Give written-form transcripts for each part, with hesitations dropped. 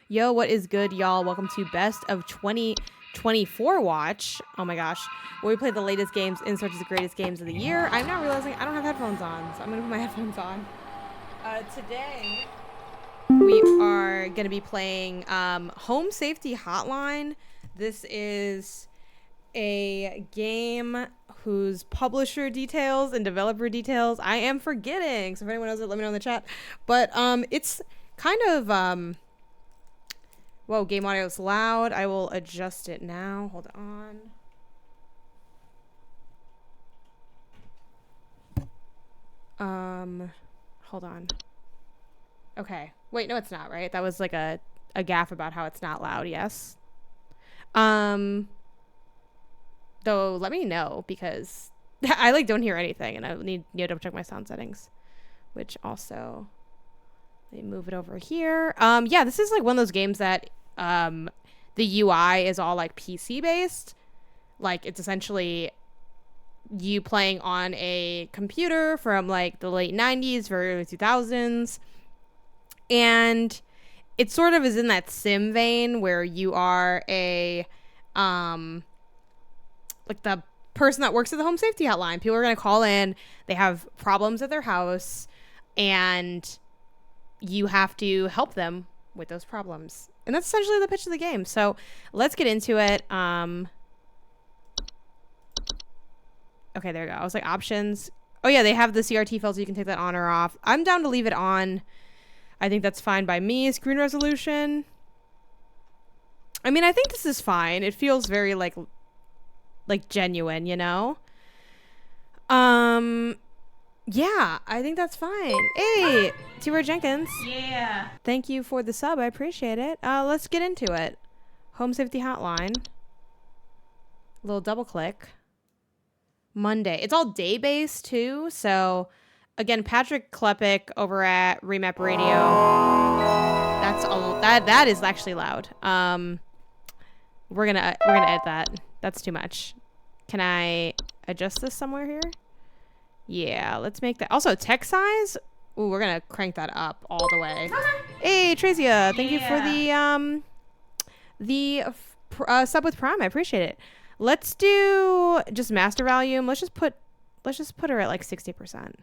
Yo, what is good, y'all? Welcome to Best of 2024 Watch. Oh my gosh. Where we play the latest games in search of the greatest games of the year. I'm now realizing I don't have headphones on, so I'm going to put my headphones on. Today, we are going to be playing Home Safety Hotline. This is a game whose publisher details and developer details I am forgetting. So if anyone knows it, let me know in the chat. But it's kind of... Whoa, game audio is loud. I will adjust it now. Hold on. Hold on. Okay. Wait, no, it's not, right? That was like a gaffe about how it's not loud, yes? Though, let me know, because I, don't hear anything, and I need to double check my sound settings. Which also... Let me move it over here. Yeah, this is like one of those games that the UI is all like PC based. Like it's essentially you playing on a computer from like the late 90s, very early 2000s. And it sort of is in that sim vein where you are a like the person that works at the home safety hotline. People are going to call in, they have problems at their house, and you have to help them with those problems. And that's essentially the pitch of the game. So let's get into it. Okay, there we go. I was like, options. Oh, yeah, they have the CRT filter. You can take that on or off. I'm down to leave it on. I think that's fine by me. Screen resolution. I mean, I think this is fine. It feels very, like genuine, you know? Yeah, I think that's fine. Hey, T-Roy Jenkins. Yeah. Thank you for the sub. I appreciate it. Let's get into it. Home Safety Hotline. A little double click. Monday. It's all day-based, too. So, again, Patrick Klepek over at Remap Radio. That is actually loud. We're gonna edit that. That's too much. Can I adjust this somewhere here? Yeah, let's make that. Also, text size. Ooh, we're gonna crank that up all the way. Hey, Trazia, thank you for the sub with Prime. I appreciate it. Let's do just master volume. Let's just put her at like 60%.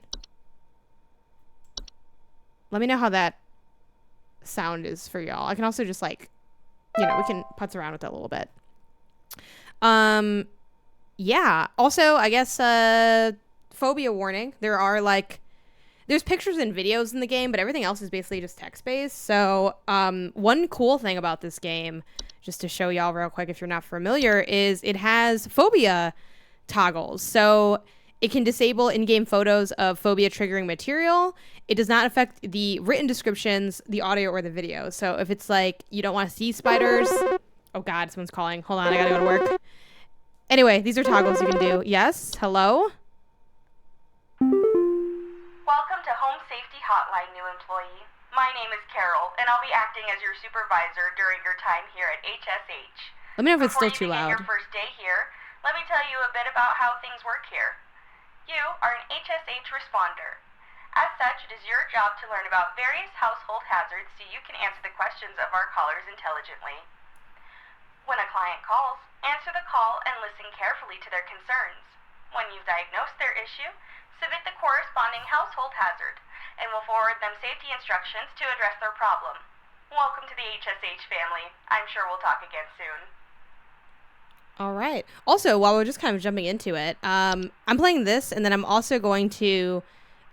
Let me know how that sound is for y'all. I can also just we can putz around with that a little bit. Yeah. Also, I guess phobia warning. There's pictures and videos in the game, but everything else is basically just text-based. So one cool thing about this game, just to show y'all real quick if you're not familiar, is it has phobia toggles. So it can disable in-game photos of phobia triggering material. It does not affect the written descriptions, the audio, or the video. So if it's like you don't want to see spiders... Oh God, someone's calling. Hold on, I gotta go to work. Anyway, these are toggles you can do. Yes? Hello? Welcome to Home Safety Hotline, new employee. My name is Carol, and I'll be acting as your supervisor during your time here at HSH. Let me know if it's still too loud. Before you begin your first day here, let me tell you a bit about how things work here. You are an HSH responder. As such, it is your job to learn about various household hazards so you can answer the questions of our callers intelligently. When a client calls, answer the call and listen carefully to their concerns. When you've diagnosed their issue, submit the corresponding household hazard, and we'll forward them safety instructions to address their problem. Welcome to the HSH family. I'm sure we'll talk again soon. All right. Also, while we're just kind of jumping into it, I'm playing this, and then I'm also going to,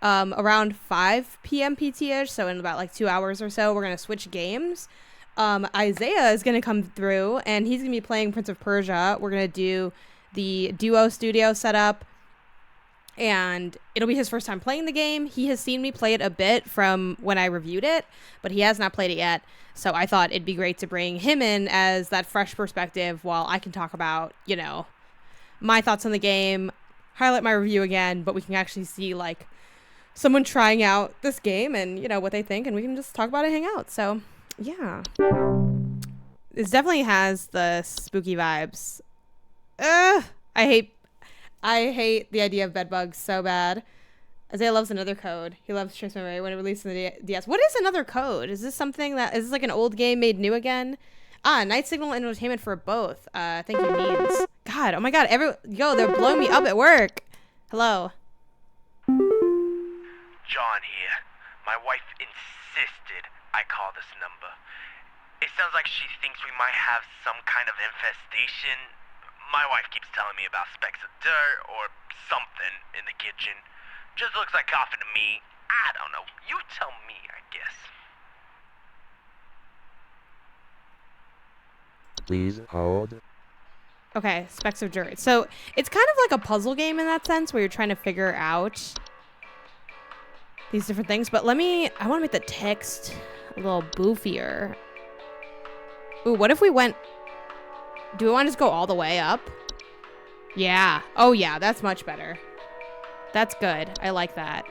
around 5 p.m. PT-ish, so in about 2 hours or so, we're going to switch games. Isaiah is going to come through, and he's going to be playing Prince of Persia. We're going to do the duo studio setup, and it'll be his first time playing the game. He has seen me play it a bit from when I reviewed it, but he has not played it yet. So I thought it'd be great to bring him in as that fresh perspective while I can talk about, my thoughts on the game, highlight my review again, but we can actually see someone trying out this game and, what they think, and we can just talk about it, hang out. So yeah, this definitely has the spooky vibes. I hate the idea of bed bugs so bad. Isaiah loves another code. He loves Trace Memory when it released in the DS. What is another code? Is this something that is this like an old game made new again? Night Signal and Entertainment for both. Thank you, Needs. God, oh my God, they're blowing me up at work. Hello. John here. My wife insisted I call this number. It sounds like she thinks we might have some kind of infestation. My wife keeps telling me about specks of dirt or something in the kitchen. Just looks like coffee to me. I don't know. You tell me, I guess. Please hold. Okay, specks of dirt. So it's kind of like a puzzle game in that sense where you're trying to figure out these different things. But I want to make the text a little boofier. Ooh, what if we went, do we want to just go all the way up? Yeah. Oh yeah, that's much better. That's good. I like that.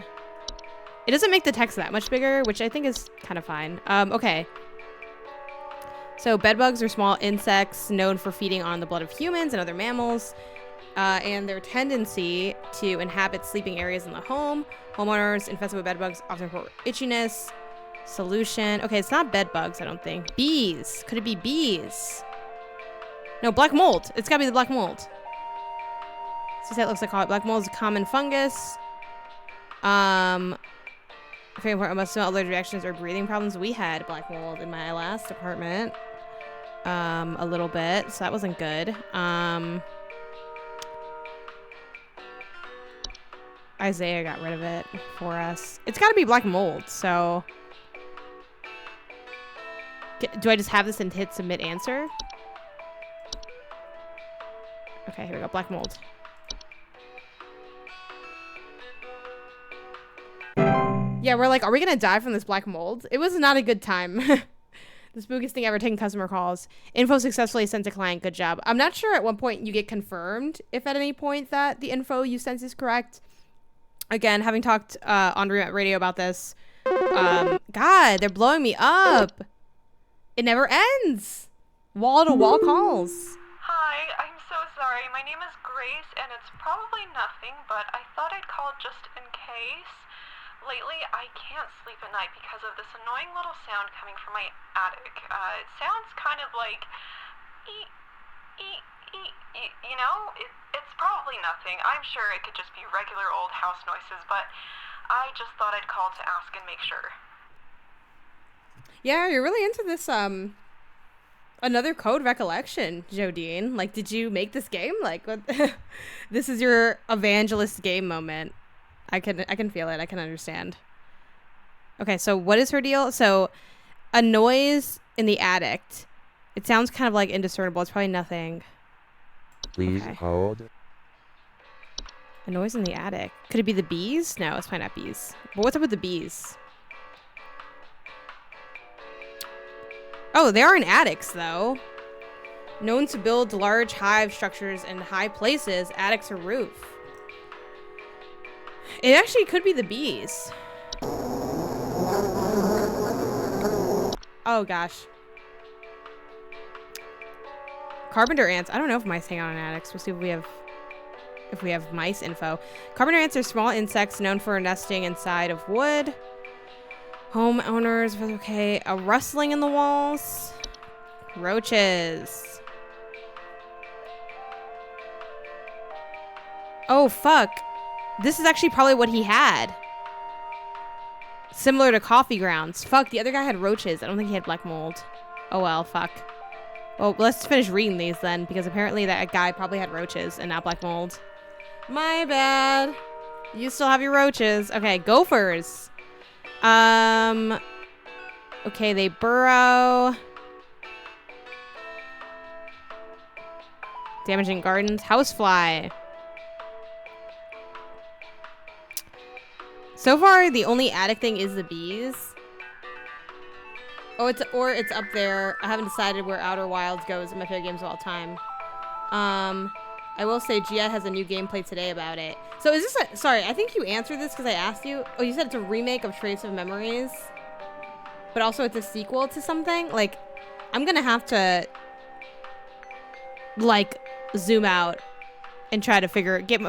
It doesn't make the text that much bigger, which I think is kind of fine. Okay. So bedbugs are small insects known for feeding on the blood of humans and other mammals, and their tendency to inhabit sleeping areas in the home. Homeowners infested with bedbugs often report itchiness. Solution. Okay, it's not bedbugs, I don't think. Bees. Could it be bees? No, black mold. It's gotta be the black mold. So that looks like black mold is a common fungus. Very important. Most allergic reactions or breathing problems. We had black mold in my last apartment. A little bit, so that wasn't good. Isaiah got rid of it for us. It's got to be black mold, so do I just have this and hit submit answer? Okay, here we go. Black mold. Yeah, we're like, are we gonna die from this black mold? It was not a good time. The spookiest thing ever, taking customer calls. Info successfully sent to client. Good job. I'm not sure at what point you get confirmed if at any point that the info you sent is correct. Again, having talked on radio about this, God, they're blowing me up. It never ends. Wall-to-wall calls. Hi, I'm so sorry. My name is Grace, and it's probably nothing, but I thought I'd call just in case. Lately, I can't sleep at night because of this annoying little sound coming from my attic. It sounds kind of like, you know? It's probably nothing. I'm sure it could just be regular old house noises, but I just thought I'd call to ask and make sure. Yeah, you're really into this, another code recollection, Jodine. Like, did you make this game? Like, what? This is your evangelist game moment. I can feel it. I can understand. Okay, so what is her deal? So, a noise in the attic. It sounds kind of like indiscernible. It's probably nothing. Please hold. A noise in the attic. Could it be the bees? No, it's probably not bees. But what's up with the bees? Oh, they are in attics, though. Known to build large hive structures in high places, attics or roof. It actually could be the bees. Oh, gosh. Carpenter ants. I don't know if mice hang out in attics. We'll see if we have mice info. Carpenter ants are small insects known for nesting inside of wood. Homeowners. Okay. A rustling in the walls. Roaches. Oh, fuck. This is actually probably what he had. Similar to coffee grounds. Fuck, the other guy had roaches. I don't think he had black mold. Oh well, fuck. Well, let's finish reading these then, because apparently that guy probably had roaches and not black mold. My bad. You still have your roaches. Okay, gophers. Okay, they burrow. Damaging gardens. Housefly. So far, the only attic thing is the bees. Oh, it's up there. I haven't decided where Outer Wilds goes in my favorite games of all time. I will say Gia has a new gameplay today about it. So is this a... Sorry, I think you answered this because I asked you. Oh, you said it's a remake of Trace of Memories. But also it's a sequel to something? Like, I'm going to have to, like, zoom out and try to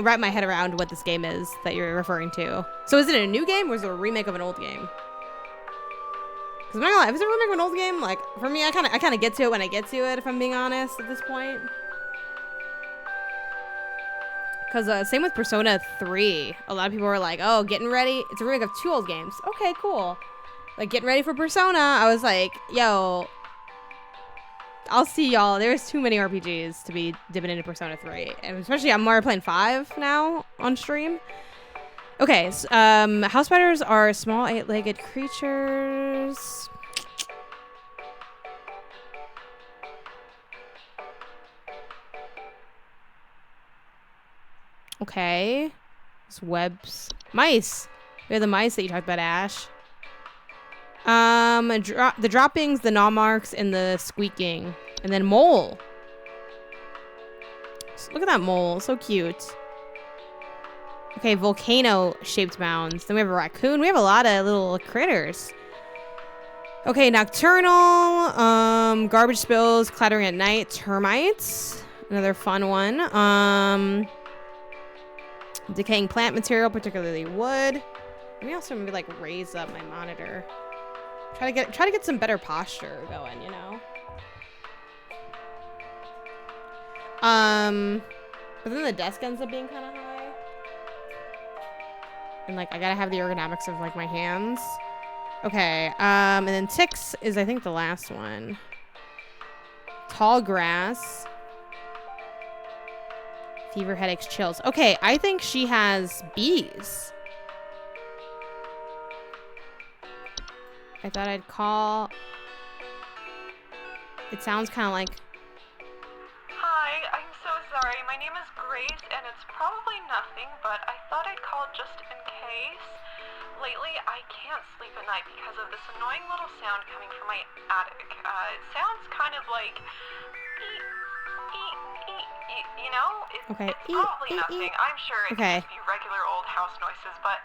wrap my head around what this game is that you're referring to. So is it a new game or is it a remake of an old game? Because I'm not gonna lie, if it's a remake of an old game, like for me, I kind of get to it when I get to it. If I'm being honest at this point. Because same with Persona 3. A lot of people were like, "Oh, getting ready. It's a remake of 2 old games." Okay, cool. Like getting ready for Persona. I was like, "Yo, I'll see y'all." There's too many RPGs to be dipping into Persona 3. And especially I'm already playing 5 now on stream. Okay, so, house spiders are small 8-legged creatures. Okay. It's webs. Mice. They're the mice that you talked about, Ash. The droppings, the gnaw marks, and the squeaking. And then mole. Look at that mole. So cute. Okay, volcano-shaped mounds. Then we have a raccoon. We have a lot of little critters. Okay, nocturnal. Garbage spills, clattering at night. Termites. Another fun one. Decaying plant material, particularly wood. Let me also maybe like raise up my monitor. Try to get some better posture going, you know. But then the desk ends up being kind of high. And like I gotta have the ergonomics of like my hands. Okay, and then ticks is I think the last one. Tall grass. Fever, headaches, chills. Okay, I think she has bees. I thought I'd call. It sounds kind of like. Hi, I'm so sorry. My name is Grace, and it's probably nothing, but I thought I'd call just in case. Lately, I can't sleep at night because of this annoying little sound coming from my attic. It sounds kind of like. You know, Okay. It's probably nothing. I'm sure it Okay. could be regular old house noises, but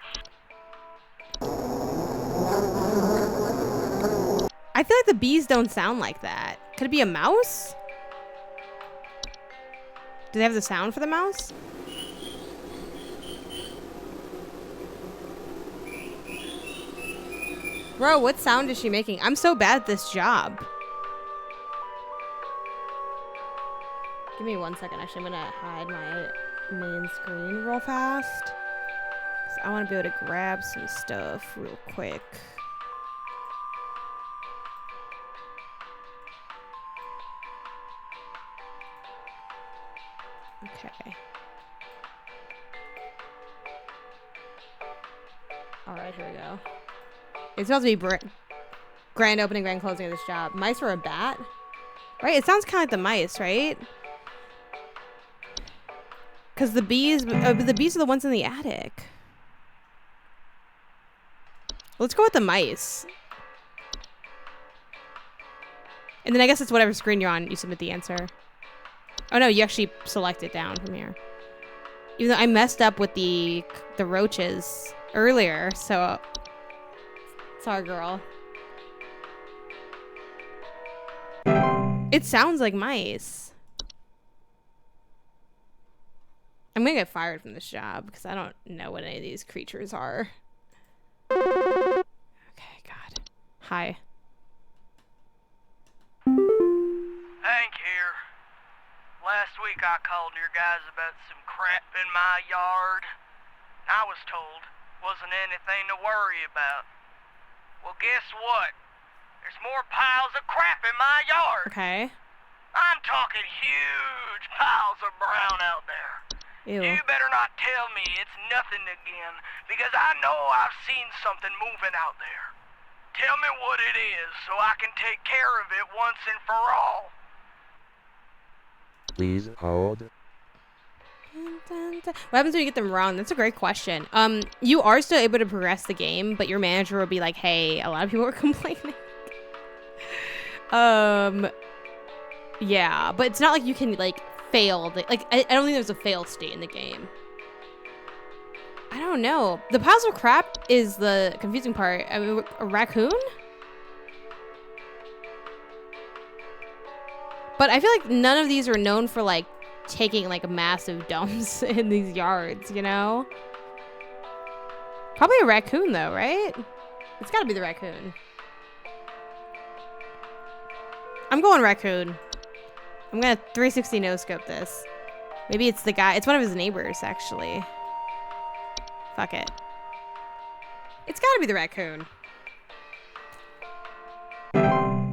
I feel like the bees don't sound like that. Could it be a mouse? Do they have the sound for the mouse? Bro, what sound is she making? I'm so bad at this job. Give me 1 second. Actually, I'm gonna hide my main screen real fast. 'Cause I want to be able to grab some stuff real quick. Okay. Alright, here we go. It's supposed to be grand opening, grand closing of this job. Mice or a bat? Right? It sounds kind of like the mice, right? Because the bees are the ones in the attic. Let's go with the mice. And then I guess it's whatever screen you're on, you submit the answer. Oh no, you actually select it down from here. Even though I messed up with the roaches earlier, so sorry, girl. It sounds like mice. I'm gonna get fired from this job because I don't know what any of these creatures are. Okay, God. Hi. Hank here. Last week I called your guys about some crap in my yard. I was told wasn't anything to worry about. Well, guess what? There's more piles of crap in my yard. Okay. I'm talking huge piles of brown out there. Ew. You better not tell me it's nothing again, because I know I've seen something moving out there. Tell me what it is so I can take care of it once and for all. Please hold. What happens when you get them wrong? That's a great question. You are still able to progress the game, but your manager will be like, "Hey, a lot of people are complaining." Yeah, but it's not like you can like fail. I don't think there's a fail state in the game. I don't know. The piles of crap is the confusing part. I mean, a raccoon? But I feel like none of these are known for like taking like massive dumps in these yards, you know? Probably a raccoon though, right? It's gotta be the raccoon. I'm going raccoon. I'm gonna 360 no scope this. Maybe it's the guy. It's one of his neighbors, actually. Fuck it. It's gotta be the raccoon.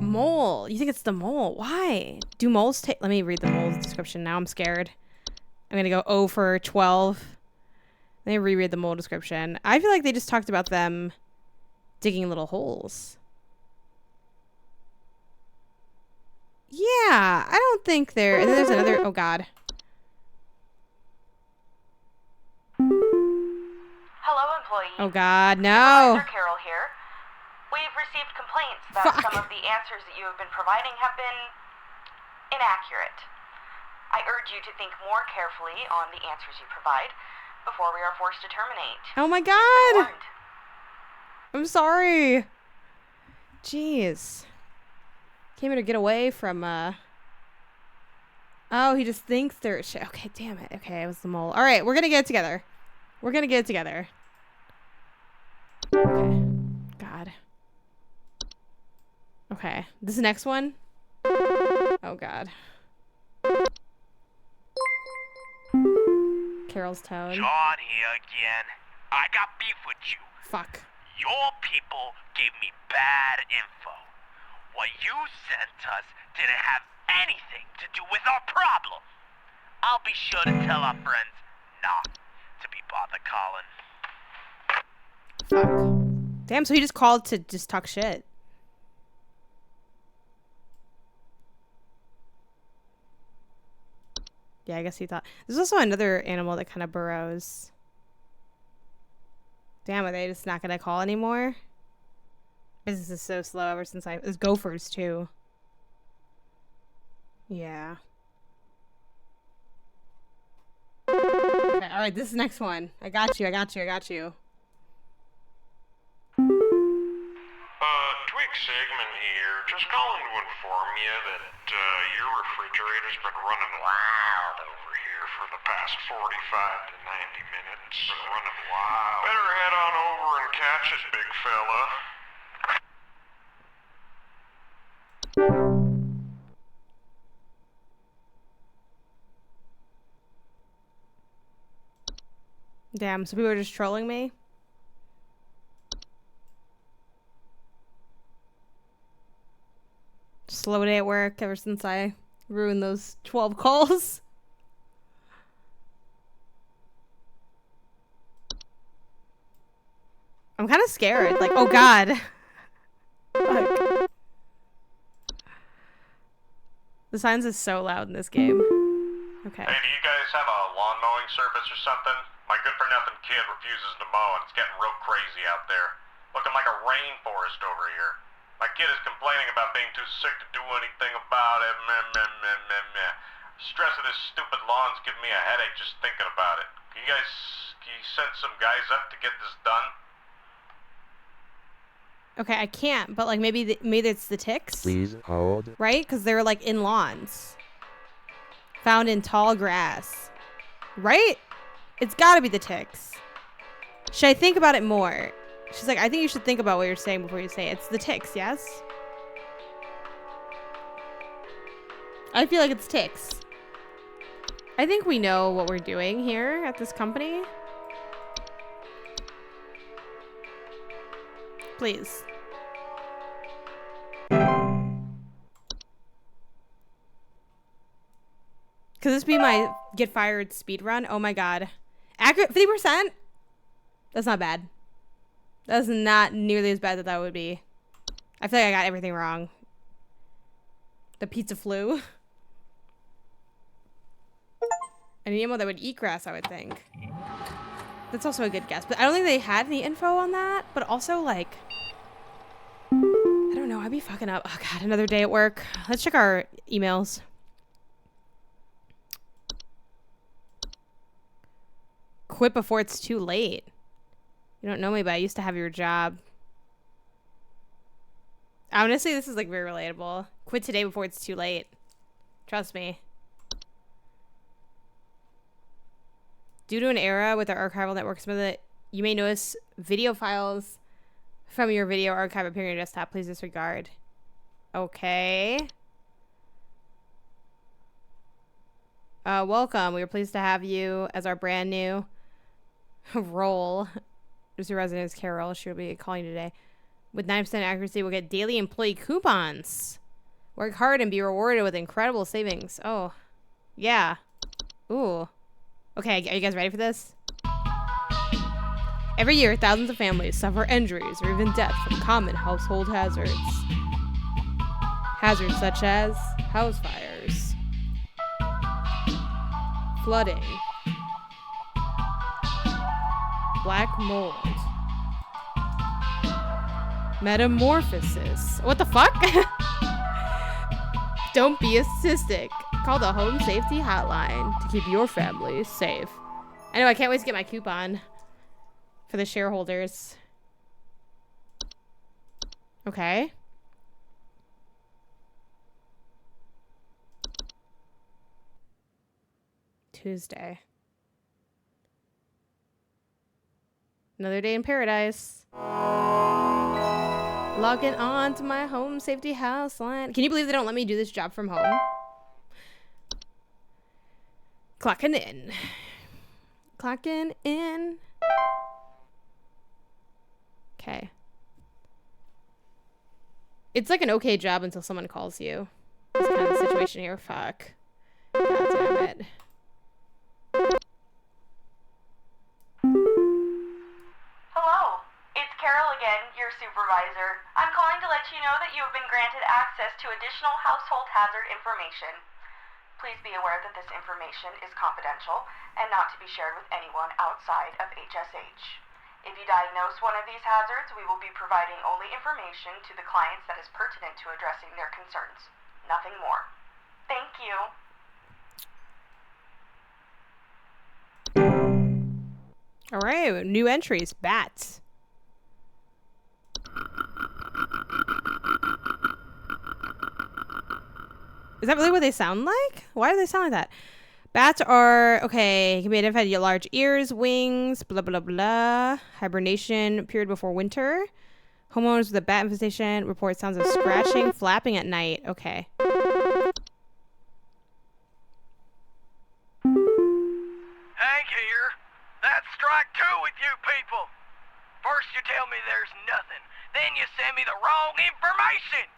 Mole. You think it's the mole? Why? Do moles take... Let me read the mole's description now. I'm scared. I'm gonna go 0 for 12. Let me reread the mole description. I feel like they just talked about them digging little holes. Yeah, I don't think they're... And then there's another... Oh, God. Hello, employee. Oh, God, no. Supervisor Carol here. We've received complaints that some of the answers that you have been providing have been inaccurate. I urge you to think more carefully on the answers you provide before we are forced to terminate. Oh, my God. I'm sorry. Jeez. Came here to get away from, Oh, he just thinks they're... Okay, damn it. Okay, it was the mole. All right, we're gonna get it together. We're gonna get it together. Okay. God. Okay. This next one? Oh, God. Carol's tone. John here again. I got beef with you. Fuck. Your people gave me bad info. What you sent us didn't have anything to do with our problem. I'll be sure to tell our friends not to be bothered calling. Fuck. Damn, so he just called to just talk shit. Yeah, I guess he thought... There's also another animal that kind of burrows. Damn, are they just not gonna call anymore? Business is so slow ever since There's gophers, too. Yeah. Okay, alright, this next one. I got you. Twig Segment here. Just calling to inform you that your refrigerator's been running wild over here for the past 45 to 90 minutes. Been running wild. Better head on over and catch it, big fella. Damn, so people are just trolling me? Slow day at work ever since I ruined those 12 calls. I'm kind of scared. Like, oh, God. Fuck. The signs is so loud in this game. Okay. Hey, do you guys have a lawn mowing service or something? My good-for-nothing kid refuses to mow, and it's getting real crazy out there. Looking like a rainforest over here. My kid is complaining about being too sick to do anything about it. Meh. Stress of this stupid lawn's giving me a headache just thinking about it. Can you send some guys up to get this done? Okay, I can't, but like maybe it's the ticks. Please hold. Right? Because they're like in lawns. Found in tall grass. Right? It's gotta be the ticks. Should I think about it more? She's like, I think you should think about what you're saying before you say it. It's the ticks, yes? I feel like it's ticks. I think we know what we're doing here at this company. Please. Could this be my get fired speed run? Oh my God. Accurate 50%? That's not bad. That's not nearly as bad as that would be. I feel like I got everything wrong. The pizza flu. An animal that would eat grass, I would think. That's also a good guess. But I don't think they had any info on that. But also, like... I don't know. I'd be fucking up. Oh, God. Another day at work. Let's check our emails. Quit before it's too late. You don't know me, but I used to have your job. Honestly, this is like very relatable. Quit today before it's too late. Trust me. Due to an error with our archival network, some of the you may notice video files from your video archive appearing on your desktop. Please disregard. Okay. Welcome. We are pleased to have you as our brand new role. There's your residence, Carol. She'll be calling today. With 9% accuracy, we'll get daily employee coupons. Work hard and be rewarded with incredible savings. Oh, yeah. Ooh. Okay, are you guys ready for this? Every year, thousands of families suffer injuries or even death from common household hazards. Hazards such as house fires, flooding, black mold, metamorphosis. What the fuck? Don't be a statistic. Call the Home Safety Hotline to keep your family safe. I know, I can't wait to get my coupon for the shareholders. Okay. Tuesday. Another day in paradise. Logging on to my Home Safety Hotline. Can you believe they don't let me do this job from home? Clocking in. Clocking in. Okay. It's like an okay job until someone calls you. This kind of situation here. Fuck. God damn it. Hello, it's Carol again, your supervisor. I'm calling to let you know that you have been granted access to additional household hazard information. Please be aware that this information is confidential and not to be shared with anyone outside of HSH. If you diagnose one of these hazards, we will be providing only information to the clients that is pertinent to addressing their concerns. Nothing more. Thank you. All right, new entries. Bats. Is that really what they sound like? Why do they sound like that? Bats are, okay, can be identified as large ears, wings, blah, blah, blah. Hibernation period before winter. Homeowners with a bat infestation report sounds of scratching, flapping at night. Okay. Hank here. That's strike two with you people. First you tell me there's nothing, then you send me the wrong information.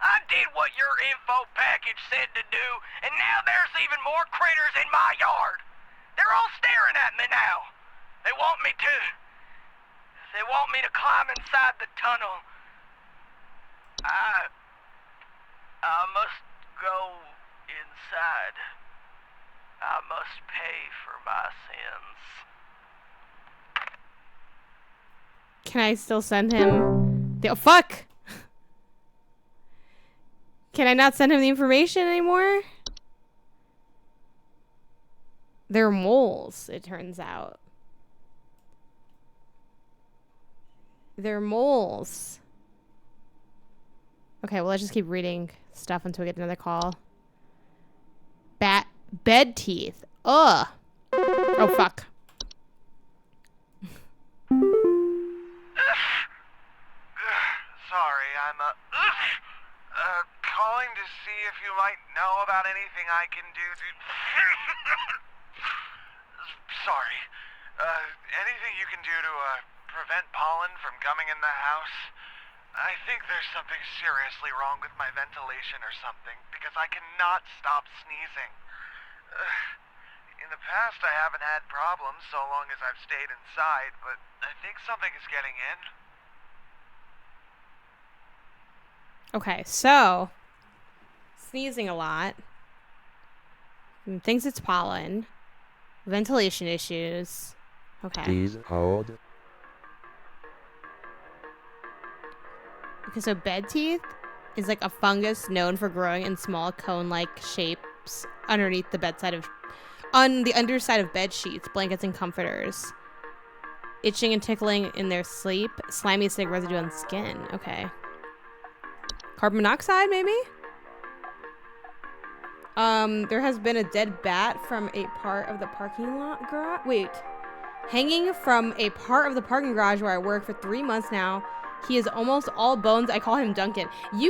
I did what your info package said to do, and now there's even more critters in my yard. They're all staring at me now. They want me to climb inside the tunnel. I must go inside. I must pay for my sins. Can I still send him the, oh, fuck! Can I not send him the information anymore? They're moles, it turns out. They're moles. Okay, well, let's just keep reading stuff until we get another call. Bed teeth. Ugh. Oh, fuck. Sorry, I'm calling to see if you might know about anything I can do to... Sorry. Anything you can do to prevent pollen from coming in the house? I think there's something seriously wrong with my ventilation or something, because I cannot stop sneezing. In the past, I haven't had problems so long as I've stayed inside, but I think something is getting in. Okay, so sneezing a lot. Thinks it's pollen. Ventilation issues. Okay. Please hold. Okay, so bed teeth is like a fungus known for growing in small cone-like shapes underneath the on the underside of bed sheets, blankets, and comforters. Itching and tickling in their sleep. Slimy acidic residue on skin. Okay. Carbon monoxide, maybe? There has been a dead bat from a part of the parking lot garage. Wait. Hanging from a part of the parking garage where I work for 3 months now. He is almost all bones. I call him Duncan.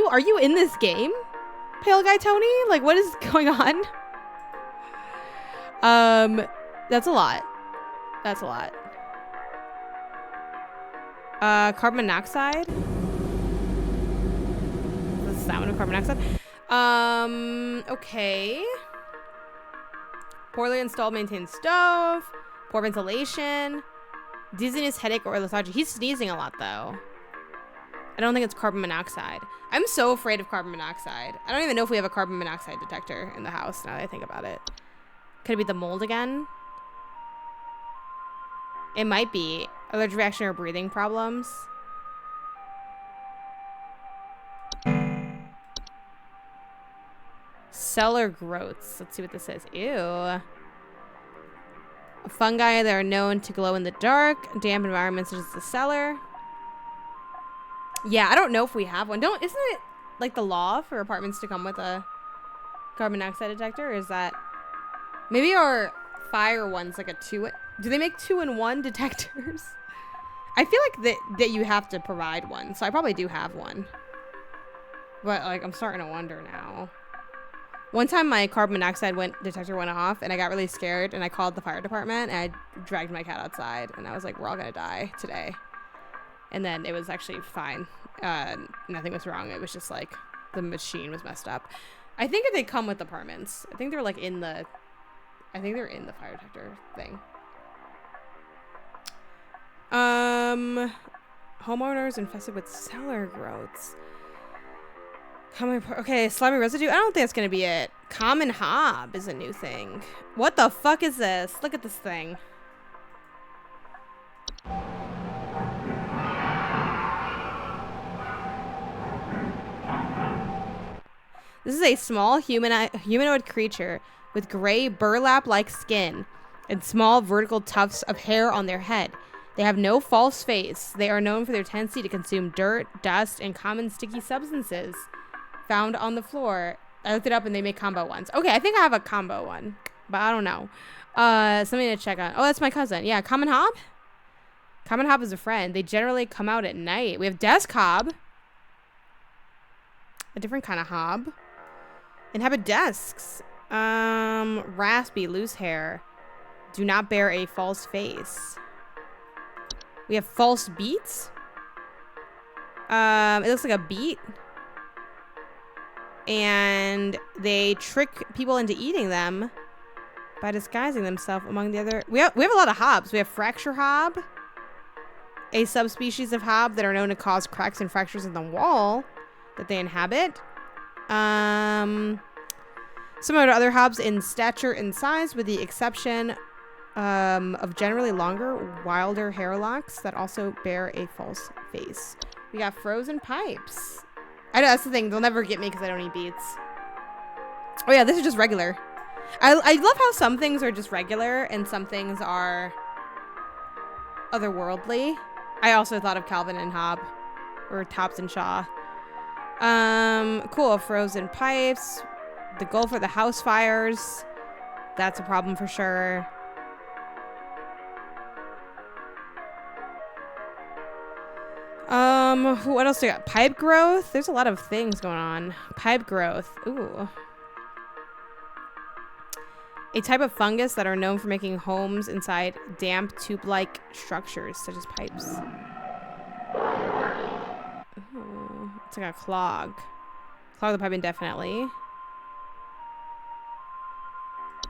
Are you in this game? Pale Guy Tony? Like, what is going on? That's a lot. That's a lot. Carbon monoxide? The sound of carbon monoxide? Okay. Poorly installed maintained stove. Poor ventilation. Dizziness, headache, or lethargy. He's sneezing a lot, though. I don't think it's carbon monoxide. I'm so afraid of carbon monoxide. I don't even know if we have a carbon monoxide detector in the house now that I think about it. Could it be the mold again? It might be. Allergic reaction or breathing problems. Cellar growths. Let's see what this is. Ew. Fungi that are known to glow in the dark. Damp environments such as the cellar. Yeah, I don't know if we have one. Isn't it like the law for apartments to come with a carbon monoxide detector? Or is that maybe our fire one's like a 2? Do they make 2-in-1 detectors? I feel like that you have to provide one, so I probably do have one. But like, I'm starting to wonder now. One time my carbon monoxide detector went off, and I got really scared, and I called the fire department, and I dragged my cat outside, and I was like, we're all gonna die today. And then it was actually fine. Nothing was wrong. It was just like the machine was messed up. I think they come with apartments. I think they're like in the fire detector thing. Homeowners infested with cellar growths. Okay, slimy residue. I don't think that's gonna be it. Common hob is a new thing. What the fuck is this? Look at this thing. This is a small humanoid creature with gray burlap-like skin and small vertical tufts of hair on their head. They have no false face. They are known for their tendency to consume dirt, dust, and common sticky substances found on the floor. I looked it up and they make combo ones. Okay, I think I have a combo one, but I don't know. Something to check on. Oh, that's my cousin. Yeah, common hob? Common hob is a friend. They generally come out at night. We have desk hob. A different kind of hob. Inhabit desks. Raspy, loose hair. Do not bear a false face. We have false beets. It looks like a beet. And they trick people into eating them by disguising themselves among the other. We have a lot of hobs. We have fracture hob, a subspecies of hob that are known to cause cracks and fractures in the wall that they inhabit. Similar to other hobs in stature and size, with the exception of generally longer, wilder hair locks that also bear a false face. We got frozen pipes. I know, that's the thing. They'll never get me because I don't eat beets. Oh yeah, this is just regular. I love how some things are just regular and some things are otherworldly. I also thought of Calvin and Hobb, or Tops and Shaw. Cool. Frozen pipes. The goal for the house fires. That's a problem for sure. What else do we got? Pipe growth? There's a lot of things going on. Pipe growth. Ooh. A type of fungus that are known for making homes inside damp, tube-like structures, such as pipes. Ooh. It's like a clog. Clog the pipe indefinitely.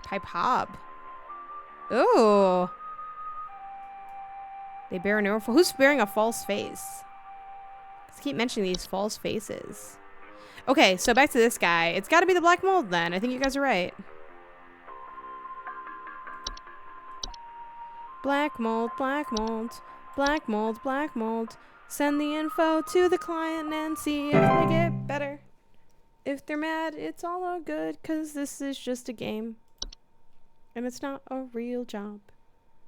Pipe hob. Ooh. They bear no... Who's bearing a false face? Let's keep mentioning these false faces. Okay, so back to this guy. It's got to be the black mold then. I think you guys are right. Black mold, black mold, black mold, black mold. Send the info to the client and see if they get better. If they're mad, it's all good, because this is just a game. And it's not a real job.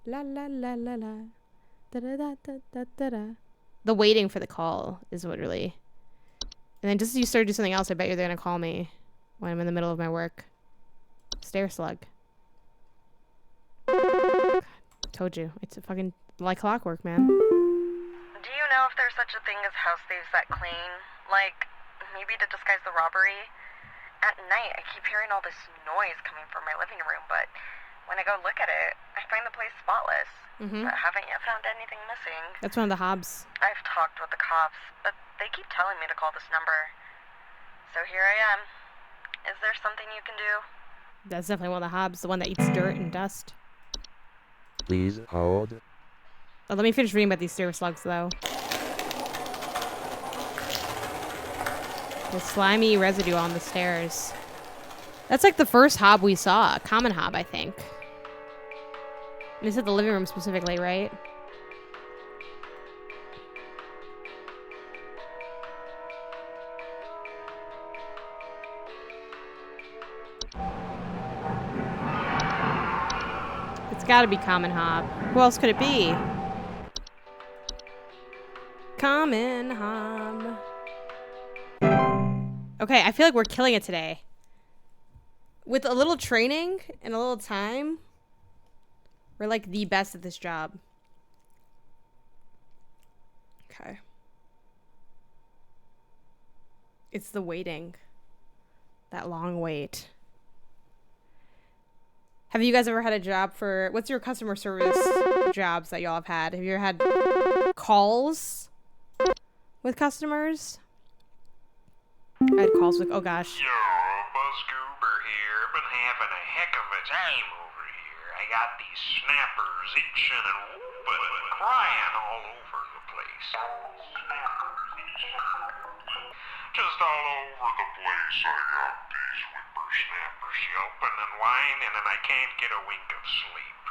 La la la la la. Da da da da da da da. The waiting for the call is what really... And then just as you start to do something else, I bet you're going to call me when I'm in the middle of my work. Stair slug. Told you. It's a fucking like clockwork, man. Do you know if there's such a thing as house thieves that clean? Like, maybe to disguise the robbery? At night, I keep hearing all this noise coming from my living room, but when I go look at it, I find the place spotless. But haven't yet found anything missing. That's one of the hobs. I've talked with the cops, but they keep telling me to call this number. So here I am. Is there something you can do? That's definitely one of the hobs, the one that eats dirt and dust. Please hold. Oh, let me finish reading about these stair slugs, though. The slimy residue on the stairs. That's like the first hob we saw. A common hob, I think. And they said the living room specifically, right? It's gotta be common hob. Who else could it be? Common hob. Okay, I feel like we're killing it today. With a little training and a little time, we're like the best at this job. Okay. It's the waiting. That long wait. Have you guys ever had a job for... What's your customer service jobs that y'all have had? Have you ever had calls with customers? I had calls with... Oh, gosh. Yo, Buzzgoober here. Been having a heck of a time over here. I got these snappers itching and whooping and crying all over the place. Just all over the place I got these whippersnappers yelping and whining and I can't get a wink of sleep.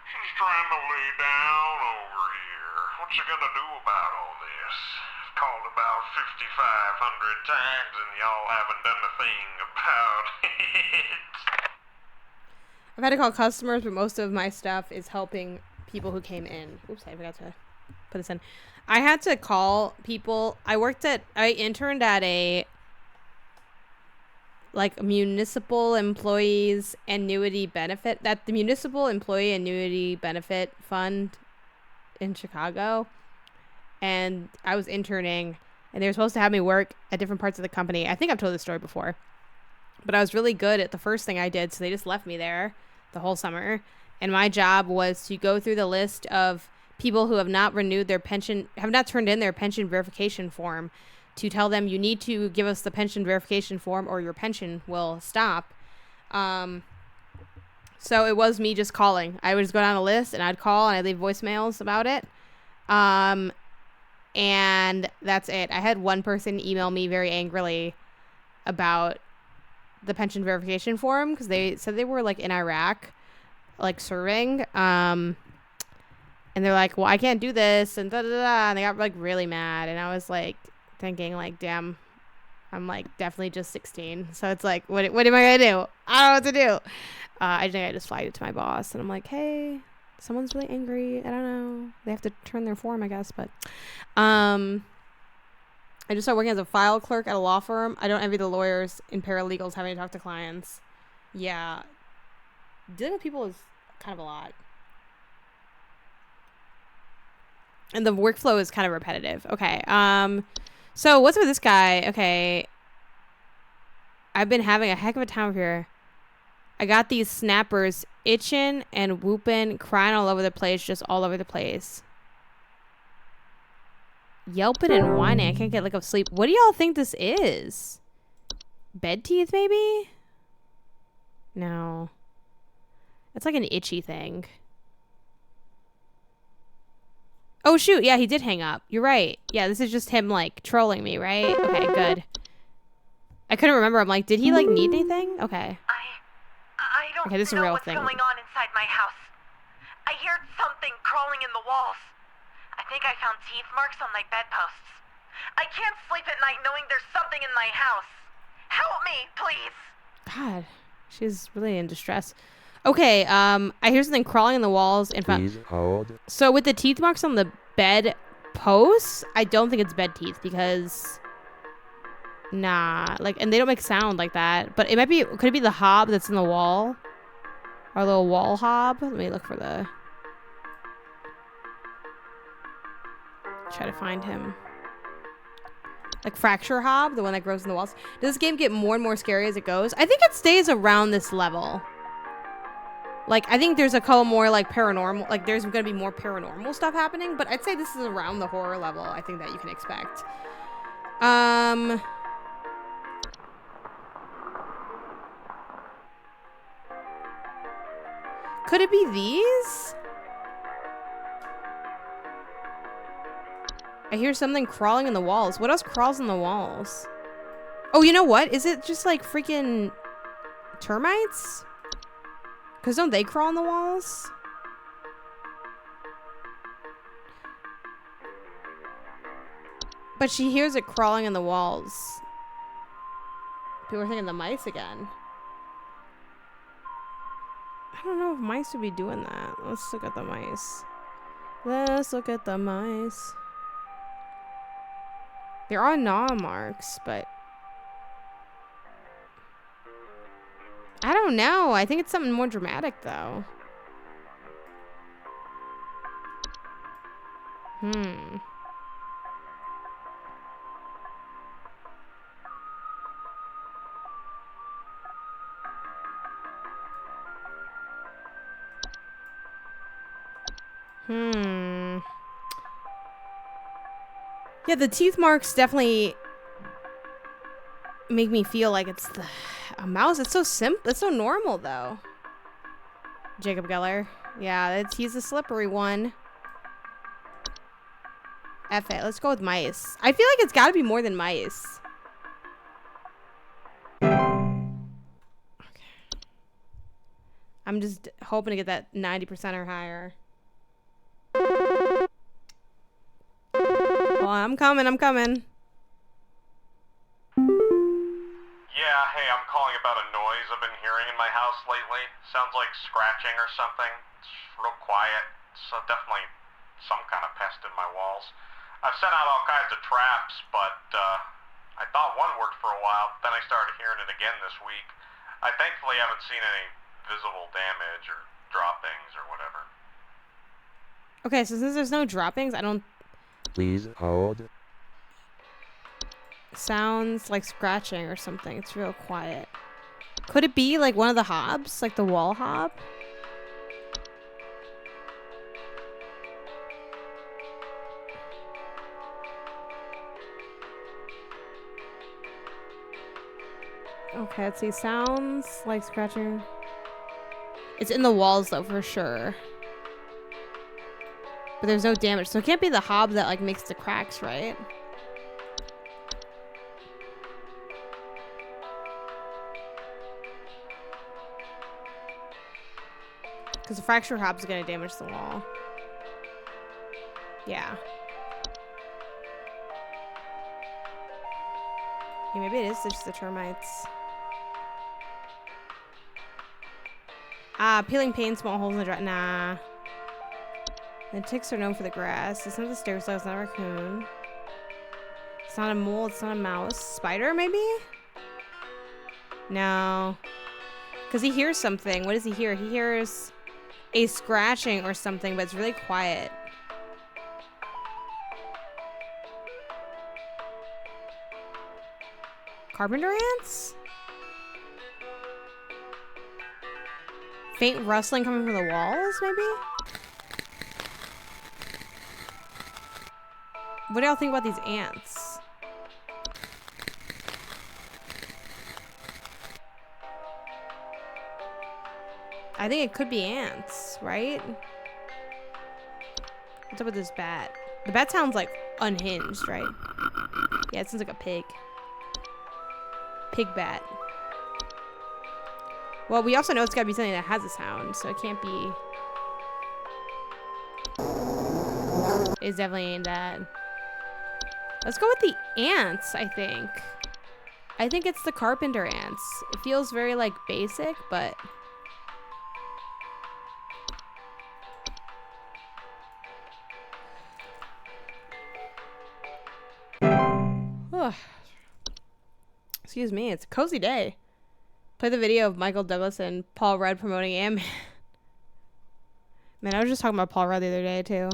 She's trying to lay down over here. What's she gonna do about all this? I've called about 5,500 times and y'all haven't done a thing about it. I've had to call customers, but most of my stuff is helping people who came in. Oops, I forgot to put this in. I had to call people. I interned at a like municipal employees annuity benefit, that the municipal employee annuity benefit fund in Chicago. And I was interning and they were supposed to have me work at different parts of the company. I think I've told this story before, but I was really good at the first thing I did. So they just left me there the whole summer. And my job was to go through the list of people who have not renewed their pension, have not turned in their pension verification form, to tell them you need to give us the pension verification form or your pension will stop. So it was me just calling. I would just go down a list and I'd call and I'd leave voicemails about it. And that's it. I had one person email me very angrily about the pension verification form because they said they were like in Iraq, like serving. And they're like, well, I can't do this and da da da. And they got like really mad. And I was like thinking like, damn, I'm like definitely just 16. So it's like, what am I going to do? I don't know what to do. I think I just flagged it to my boss and I'm like, hey, someone's really angry. I don't know. They have to turn their form, I guess. But I just started working as a file clerk at a law firm. I don't envy the lawyers and paralegals having to talk to clients. Yeah. Dealing with people is kind of a lot. And the workflow is kind of repetitive. Okay. So what's with this guy? Okay. I've been having a heck of a time over here. I got these snappers itching and whooping, crying all over the place, just all over the place. Yelping and whining. I can't get like a sleep. What do y'all think this is? Bed teeth, maybe? No. It's like an itchy thing. Oh, shoot. Yeah, he did hang up. You're right. Yeah, this is just him, like, trolling me, right? Okay, good. I couldn't remember. I'm like, did he, like, need anything? Okay. I don't Okay, this is a know real what's thing. going on inside my house. I heard something crawling in the walls. I think I found teeth marks on my bedposts. I can't sleep at night knowing there's something in my house. Help me, please. God, she's really in distress. Okay, I hear something crawling in the walls in front. Please hold. So with the teeth marks on the bed posts, I don't think it's bed teeth because Nah, like, and they don't make sound like that. But it might be, could it be the hob that's in the wall? Our little wall hob? Let me look for the... Try to find him. Like fracture hob, the one that grows in the walls. Does this game get more and more scary as it goes? I think it stays around this level. Like, I think there's a couple more, like, paranormal... Like, there's gonna be more paranormal stuff happening. But I'd say this is around the horror level, I think, that you can expect. Could it be these? I hear something crawling in the walls. What else crawls in the walls? Oh, you know what? Is it just like freaking termites? Because don't they crawl in the walls? But she hears it crawling in the walls. People are thinking the mice again. I don't know if mice would be doing that. Let's look at the mice. Let's look at the mice. There are gnaw marks, but... I don't know. I think it's something more dramatic, though. Yeah, the teeth marks definitely make me feel like it's a mouse. It's so simple. It's so normal, though. Jacob Geller. Yeah, he's a slippery one. F it. Let's go with mice. I feel like it's got to be more than mice. Okay. I'm just hoping to get that 90% or higher. Well, I'm coming. Yeah, hey, I'm calling about a noise I've been hearing in my house lately. Sounds like scratching or something. It's real quiet. So definitely some kind of pest in my walls. I've sent out all kinds of traps, but I thought one worked for a while. Then I started hearing it again this week. I thankfully haven't seen any visible damage or droppings or whatever. Okay, so since there's no droppings, I don't... Please hold. Sounds like scratching or something. It's real quiet. Could it be like one of the hobs? Like the wall hob? Okay, let's see. Sounds like scratching. It's in the walls though, for sure. But there's no damage. So it can't be the hob that like makes the cracks, right? Because the fracture hob's gonna damage the wall. Yeah. Yeah, maybe it is just the termites. Peeling paint, small holes in the nah. The ticks are known for the grass. It's not the stair slide, it's not a raccoon. It's not a mole, it's not a mouse. Spider, maybe? No. Because he hears something. What does he hear? He hears a scratching or something, but it's really quiet. Carpenter ants? Faint rustling coming from the walls, maybe? What do y'all think about these ants? I think it could be ants, right? What's up with this bat? The bat sounds like unhinged, right? Yeah, it sounds like a pig. Pig bat. Well, we also know it's gotta be something that has a sound, so it can't be... It definitely ain't that. Let's go with the ants, I think. I think it's the carpenter ants. It feels very, like, basic, but... Excuse me. It's a cozy day. Play the video of Michael Douglas and Paul Rudd promoting Ant-Man. Man, I was just talking about Paul Rudd the other day, too.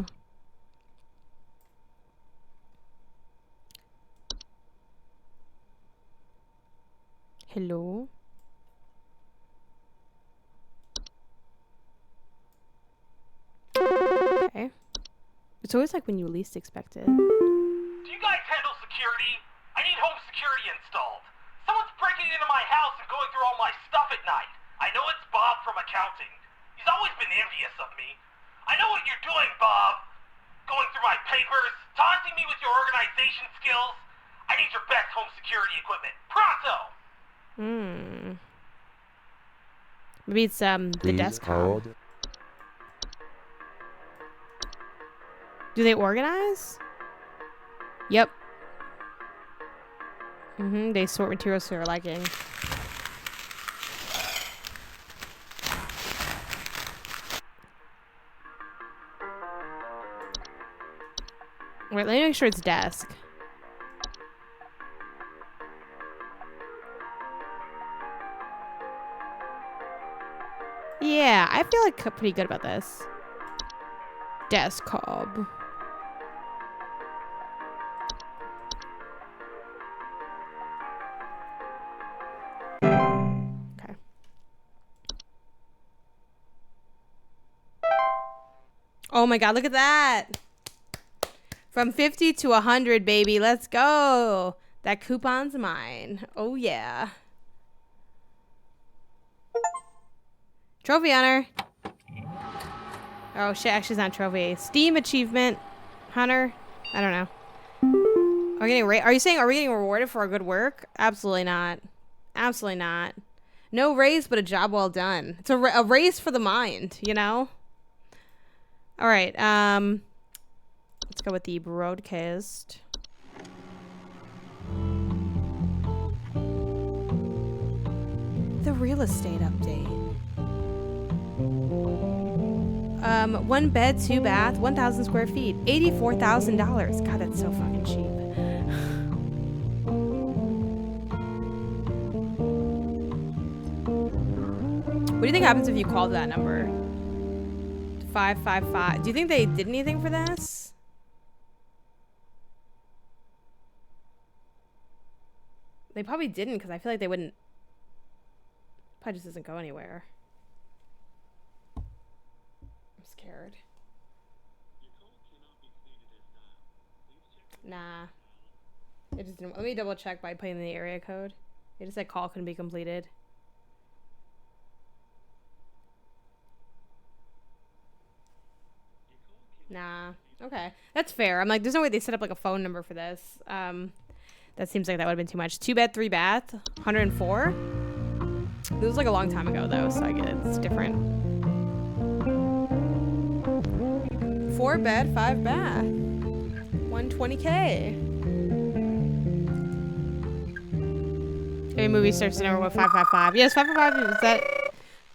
Hello? Okay. It's always like when you least expect it. Do you guys handle security? I need home security installed. Someone's breaking into my house and going through all my stuff at night. I know it's Bob from accounting. He's always been envious of me. I know what you're doing, Bob. Going through my papers, taunting me with your organization skills. I need your best home security equipment. Pronto! Maybe it's the Please desk hold. Do they organize? Yep. They sort materials to their liking. Wait, let me make sure it's desk. Yeah, I feel like pretty good about this. Desktop. Okay. Oh my god, look at that. From 50 to 100, baby. Let's go. That coupon's mine. Oh, yeah. Trophy hunter. Oh, shit. Actually, it's not trophy. Steam achievement. Hunter. I don't know. Are we getting are you saying, are we getting rewarded for our good work? Absolutely not. Absolutely not. No raise, but a job well done. It's a raise for the mind, you know? All right. Let's go with the broadcast. The real estate update. 1 bed, 2 bath, 1,000 square feet, $84,000. God, that's so fucking cheap. What do you think happens if you call that number? 555. Do you think they did anything for this? They probably didn't, because I feel like they wouldn't. Probably just doesn't go anywhere. I'm scared. Nah. It just didn't. Let me double check by putting in the area code. It just said call couldn't be completed. Nah. Okay. That's fair. I'm like, there's no way they set up like a phone number for this. That seems like that would have been too much. 2 bed, 3 bath, 104. It was like a long time ago though, so I get it. It's different. 4 bed, 5 bath, 120K. Every movie starts to number with 555. Yes, 555. Is that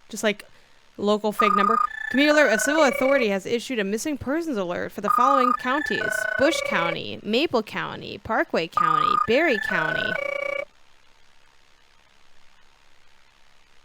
just like local fake number? Community alert. A civil authority has issued a missing persons alert for the following counties: Bush County, Maple County, Parkway County, Berry County.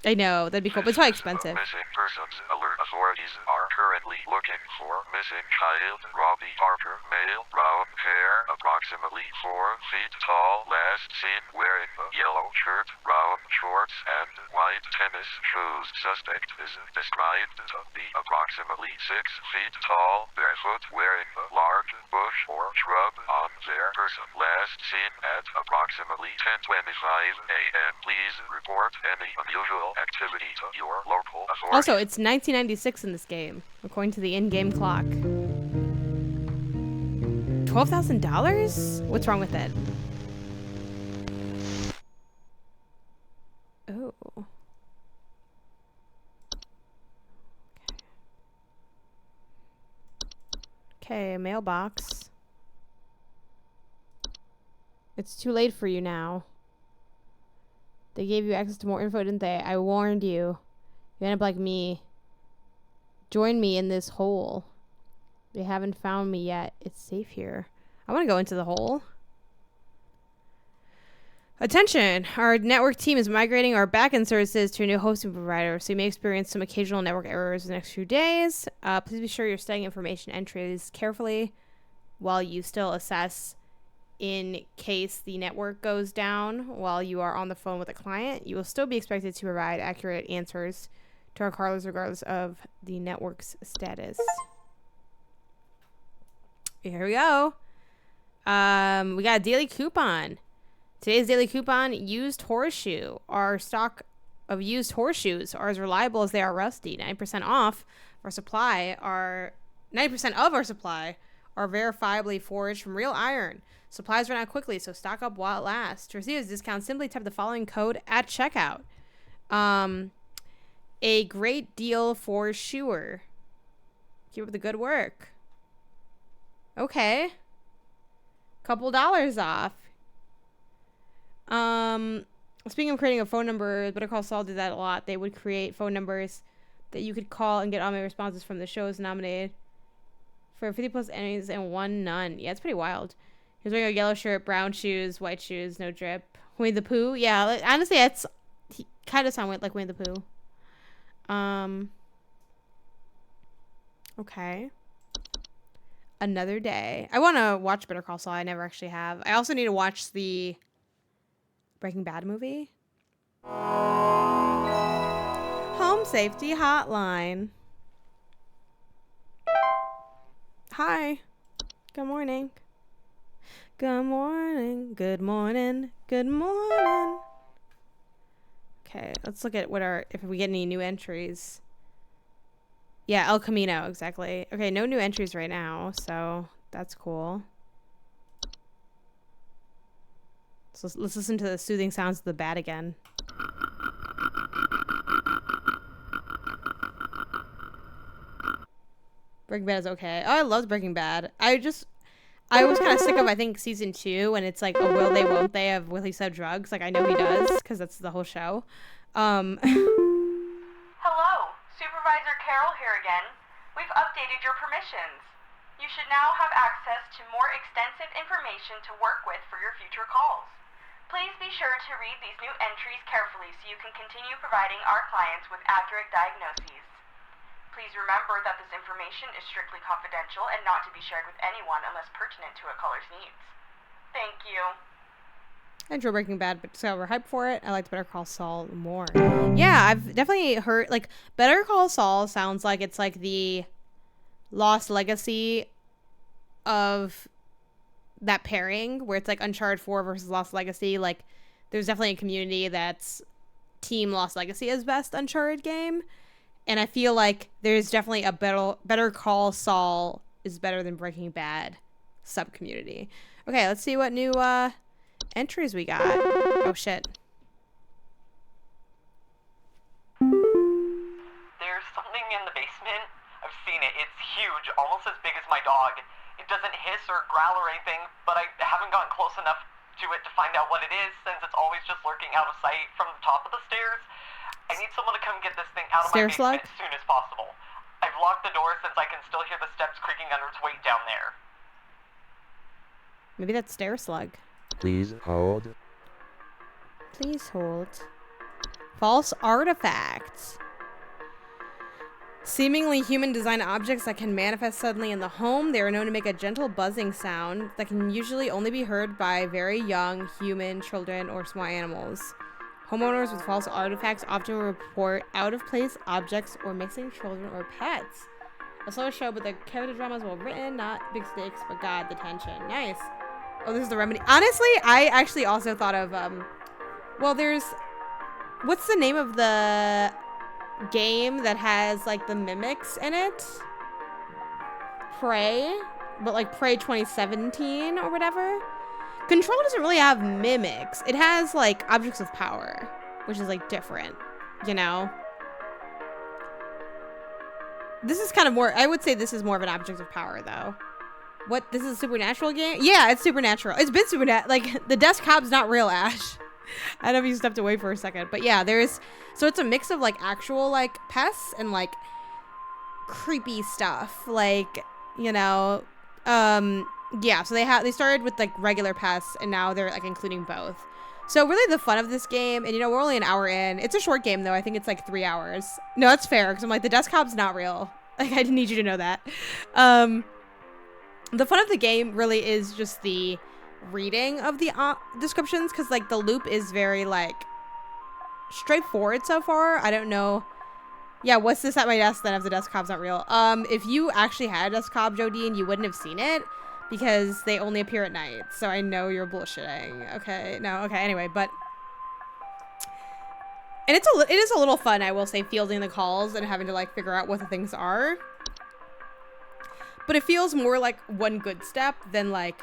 I know, that'd be cool, but it's probably expensive. Missing persons alert. Authorities are currently looking for missing child Robbie Harper, male, brown hair, approximately 4 feet tall, last seen wearing a yellow shirt, brown shorts, and white tennis shoes. Suspect is described to be approximately 6 feet tall, barefoot, wearing a large bush or shrub on their person. Last seen at approximately 10:25 a.m. Please report any unusual activity to your local authority. Also, it's 1996 in this game, according to the in-game clock. $12,000? What's wrong with it? Oh. Okay, mailbox. It's too late for you now. They gave you access to more info, didn't they? I warned you. You end up like me. Join me in this hole. They haven't found me yet. It's safe here. I want to go into the hole. Attention! Our network team is migrating our backend services to a new hosting provider, so you may experience some occasional network errors in the next few days. Please be sure you're studying information entries carefully while you still assess in case the network goes down while you are on the phone with a client. You will still be expected to provide accurate answers to our callers regardless of the network's status. Here we go. We got a daily coupon. Today's daily coupon, used horseshoe. Our stock of used horseshoes are as reliable as they are rusty. 90% of our supply are verifiably forged from real iron. Supplies run out quickly, so stock up while it lasts. To receive this discount, simply type the following code at checkout. A great deal for sure. Keep up the good work. Okay. Couple dollars off. Speaking of creating a phone number, Better Call Saul did that a lot. They would create phone numbers that you could call and get automated responses from the shows nominated for 50 plus enemies and 1 none. Yeah, it's pretty wild. He was wearing a yellow shirt, brown shoes, white shoes, no drip. Winnie the Pooh. Yeah, honestly, he kind of sounded like Winnie the Pooh. Okay. Another day. I want to watch Better Call Saul. I never actually have. I also need to watch the Breaking Bad movie. Home Safety Hotline. Hi. Good morning. Good morning. Good morning. Good morning. Okay, let's look at if we get any new entries. Yeah, El Camino, exactly. Okay, no new entries right now, so that's cool. So let's listen to the soothing sounds of the bat again. Breaking Bad is okay. Oh, I loved Breaking Bad. I was kind of sick of, I think, season 2, and it's like a will they, won't they of will he sell drugs. Like, I know he does, because that's the whole show. Hello, Supervisor Carroll here again. We've updated your permissions. You should now have access to more extensive information to work with for your future calls. Please be sure to read these new entries carefully so you can continue providing our clients with accurate diagnoses. Please remember that this information is strictly confidential and not to be shared with anyone unless pertinent to a caller's needs. Thank you. I enjoy Breaking Bad, but so we're hyped for it. I liked Better Call Saul more. Yeah, I've definitely heard, like, Better Call Saul sounds like it's like the Lost Legacy of that pairing, where it's like Uncharted 4 versus Lost Legacy. Like, there's definitely a community that's Team Lost Legacy is best Uncharted game. And I feel like there's definitely a Better Call Saul is better than Breaking Bad sub-community. Okay, let's see what new entries we got. Oh, shit. There's something in the basement. I've seen it. It's huge, almost as big as my dog. It doesn't hiss or growl or anything, but I haven't gotten close enough to it to find out what it is, since it's always just lurking out of sight from the top of the stairs. I need someone to come get this thing out of my basement as soon as possible. I've locked the door since I can still hear the steps creaking under its weight down there. Maybe that's stair slug. Please hold. Please hold. False artifacts. Seemingly human-designed objects that can manifest suddenly in the home. They are known to make a gentle buzzing sound that can usually only be heard by very young human, children, or small animals. Homeowners with false artifacts often report out-of-place objects or missing children or pets. A slow show, but the character drama is well written, not big stakes, but God, the tension. Nice. Oh, this is the remedy. Honestly, I actually also thought of, well, there's, what's the name of the game that has, like, the mimics in it? Prey, but, like, Prey 2017 or whatever. Control doesn't really have mimics. It has, like, objects of power, which is, like, different, you know? This is kind of more, I would say this is more of an object of power, though. What, this is a supernatural game? Yeah, it's supernatural. It's been supernatural. Like, the desktop's not real, Ash. I don't know if you stepped away for a second. But yeah, so it's a mix of, like, actual, like, pests and, like, creepy stuff. Like, you know, yeah, so they started with, like, regular pests, and now they're, like, including both. So really the fun of this game, and you know, we're only an hour in. It's a short game though. I think it's like 3 hours. No, that's fair, because I'm like, the desktop's not real. Like, I need you to know that. The fun of the game really is just the reading of the descriptions, because like the loop is very like straightforward so far. I don't know. Yeah, what's this at my desk then if the desktop's not real? If you actually had a desktop, Jodine, you wouldn't have seen it because they only appear at night. So I know you're bullshitting. Okay, no, okay, anyway, but... And it is a little fun, I will say, fielding the calls and having to, like, figure out what the things are. But it feels more like one good step than, like,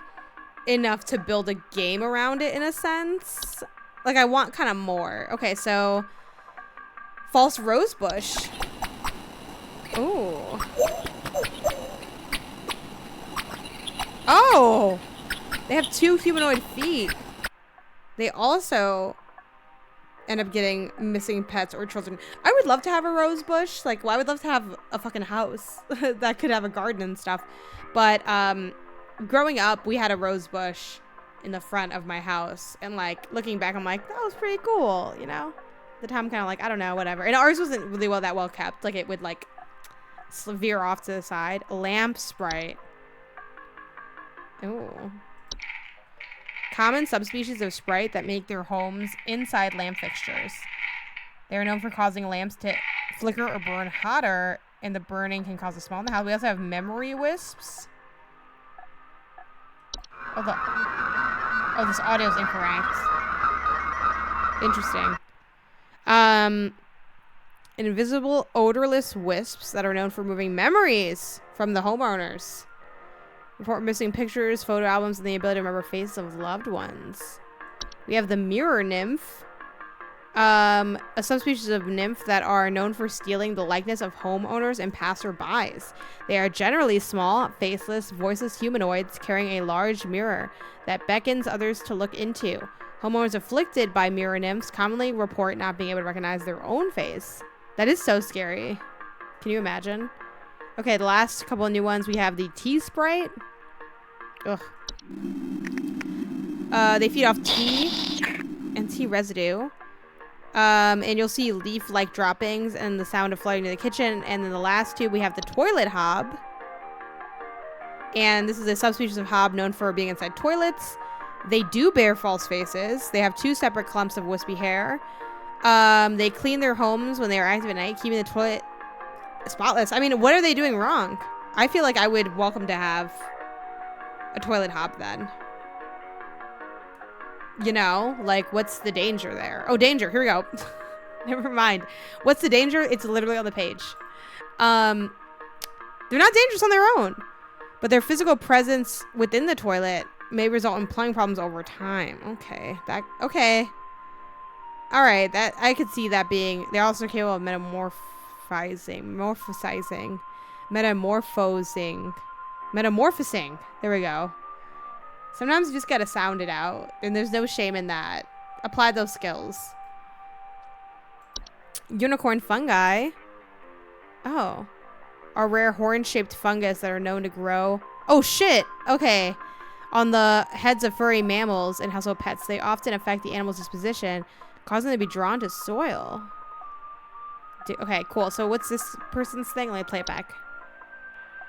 enough to build a game around it in a sense. Like, I want kind of more. Okay, so... False rosebush. Ooh. Oh! They have 2 humanoid feet. They also end up getting missing pets or children. I would love to have a rose bush. Like, well, I would love to have a fucking house that could have a garden and stuff. But, growing up, we had a rose bush in the front of my house. And, like, looking back, I'm like, that was pretty cool, you know? At the time, I'm kind of like, I don't know, whatever. And ours wasn't really that well kept. Like, it would, like, veer off to the side. Lamp sprite. Ooh. Common subspecies of sprite that make their homes inside lamp fixtures. They are known for causing lamps to flicker or burn hotter, and the burning can cause a smell in the house. We also have memory wisps. Oh, this audio is incorrect. Interesting. Invisible, odorless wisps that are known for moving memories from the homeowners. Report missing pictures, photo albums, and the ability to remember faces of loved ones. We have the mirror nymph. A subspecies of nymph that are known for stealing the likeness of homeowners and passerbys. They are generally small, faceless, voiceless humanoids carrying a large mirror that beckons others to look into. Homeowners afflicted by mirror nymphs commonly report not being able to recognize their own face. That is so scary. Can you imagine? Okay, the last couple of new ones, we have the tea sprite. Ugh. They feed off tea and tea residue. And you'll see leaf-like droppings and the sound of flooding to the kitchen. And then the last two, we have the toilet hob. And this is a subspecies of hob known for being inside toilets. They do bear false faces. They have 2 separate clumps of wispy hair. They clean their homes when they are active at night, keeping the toilet spotless. I mean, what are they doing wrong? I feel like I would welcome to have a toilet hob then. You know, like, what's the danger there? Oh, danger. Here we go. Never mind. What's the danger? It's literally on the page. They're not dangerous on their own, but their physical presence within the toilet may result in plumbing problems over time. Okay. Okay. All right. That, I could see that being, they're also capable of metamorphosing. There we go. Sometimes you just gotta sound it out, and there's no shame in that. Apply those skills. Unicorn fungi. Oh. Are rare horn-shaped fungus that are known to grow. Oh, shit! Okay. On the heads of furry mammals and household pets, they often affect the animal's disposition, causing them to be drawn to soil. Okay, cool. So what's this person's thing? Let me play it back.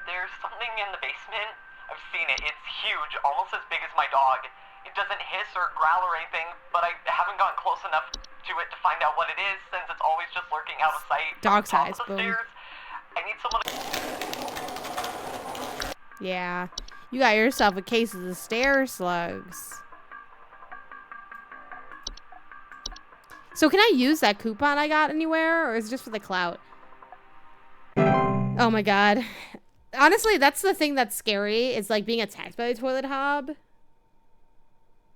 There's something in the basement. I've seen it. It's huge, almost as big as my dog. It doesn't hiss or growl or anything, but I haven't gotten close enough to it to find out what it is, since it's always just lurking out of sight. Dog size, boom. Stairs. I need someone to... Yeah. You got yourself a case of the stair slugs. So can I use that coupon I got anywhere, or is it just for the clout? Oh my god. Honestly, that's the thing that's scary, is like being attacked by the toilet hob.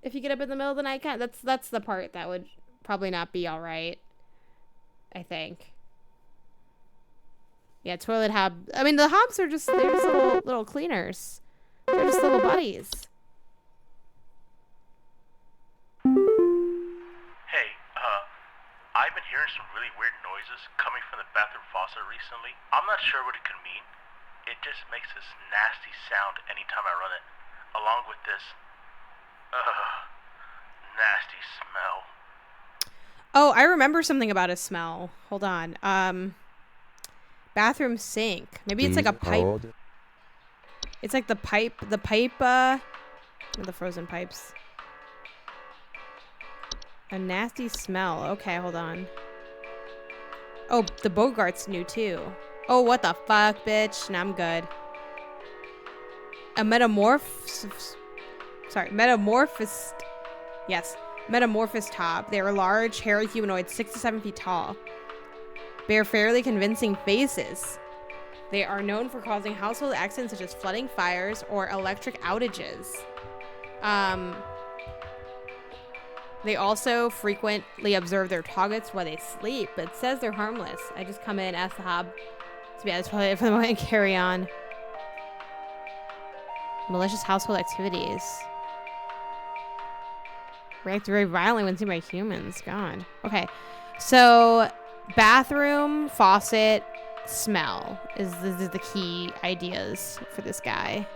If you get up in the middle of the night, that's the part that would probably not be alright. I think. Yeah, toilet hob. I mean, the hobs are just, they're just little cleaners. They're just little buddies. Hey, I've been hearing some really weird noises coming from the bathroom faucet recently. I'm not sure what it could mean. It just makes this nasty sound anytime I run it, along with this, nasty smell. Oh, I remember something about a smell. Hold on. Bathroom sink. Maybe it's like a Please pipe. hold. It's like the pipe, the frozen pipes. A nasty smell. Okay, hold on. Oh, the Bogart's new too. Oh, what the fuck, bitch? Nah, I'm good. A metamorphosed. Yes, metamorphosed top. They are large, hairy humanoids, 6 to 7 feet tall. Bear fairly convincing faces. They are known for causing household accidents such as flooding, fires, or electric outages. They also frequently observe their targets while they sleep, but it says they're harmless. I just come in, ask the hob to be honest for the moment, and carry on. Malicious household activities. React very violently when seen by humans. God. Okay. So, bathroom, faucet, smell is the key ideas for this guy.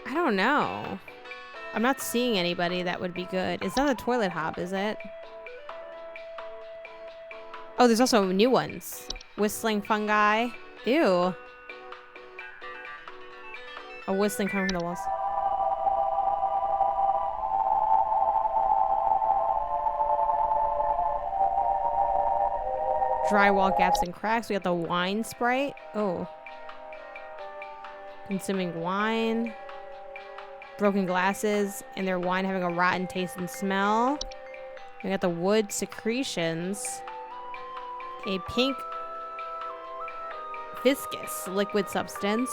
I don't know. I'm not seeing anybody that would be good. It's not a toilet hob, is it? Oh, there's also new ones. Whistling fungi. Ew. A whistling coming from the walls. Drywall gaps and cracks. We got the wine sprite. Oh. Consuming wine. Broken glasses. And their wine having a rotten taste and smell. We got the wood secretions. A pink viscous liquid substance.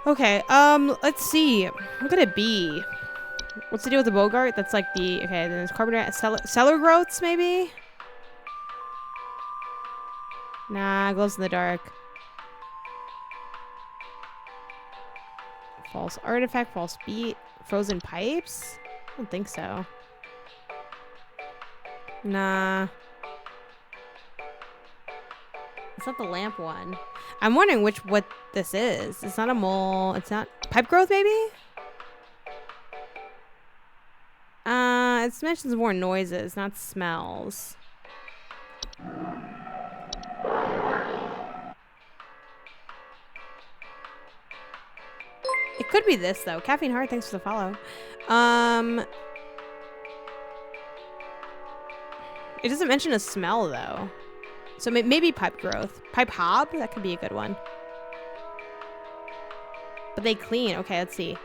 Okay, let's see. What could it be? What's the deal with the Bogart? That's like the... Okay, then there's carbon... Cellar growths, maybe? Nah, glows in the dark. False artifact, false beat. Frozen pipes? I don't think so. Nah. It's not the lamp one. I'm wondering what this is. It's not a mole. It's not... Pipe growth, maybe? It mentions more noises, not smells. It could be this, though. Caffeine Heart, thanks for the follow. It doesn't mention a smell, though. So maybe pipe growth. Pipe hob? That could be a good one. But they clean. Okay, let's see.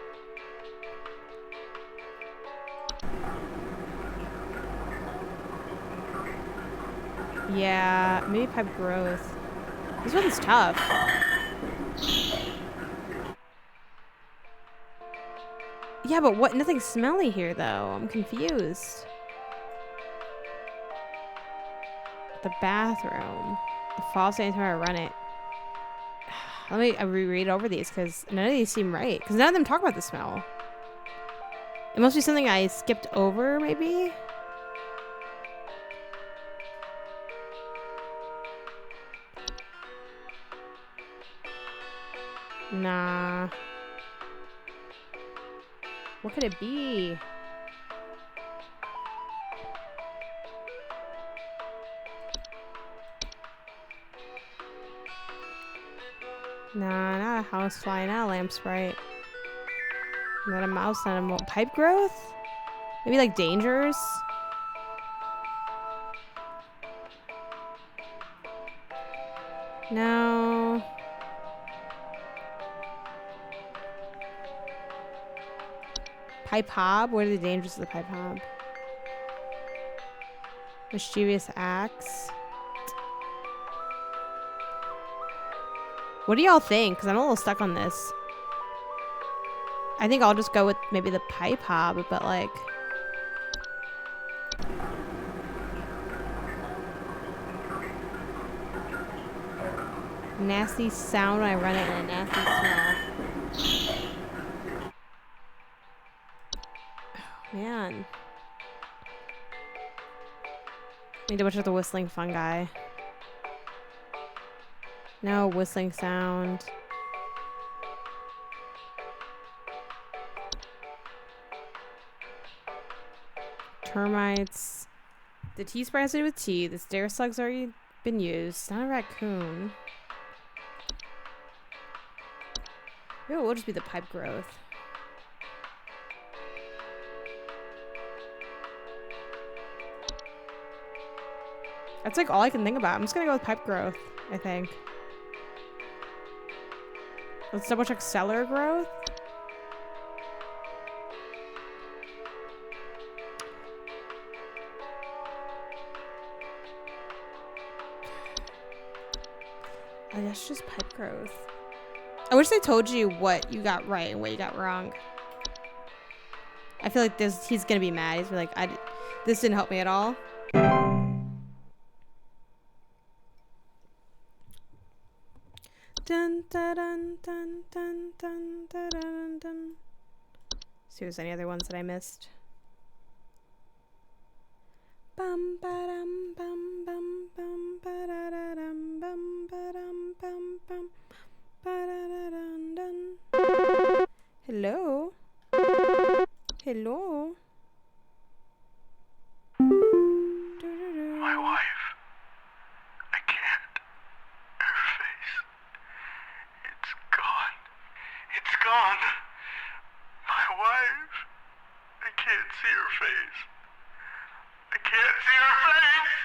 Yeah, maybe pipe growth. This one's tough. Yeah, but what? Nothing smelly here, though. I'm confused. The bathroom. The faucet anytime I run it. Let me reread over these because none of these seem right. Because none of them talk about the smell. It must be something I skipped over, maybe? Nah. What could it be? Nah, not a housefly, not a lamp sprite. Not a mouse, not a pipe growth? Maybe like dangers? No. Pipe hob? What are the dangers of the pipe hob? Mischievous acts. What do y'all think? Because I'm a little stuck on this. I think I'll just go with maybe the pipe hob, but like... Nasty sound when I run it and a nasty smell. Oh, man. Need to watch out the whistling fungi. No whistling sound. Termites. The tea spray has to do with tea. The stair slug's already been used. It's not a raccoon. Maybe it will just be the pipe growth. That's like all I can think about. I'm just gonna go with pipe growth, I think. Let's double check cellar growth. I guess just pipe growth. I wish they told you what you got right and what you got wrong. I feel like he's gonna be mad. He's like, this didn't help me at all. Dun, dun, dun, dun, dun, dun, dun, dun, dun. See if there's any other ones that I missed. Bum ba-dum bum bum bum ba-da-da-dum bum ba-dum bum bum ba-da-da-dun dun. Hello? Hello? My wife. I can't. Her face. It's gone. It's gone. My wife. I can't see her face. I can't see her face.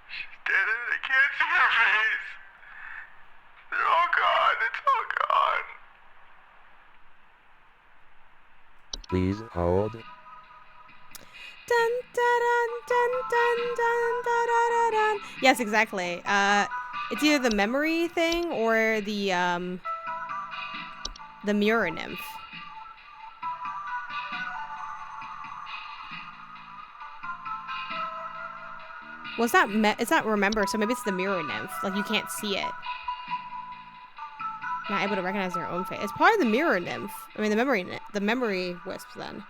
She's dead and I can't see her face. They're all gone. It's all gone. Please hold. Dun, dun, dun, dun, dun, dun, dun, dun, dun. Yes, exactly. It's either the memory thing or the mirror nymph. Well, it's not remember, so maybe it's the mirror nymph. Like, you can't see it. Not able to recognize their own face. It's probably the mirror nymph. I mean, the memory wisp, then.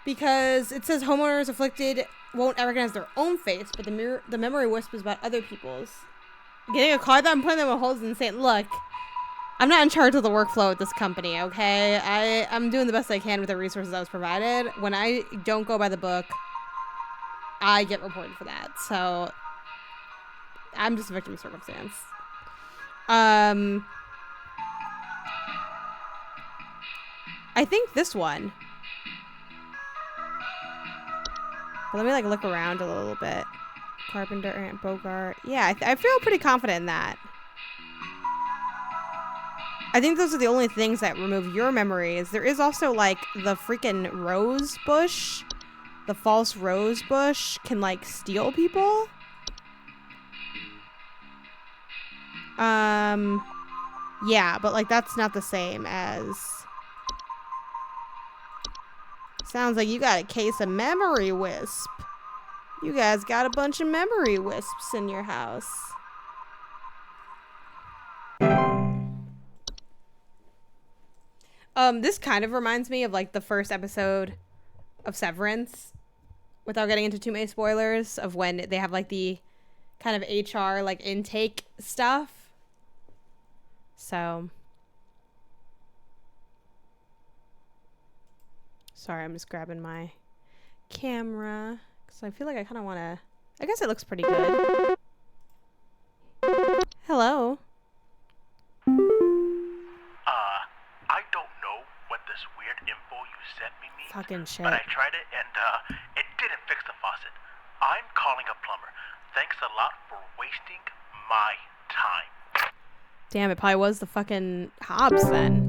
Because it says homeowners afflicted won't recognize their own face, but the memory wisp is about other people's. Getting a card that I'm putting them in holes and saying, look, I'm not in charge of the workflow at this company, okay? I'm doing the best I can with the resources I was provided. When I don't go by the book, I get reported for that. So I'm just a victim of circumstance. I think this one. But let me like look around a little bit. Carpenter and Bogart. Yeah, I feel pretty confident in that. I think those are the only things that remove your memories. There is also like the freaking rose bush. The false rose bush can like steal people. Yeah, but like that's not the same as. Sounds like you got a case of memory wisp. You guys got a bunch of memory wisps in your house. This kind of reminds me of like the first episode of Severance, without getting into too many spoilers, of when they have like the kind of HR like intake stuff. So sorry, I'm just grabbing my camera because I feel like I kind of want to. I guess it looks pretty good. Hello. I don't know what this weird info you sent me means. Fucking shit. But I tried it and it didn't fix the faucet. I'm calling a plumber. Thanks a lot for wasting my time. Damn, it probably was the fucking Hobbs then.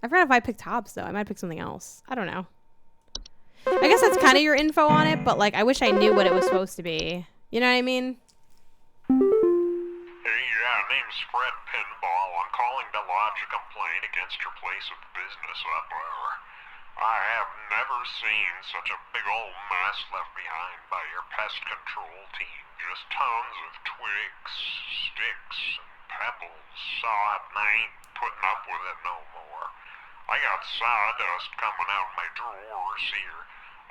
I forgot if I picked Hobbs though. I might pick something else. I don't know. I guess that's kind of your info on it, but like I wish I knew what it was supposed to be. You know what I mean? Hey, yeah, name's Fred Pinball. I'm calling to lodge a complaint against your place of business up there. I have never seen such a big old mess left behind by your pest control team. Just tons of twigs, sticks, and pebbles. So I ain't putting up with it no more. I got sawdust coming out my drawers here.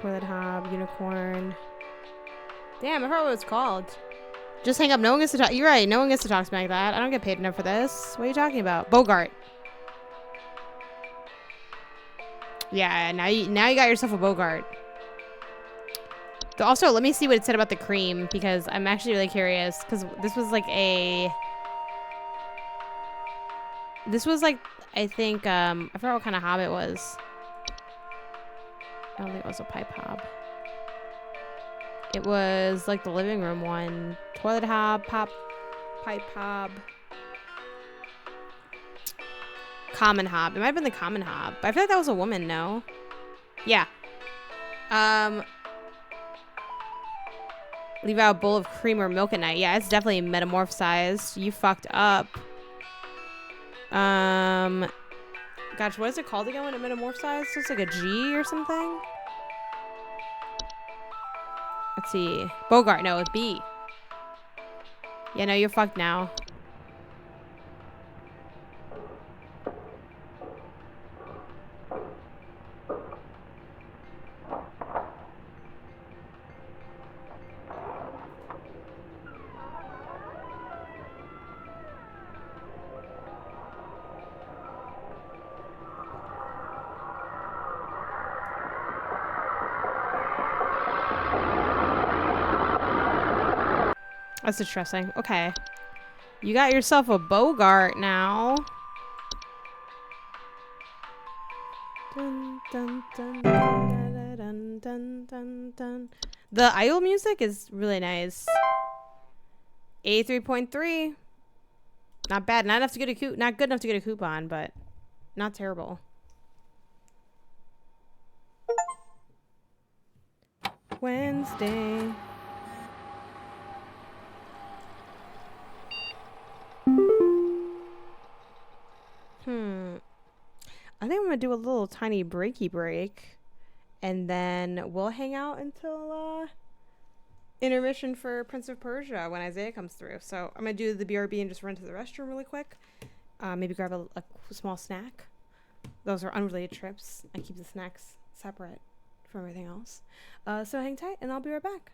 Toilet hob, unicorn. Damn, I forgot what it's called. Just hang up. No one gets to talk. You're right. No one gets to talk to me like that. I don't get paid enough for this. What are you talking about? Bogart. Yeah, now you got yourself a Bogart. Also, let me see what it said about the cream because I'm actually really curious because this was like I think I forgot what kind of hob it was. I don't think it was a pipe hob. It was like the living room one. Toilet hob, pipe hob. Common hob. It might have been the common hob. But I feel like that was a woman, no? Yeah. Leave out a bowl of cream or milk at night. Yeah, it's definitely metamorphosized. You fucked up. Gosh, what is it called again when it metamorphosized? It's like a G or something? Let's see. Bogart. No, it's B. Yeah, no, you're fucked now. That's distressing. Okay. You got yourself a Bogart now. Dun, dun, dun, dun, dun, dun, dun, dun. The idle music is really nice. A3.3. Not bad. Not enough to get a not good enough to get a coupon, but not terrible. Wednesday. I think I'm gonna do a little tiny breaky break, and then we'll hang out until intermission for Prince of Persia when Isaiah comes through. So I'm gonna do the BRB and just run to the restroom really quick. Maybe grab a small snack. Those are unrelated trips. I keep the snacks separate from everything else. So hang tight, and I'll be right back.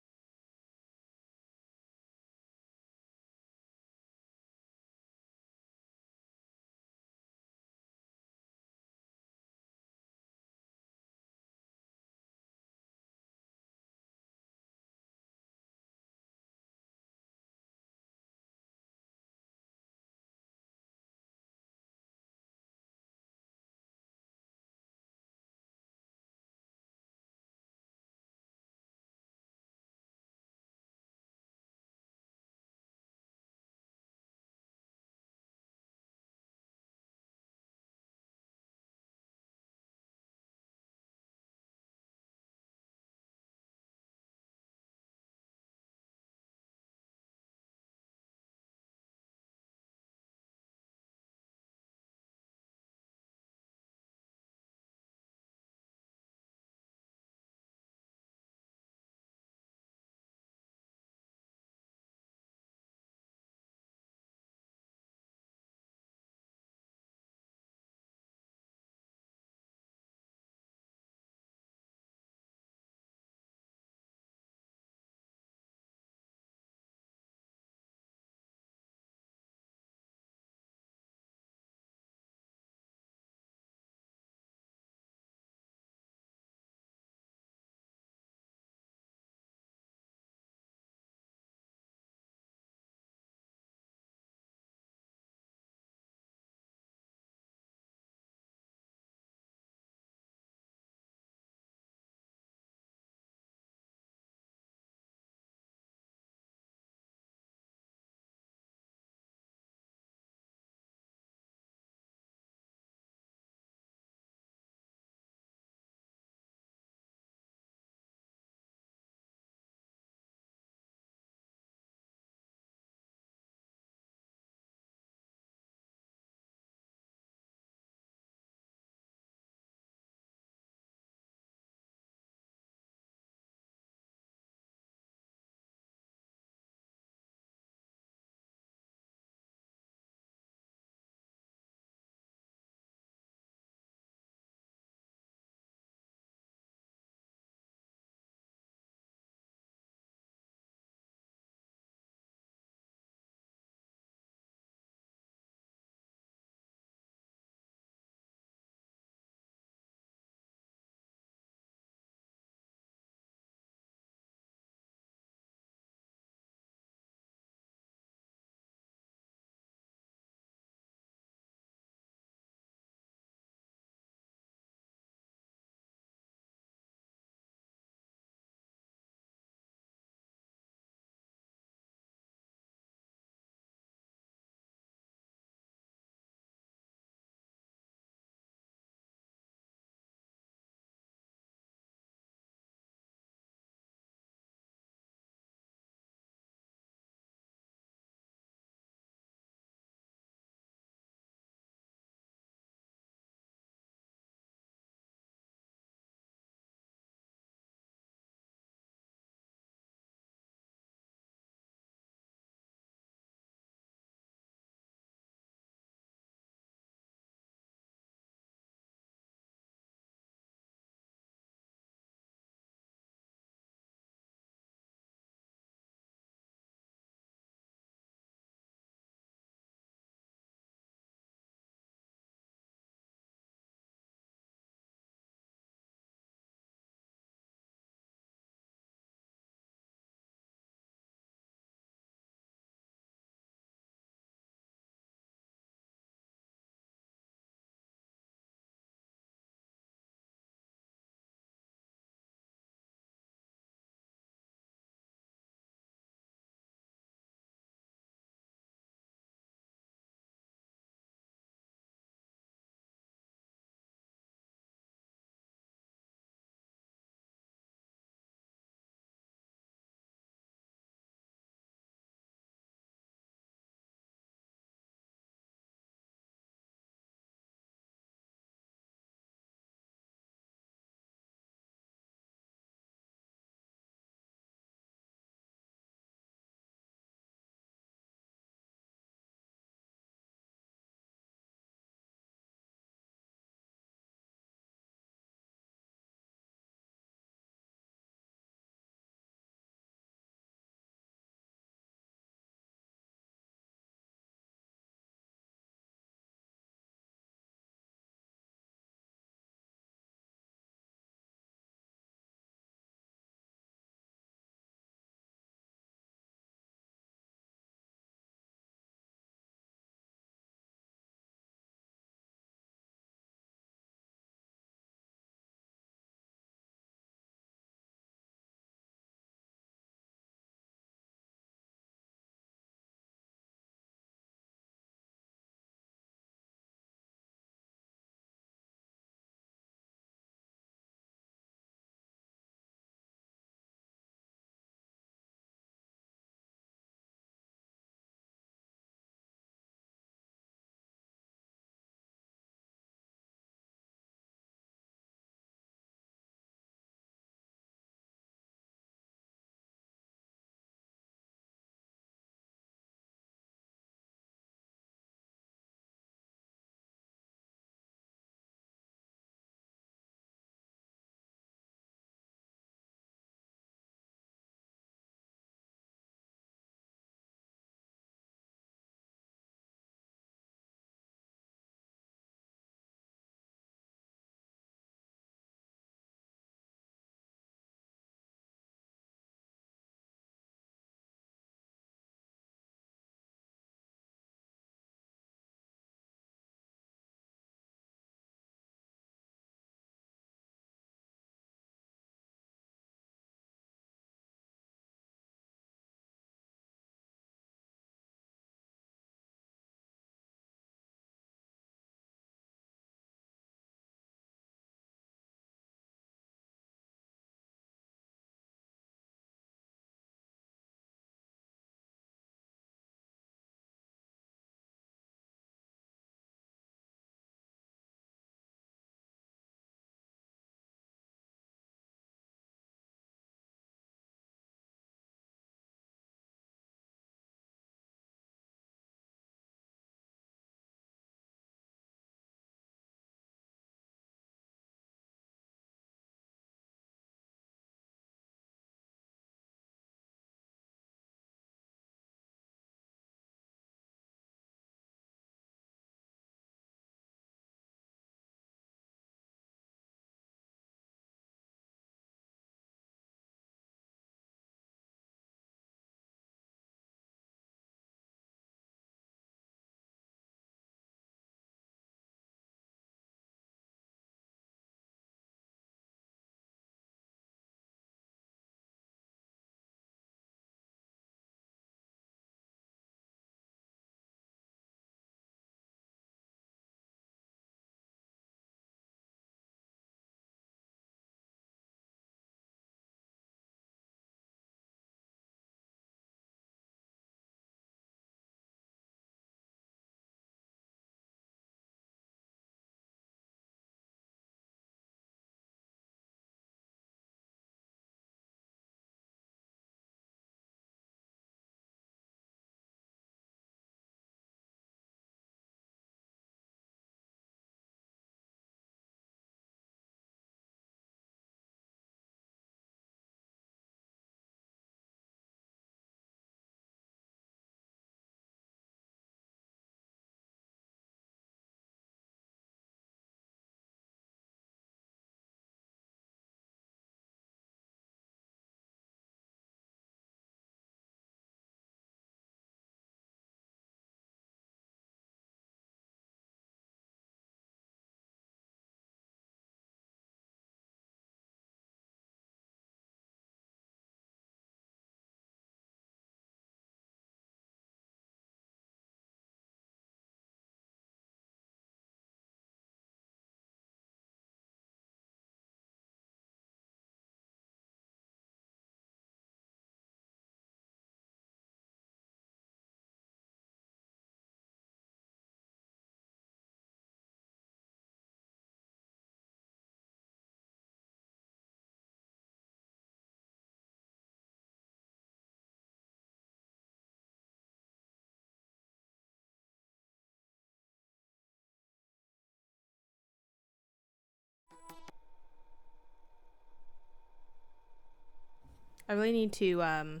really need to,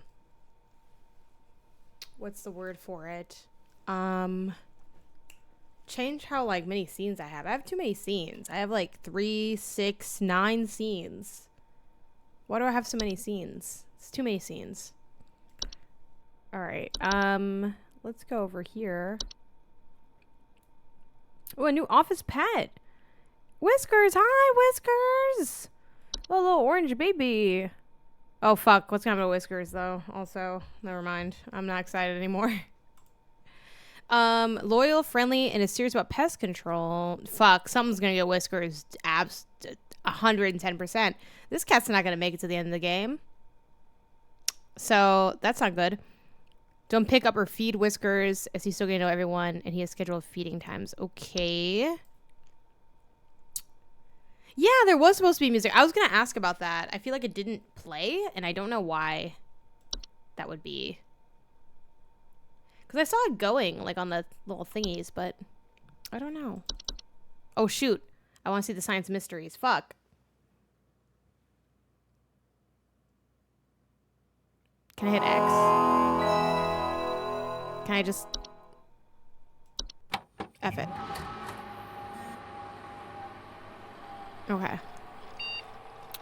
what's the word for it? Change how, like, many scenes I have. I have too many scenes. I have, like, 3, 6, 9 scenes. Why do I have so many scenes? It's too many scenes. Alright, let's go over here. Oh, a new office pet! Whiskers! Hi, Whiskers! Oh, little orange baby. Oh, fuck. What's going on with Whiskers, though? Also, never mind. I'm not excited anymore. Loyal, friendly, and is serious about pest control. Fuck, someone's gonna get Whiskers. 110%. This cat's not gonna make it to the end of the game. So, that's not good. Don't pick up or feed Whiskers, as he's still gonna know everyone, and he has scheduled feeding times. Okay. Yeah, there was supposed to be music. I was gonna ask about that. I feel like it didn't play, and I don't know why that would be. Because I saw it going, like, on the little thingies, but I don't know. Oh, shoot. I want to see the science mysteries. Fuck. Can I hit X? Can I just... F it. Okay.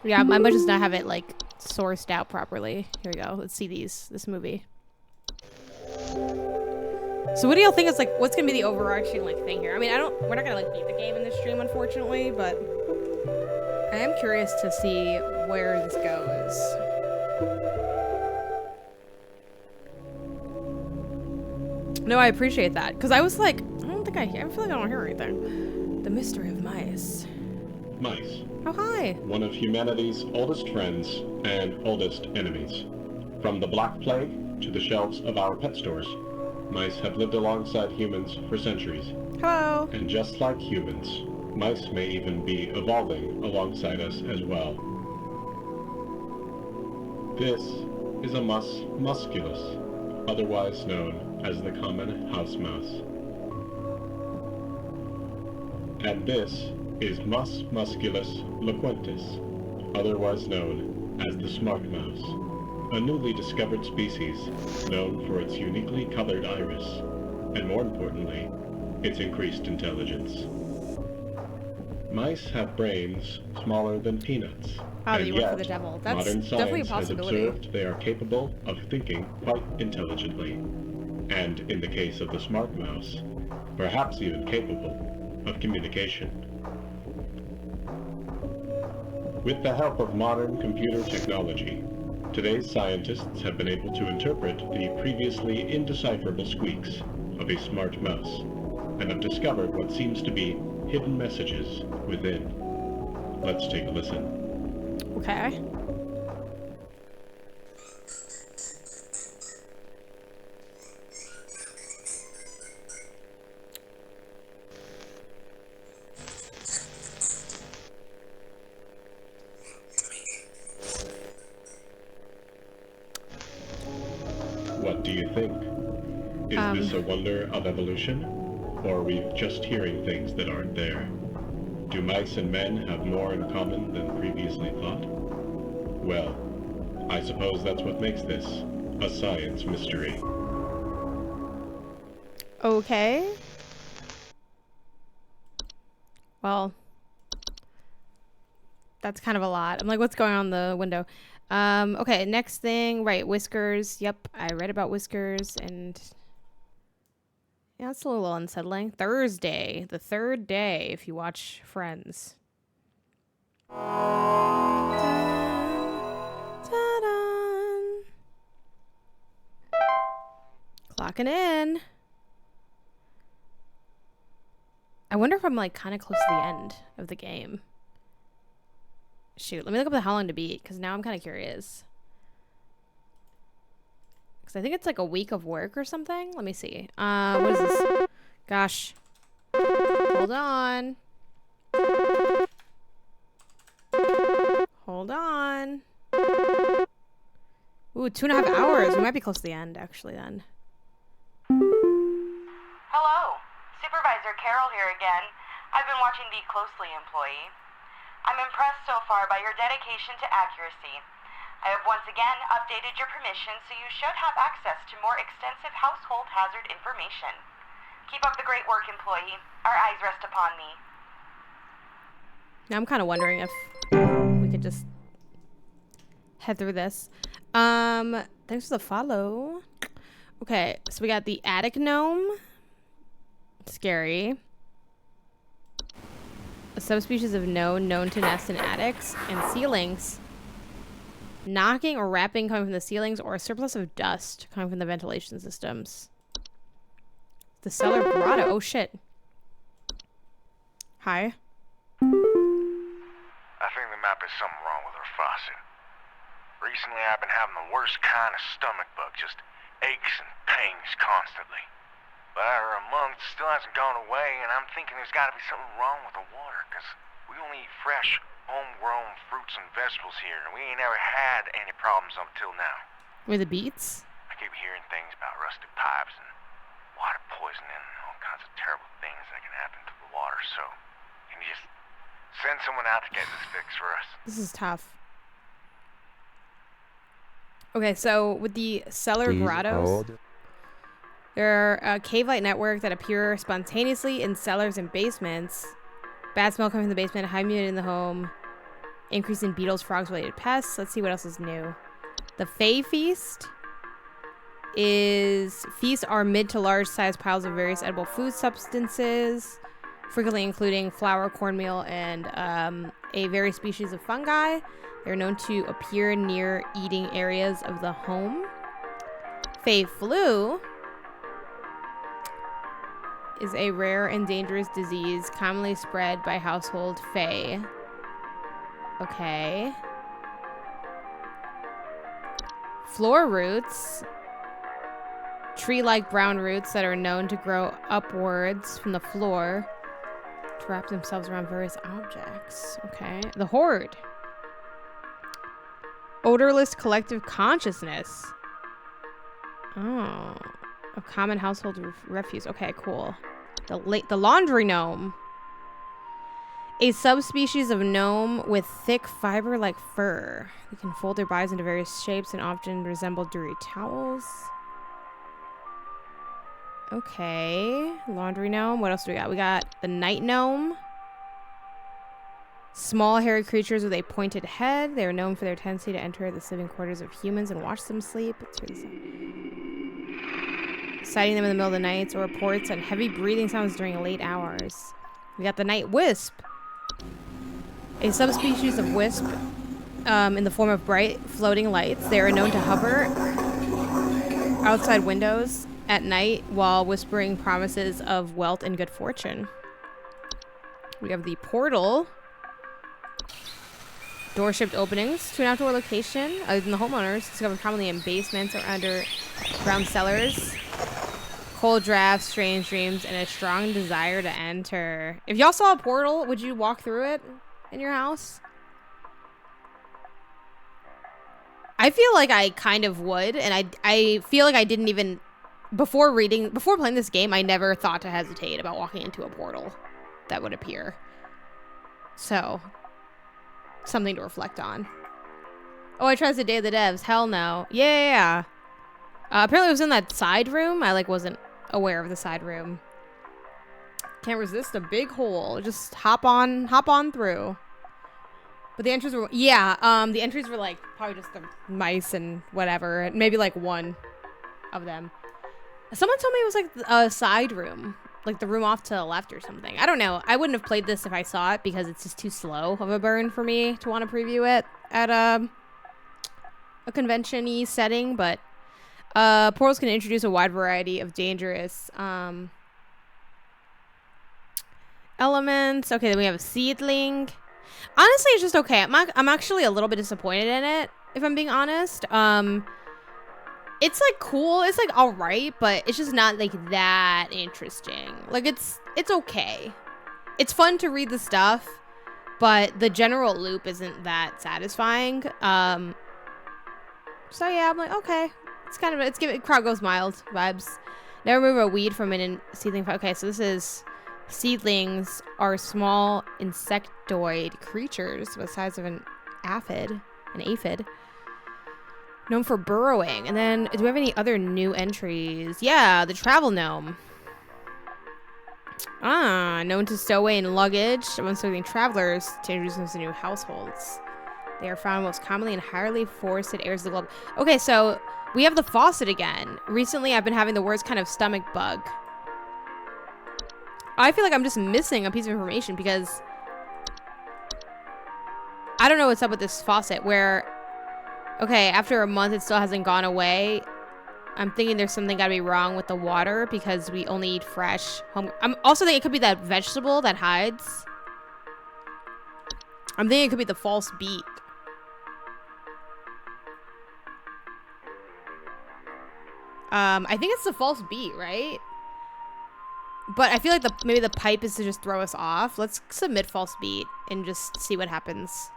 Yeah, I might just not have it, like, sourced out properly. Here we go. Let's see this movie. So what do y'all think is, like, what's gonna be the overarching, like, thing here? I mean, we're not gonna, like, beat the game in this stream, unfortunately, but I am curious to see where this goes. No, I appreciate that, because I was like, I feel like I don't hear anything. The mystery of mice. Mice. Oh, hi. One of humanity's oldest friends and oldest enemies. From the Black Plague to the shelves of our pet stores, mice have lived alongside humans for centuries. Hello. And just like humans, mice may even be evolving alongside us as well. This is a mus musculus, otherwise known as the common house mouse. And this is Mus musculus loquentis, otherwise known as the smart mouse, a newly discovered species known for its uniquely colored iris, and more importantly, its increased intelligence. Mice have brains smaller than peanuts, and you work yet for the devil. That's modern definitely a science has possibility. observed they are capable of thinking quite intelligently, and in the case of the smart mouse, perhaps even capable of communication. With the help of modern computer technology, today's scientists have been able to interpret the previously indecipherable squeaks of a smart mouse, and have discovered what seems to be hidden messages within. Let's take a listen. Okay. What do you think? Is this a wonder of evolution? Or are we just hearing things that aren't there? Do mice and men have more in common than previously thought? Well, I suppose that's what makes this a science mystery. Okay. Well, that's kind of a lot. I'm like, what's going on in the window? Okay, next thing, right, Whiskers. Yep, I read about Whiskers, and yeah, it's a little unsettling. Thursday, the third day, if you watch Friends. Ta-da. Clocking in. I wonder if I'm, like, kind of close to the end of the game. Shoot, let me look up how long to beat, because now I'm kind of curious. Because I think it's like a week of work or something. Let me see. What is this? Gosh. Hold on. Hold on. Ooh, 2.5 hours. We might be close to the end, actually, then. Hello. Supervisor Carol here again. I've been watching the closely, employee. I'm impressed so far by your dedication to accuracy. I have once again updated your permissions, so you should have access to more extensive household hazard information. Keep up the great work, employee. Our eyes rest upon thee. Now I'm kind of wondering if we could just head through this. Thanks for the follow. Okay, so we got the attic gnome. Scary. A subspecies of gnome known to nest in attics and ceilings. Knocking or rapping coming from the ceilings, or a surplus of dust coming from the ventilation systems. The cellar grotto. Oh shit. Hi. I think there might be something wrong with her faucet. Recently I've been having the worst kind of stomach bug, just aches and pains constantly. But after a month, it still hasn't gone away, and I'm thinking there's got to be something wrong with the water, because we only eat fresh, homegrown fruits and vegetables here, and we ain't ever had any problems up till now. With the beets? I keep hearing things about rusted pipes and water poisoning and all kinds of terrible things that can happen to the water, so can you just send someone out to get this fixed for us? This is tough. Okay, so with the cellar Please grottos, hold. there are a cave-like network that appear spontaneously in cellars and basements. Bad smell coming from the basement, high humidity in the home, increase in beetles, frogs, related pests. Let's see what else is new. The Fae Feast is feasts are mid to large sized piles of various edible food substances, frequently including flour, cornmeal, and a various species of fungi. They're known to appear near eating areas of the home. Fae Flu is a rare and dangerous disease commonly spread by household fae. Okay. Floor roots. Tree-like brown roots that are known to grow upwards from the floor to wrap themselves around various objects. Okay. The Horde. Odorless collective consciousness. Oh. A common household refuse. Okay, cool. The laundry gnome. A subspecies of gnome with thick fiber-like fur. They can fold their bodies into various shapes and often resemble dirty towels. Okay. Laundry gnome. What else do we got? We got the night gnome. Small, hairy creatures with a pointed head. They are known for their tendency to enter the sleeping quarters of humans and watch them sleep. Let's hear this out. Sighting them in the middle of the night, or reports on heavy breathing sounds during late hours. We got the night wisp. A subspecies of wisp in the form of bright floating lights. They are known to hover outside windows at night while whispering promises of wealth and good fortune. We have the portal. Door-shaped openings to an outdoor location other than the homeowners, discovered commonly in basements or underground cellars. Cold drafts, strange dreams, and a strong desire to enter. If y'all saw a portal, would you walk through it in your house? I feel like I kind of would, and I feel like I didn't even before playing this game, I never thought to hesitate about walking into a portal that would appear. So, something to reflect on. Oh, I tried the Day of the Devs. Hell no. Yeah. Apparently it was in that side room. I wasn't aware of the side room. Can't resist a big hole. Just hop on through. But the entries were, the entries were probably just the mice and whatever. Maybe one of them. Someone told me it was a side room. The room off to the left or something. I don't know. I wouldn't have played this if I saw it because it's just too slow of a burn for me to want to preview it at a convention-y setting. But portals can introduce a wide variety of dangerous elements. Okay, then we have a seedling. Honestly, it's just okay. I'm actually a little bit disappointed in it, if I'm being honest. It's cool. It's all right, but it's just not that interesting. It's okay. It's fun to read the stuff, but the general loop isn't that satisfying. So yeah, I'm okay. It's giving crowd goes mild vibes. Never remove a weed from an seedling. Okay, so this is seedlings are small insectoid creatures the size of an aphid. Known for burrowing. And then, do we have any other new entries? Yeah, the travel gnome. Ah, known to stow away in luggage when serving travelers to introduce them to new households. They are found most commonly in highly forested areas of the globe. Okay, so we have the faucet again. Recently, I've been having the worst kind of stomach bug. I feel like I'm just missing a piece of information because I don't know what's up with this faucet where, okay, after a month, it still hasn't gone away. I'm thinking there's something gotta be wrong with the water because we only eat fresh home. I'm also thinking it could be that vegetable that hides. I'm thinking it could be the false beet. I think it's the false beet, right? But I feel like maybe the pipe is to just throw us off. Let's submit false beet and just see what happens.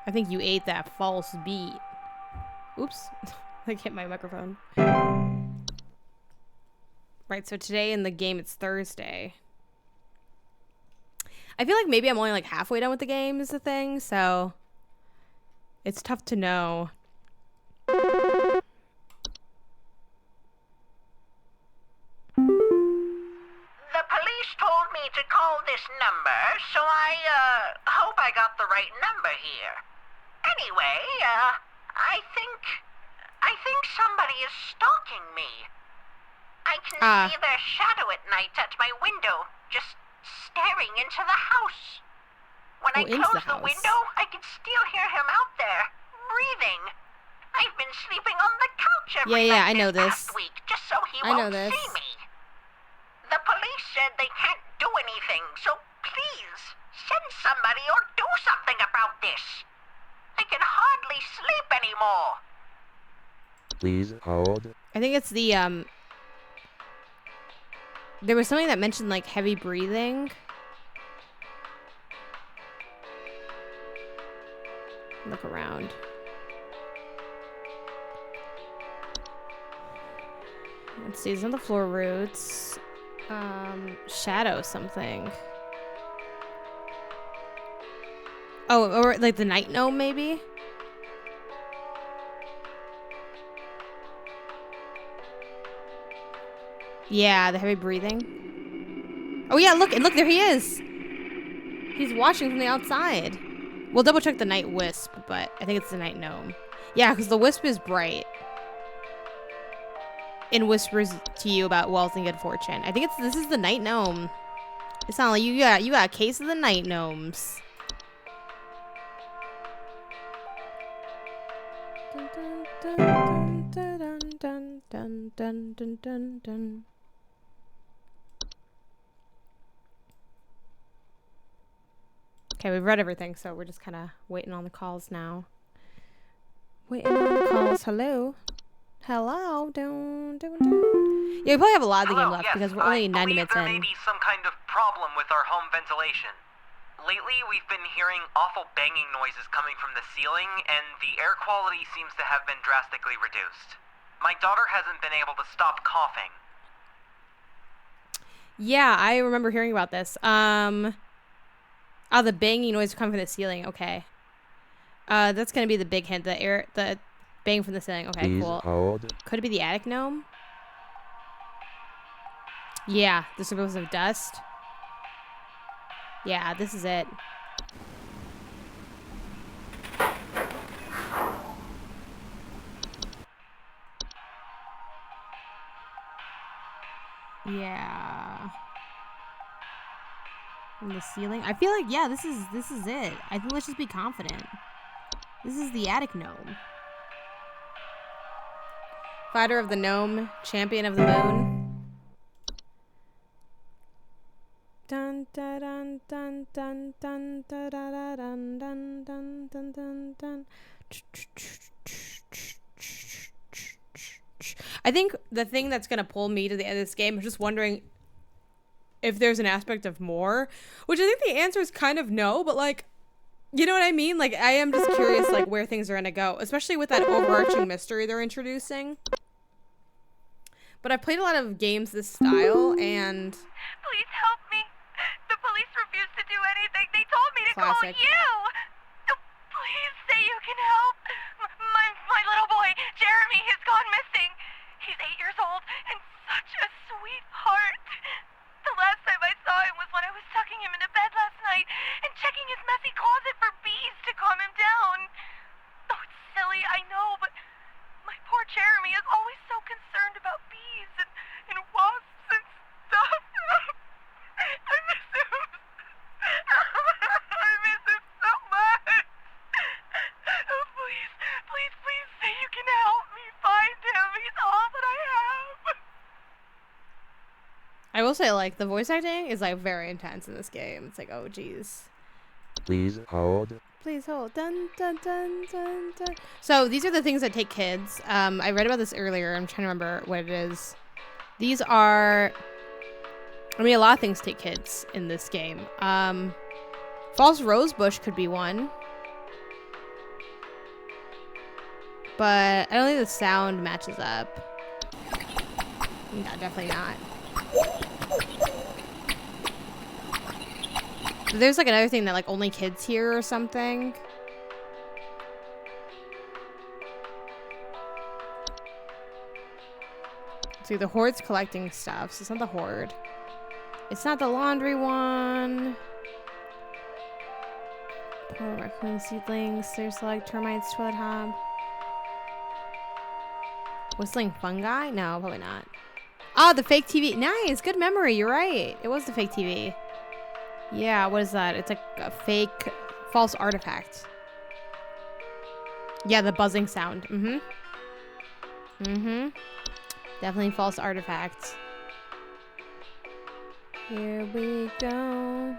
I think you ate that false beet. Oops. I hit my microphone. Right, so today in the game it's Thursday. I feel like maybe I'm only like halfway done with the game is the thing, so it's tough to know. The police told me to call this number, so I hope I got the right number here. Anyway, I think somebody is stalking me. I can see their shadow at night at my window, just staring into the house. When I close the window, I can still hear him out there, breathing. I've been sleeping on the couch every night past week, just so he won't see me. The police said they can't do anything, so please, send somebody or do something about this. I can hardly sleep anymore. Please hold. I think it's the, there was something that mentioned, like, heavy breathing. Look around. Let's see, it's on the floor roots. Shadow something. Oh, or like the night gnome, maybe? Yeah, the heavy breathing. Oh yeah, look, there he is. He's watching from the outside. We'll double check the night wisp, but I think it's the night gnome. Yeah, because the wisp is bright. And whispers to you about wealth and good fortune. I think this is the night gnome. It sounds like you got a case of the night gnomes. Dun, dun, dun, dun, dun, dun, dun, dun, dun, dun. Okay, we've read everything, so we're just kind of waiting on the calls now. Waiting on the calls. Hello? Hello? Dun, dun, dun. Yeah, we probably have a lot of the game left because we're only 90 minutes in. There may be some kind of problem with our home ventilation. Lately, we've been hearing awful banging noises coming from the ceiling, and the air quality seems to have been drastically reduced. My daughter hasn't been able to stop coughing. Yeah, I remember hearing about this. Oh, the banging noise coming from the ceiling. Okay. That's gonna be the big hint. The bang from the ceiling. Okay, Please cool. hold. Could it be the attic gnome? Yeah, the survivals of dust. Yeah, this is it. Yeah. From the ceiling. I feel like, yeah, this is it. I think let's just be confident. This is the attic gnome. Fighter of the gnome, champion of the moon. Dun dun dun dun dun dun dun dun dun dun dun dun dun. I think the thing that's gonna pull me to the end of this game is just wondering if there's an aspect of more, which I think the answer is kind of no, but like, you know what I mean? Like, I am just curious, like, where things are gonna go, especially with that overarching mystery they're introducing. But I've played a lot of games this style, and Please help me. The police refuse to do anything. They told me to classic. call you! Please say you can help. My little boy, Jeremy, has gone missing. He's 8 years old and such a sweetheart. The last time I saw him was when I was tucking him into bed last night and checking his messy closet for bees to calm him down. Oh, it's silly, I know, but my poor Jeremy is always so concerned about bees and wasps and stuff. I miss him. I miss him so much. Oh, please say you can help me find him. He's all that I have. I will say, like, the voice acting is, like, very intense in this game. It's like, oh, jeez. Please hold. Please hold. Dun, dun, dun, dun, dun. So these are the things that take kids. I read about this earlier. I'm trying to remember what it is. These are... I mean, a lot of things take kids in this game. False Rosebush could be one. But I don't think the sound matches up. No, definitely not. There's like another thing that like only kids hear or something. See, the Horde's collecting stuff, so it's not the Horde. It's not the laundry one. Poor raccoon seedlings. There's like termites, toilet hob. Whistling fungi? No, probably not. Oh, the fake TV. Nice, good memory. You're right. It was the fake TV. Yeah, what is that? It's like a fake false artifact. Yeah, the buzzing sound. Definitely false artifacts. Here we go.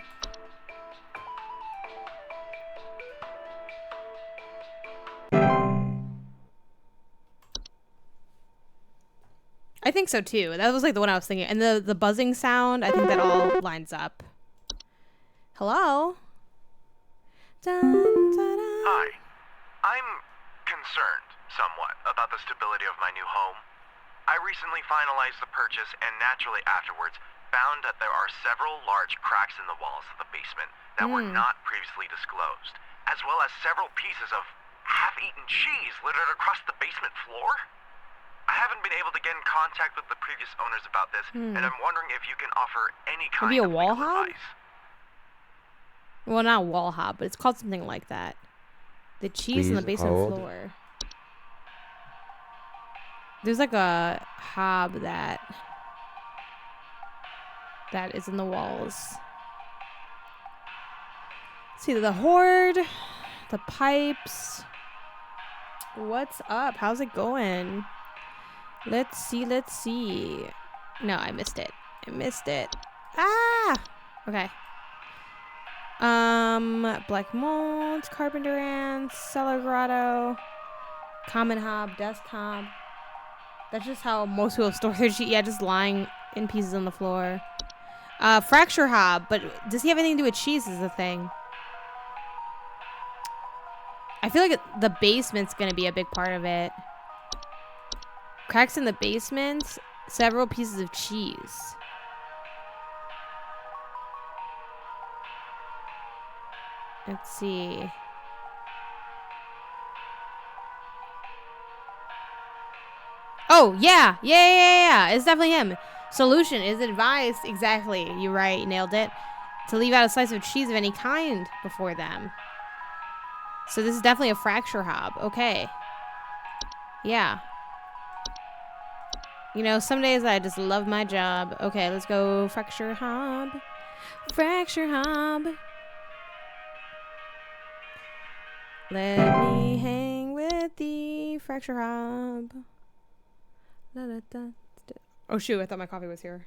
I think so too. That was like the one I was thinking. And the buzzing sound, I think that all lines up. Hello? Dun, dun, dun. Hi. I'm concerned somewhat about the stability of my new home. I recently finalized the purchase and naturally afterwards found that there are several large cracks in the walls of the basement that were not previously disclosed, as well as several pieces of half-eaten cheese littered across the basement floor. I haven't been able to get in contact with the previous owners about this, and I'm wondering if you can offer any kind Maybe a of wall legal hob? advice. Well, not wall hob, but it's called something like that. The cheese on the Please basement hold. floor. There's like a hob that is in the walls. See the Horde, the pipes. What's up? How's it going? Let's see. No, I missed it. Ah! Okay. Black mold, carpenter ants, cellar grotto, common hob, desk hob. That's just how most people store their cheese. Yeah, just lying in pieces on the floor. Fracture hob, but does he have anything to do with cheese is the thing. I feel like the basement's gonna be a big part of it. Cracks in the basement, several pieces of cheese. Let's see. Oh, yeah. It's definitely him. Solution is advised. Exactly. You're right. You nailed it. To leave out a slice of cheese of any kind before them. So this is definitely a fracture hob. Okay. Yeah. You know, some days I just love my job. Okay, let's go fracture hob. Fracture hob. Let me hang with the fracture hob. Da, da, da, da. Oh shoot, I thought my coffee was here.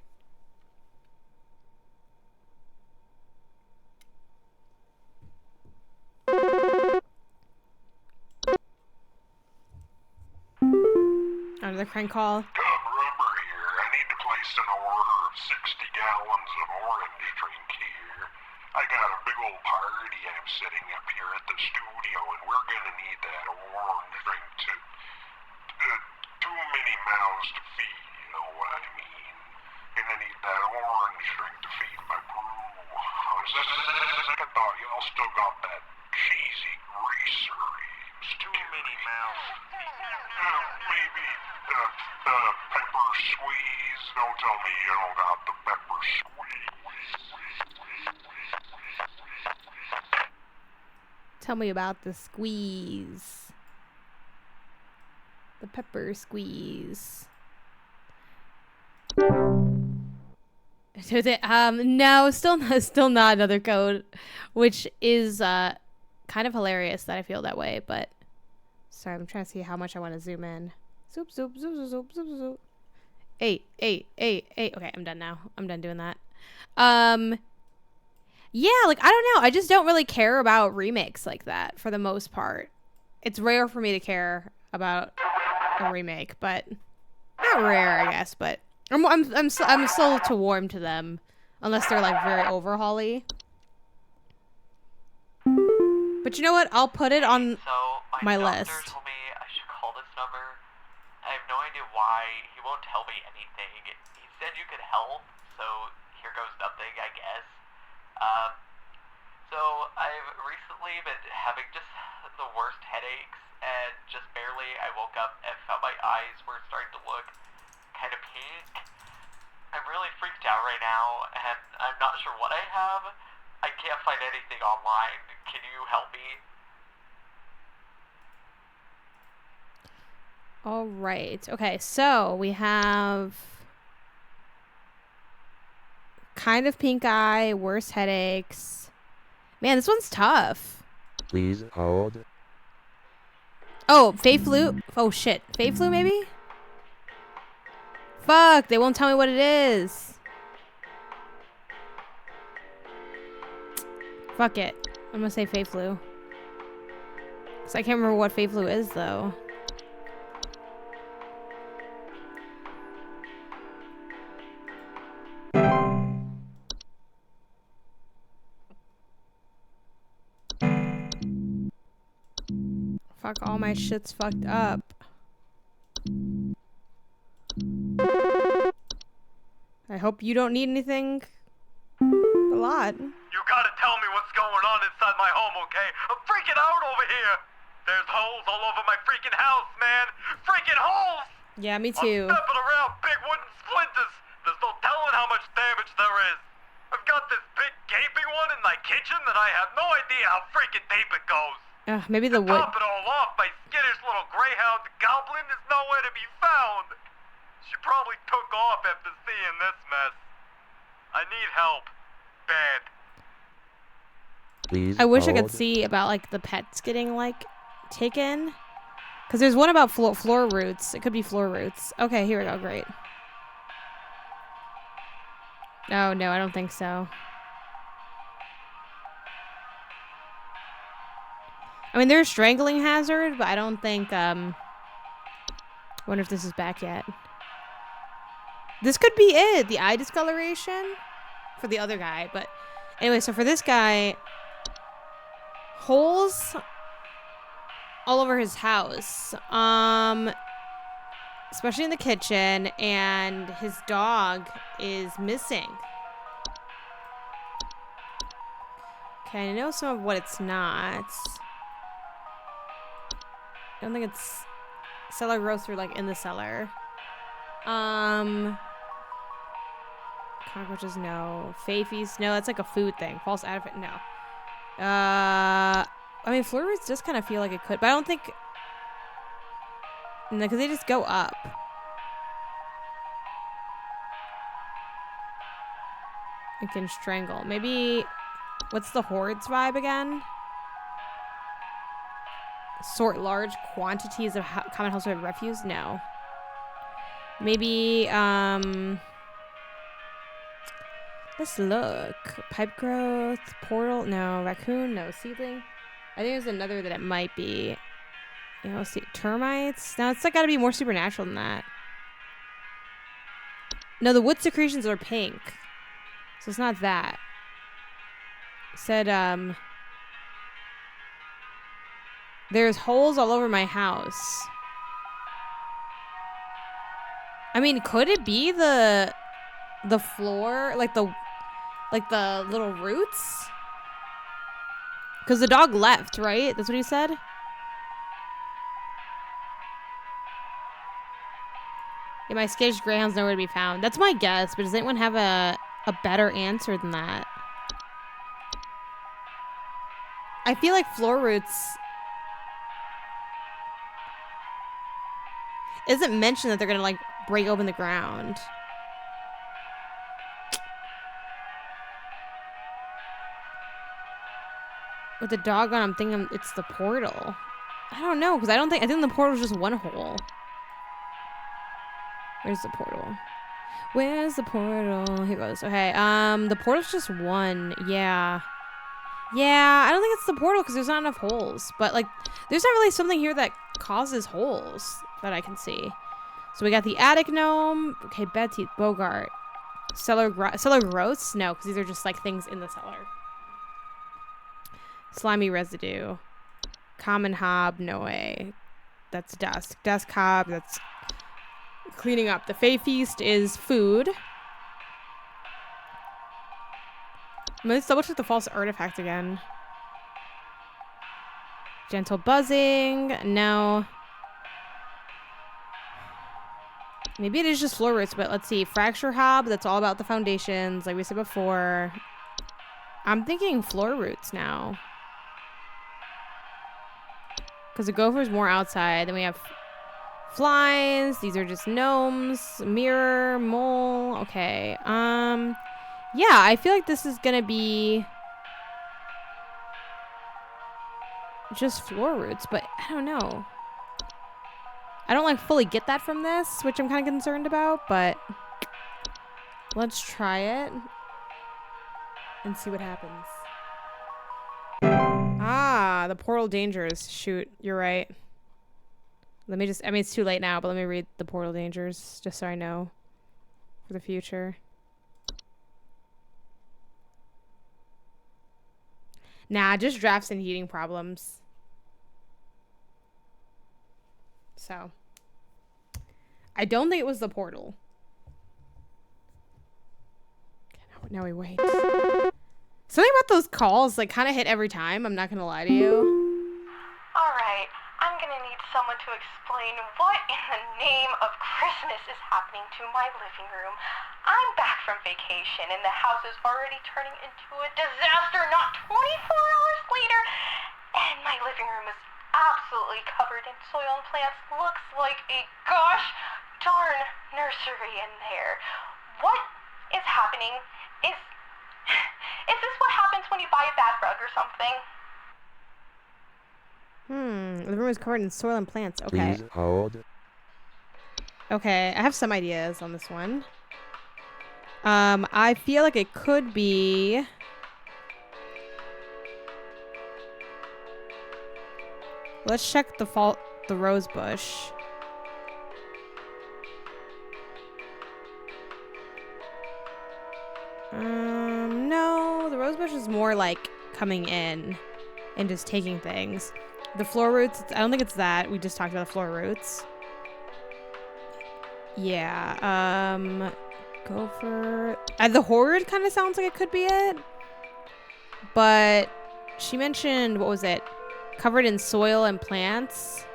Another crank call. Rubber here. I need to place an order of 60 gallons of orange drink here. I got a big old party I'm setting up here at the studio, and we're gonna need that orange drink to... too many mouths to feed, you know what I mean? Gonna need that orange drink to feed my brew. On second thought, y'all still got that cheesy greaser. Too many mouths. Maybe pepper squeeze. Don't tell me you don't got the pepper squeeze. Tell me about the squeeze. The pepper squeeze. No, still not another code, which is kind of hilarious that I feel that way. But sorry, I'm trying to see how much I want to zoom in. Zoop, zoop, zoop, zoop, zoop, zoop, zoop. 8, 8, 8, 8. Okay, I'm done now. I'm done doing that. Yeah, like, I don't know. I just don't really care about remakes like that for the most part. It's rare for me to care about a remake, but not rare, I guess. But I'm still too warm to them, unless they're like very overhauly. But you know what? I'll put it on my list. Doctor told me I should call this number. I have no idea why. He won't tell me anything. He said you could help, so here goes nothing, I guess. So I've recently been having just the worst headaches, and just barely I woke up and felt my eyes were starting to look kind of pink. I'm really freaked out right now, and I'm not sure what I have. I can't find anything online. Can you help me? All right. Okay, so we have kind of pink eye, worse headaches. Man, this one's tough. Please hold. Oh, Fey Flu? Oh, shit. Fey Flu, maybe? Fuck, they won't tell me what it is. Fuck it. I'm gonna say Fey Flu. Because I can't remember what Fey Flu is, though. Fuck, all my shit's fucked up. I hope you don't need anything a lot. You gotta tell me what's going on inside my home, okay? I'm freaking out over here! There's holes all over my freaking house, man! Freaking holes! Yeah, me too. I'm stepping around big wooden splinters! There's no telling how much damage there is! I've got this big gaping one in my kitchen that I have no idea how freaking deep it goes! Maybe the wood. To top it all off, my skittish little greyhound goblin is nowhere to be found! She probably took off after seeing this mess. I need help. Bad. Please I wish I hold. could see about like the pets getting like taken, because there's one about floor roots. It could be floor roots. Okay, here we go. Great. Oh no, I don't think so. I mean, there's strangling hazard, but I don't think. I wonder if this is back yet. This could be it. The eye discoloration for the other guy, but anyway. So for this guy. Holes all over his house, especially in the kitchen, and his dog is missing. Okay, I know some of what it's not. I don't think it's cellar growth through like in the cellar. Cockroaches, no. Fafies, no. That's like a food thing. False advert, no. I mean, floor roots just kind of feel like it could, but I don't think. No, because they just go up. It can strangle. Maybe. What's the hordes vibe again? Sort large quantities of common household refuse? No. Maybe, let's look. Pipe growth, portal, no. Raccoon, no. Seedling. I think there's another that it might be. You know, see, termites. No, it's like gotta be more supernatural than that. No, the wood secretions are pink, so it's not that. It said, there's holes all over my house. I mean, could it be the floor, like the little roots? Because the dog left, right? That's what he said? Yeah, my skaged greyhound's nowhere to be found. That's my guess, but does anyone have a better answer than that? I feel like floor roots isn't mentioned that they're gonna like break open the ground. With the dog on, I'm thinking it's the portal. I don't know, because I think the portal's just one hole. Where's the portal? Where's the portal? Here goes. Okay, the portal's just one. Yeah. Yeah, I don't think it's the portal because there's not enough holes. But, like, there's not really something here that causes holes that I can see. So we got the attic gnome. Okay, bed teeth, Bogart. Cellar growths? No, because these are just, like, things in the cellar. Slimy residue. Common hob, no way. That's dusk. Dusk hob, that's cleaning up. The Fey Feast is food. Let's double check the false artifact again. Gentle buzzing. No. Maybe it is just floor roots, but let's see. Fracture hob, that's all about the foundations, like we said before. I'm thinking floor roots now. Because the gopher's more outside. Then we have flies. These are just gnomes. Mirror, mole. Okay. Yeah, I feel like this is gonna be just floor roots, but I don't know. I don't like fully get that from this, which I'm kind of concerned about, but let's try it and see what happens. Ah, the portal dangers. Shoot, you're right. Let me just, I mean, it's too late now, but let me read the portal dangers just so I know for the future. Nah, just drafts and heating problems. So, I don't think it was the portal. Okay, now we wait. Something about those calls, like, kind of hit every time. I'm not gonna lie to you. Alright, I'm gonna need someone to explain what in the name of Christmas is happening to my living room. I'm back from vacation and the house is already turning into a disaster not 24 hours later. And my living room is absolutely covered in soil and plants. Looks like a gosh darn nursery in there. What is happening? Is this what happens when you buy a bad rug or something? The room is covered in soil and plants. Okay. Please hold. Okay, I have some ideas on this one. I feel like it could be... Let's check the rose bush. No, the rose bush is more like coming in and just taking things. The floor roots, I don't think it's that. We just talked about the floor roots. Yeah, gopher. The horde kind of sounds like it could be it. But she mentioned, what was it? Covered in soil and plants.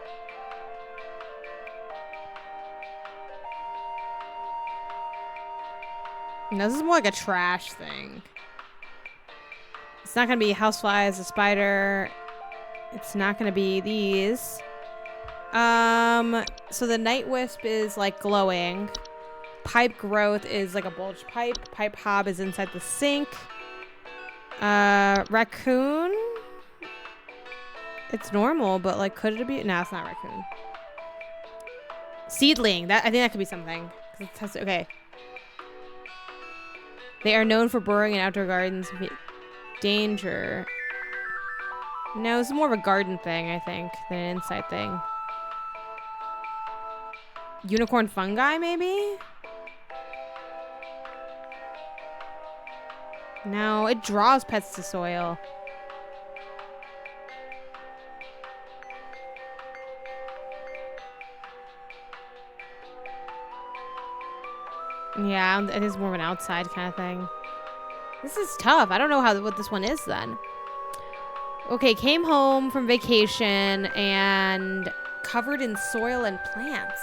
No, this is more like a trash thing. It's not going to be houseflies, a spider. It's not going to be these. So the night wisp is like glowing. Pipe growth is like a bulge pipe. Pipe hob is inside the sink. Raccoon. It's normal, but like, could it be? No, it's not raccoon. Seedling. I think that could be something. Okay. They are known for burrowing in outdoor gardens. Danger. No, this is more of a garden thing, I think, than an inside thing. Unicorn fungi, maybe? No, it draws pets to soil. Yeah, it is more of an outside kind of thing. This is tough. I don't know what this one is then. Okay, came home from vacation and covered in soil and plants.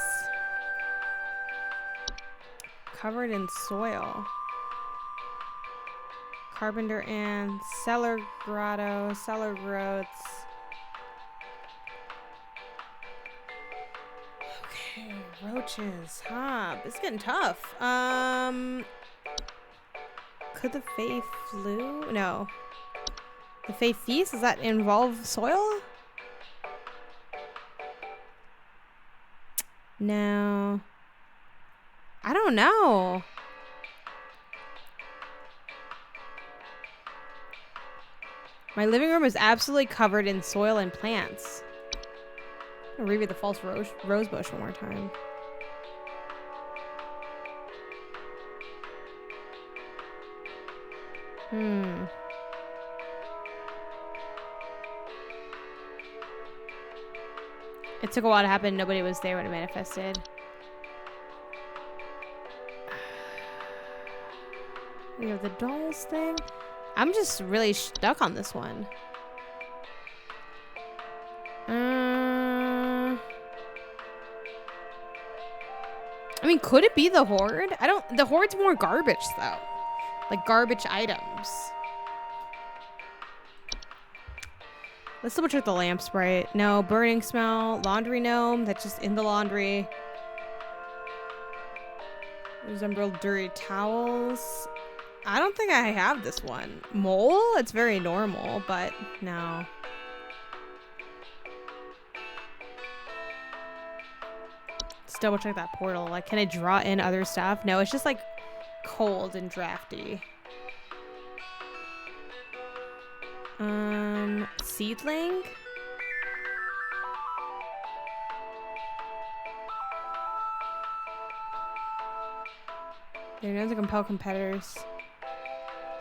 Covered in soil. Carpenter ants, cellar grotto, cellar growths. Okay, roaches, huh? It's getting tough. Could the Fae flu? No. The Fae feast? Does that involve soil? No. I don't know. My living room is absolutely covered in soil and plants. I'm gonna reread the false rose bush one more time. It took a while to happen. Nobody was there when it manifested. We have the dolls thing. I'm just really stuck on this one. I mean, could it be the horde? The horde's more garbage though. Like garbage items. Let's double check the lamp sprite. No, burning smell, laundry gnome, that's just in the laundry. Resemble dirty towels. I don't think I have this one. Mole? It's very normal, but no. Let's double check that portal. Like, can I draw in other stuff? No, it's just like cold and drafty. Seedling? They're known to compel competitors.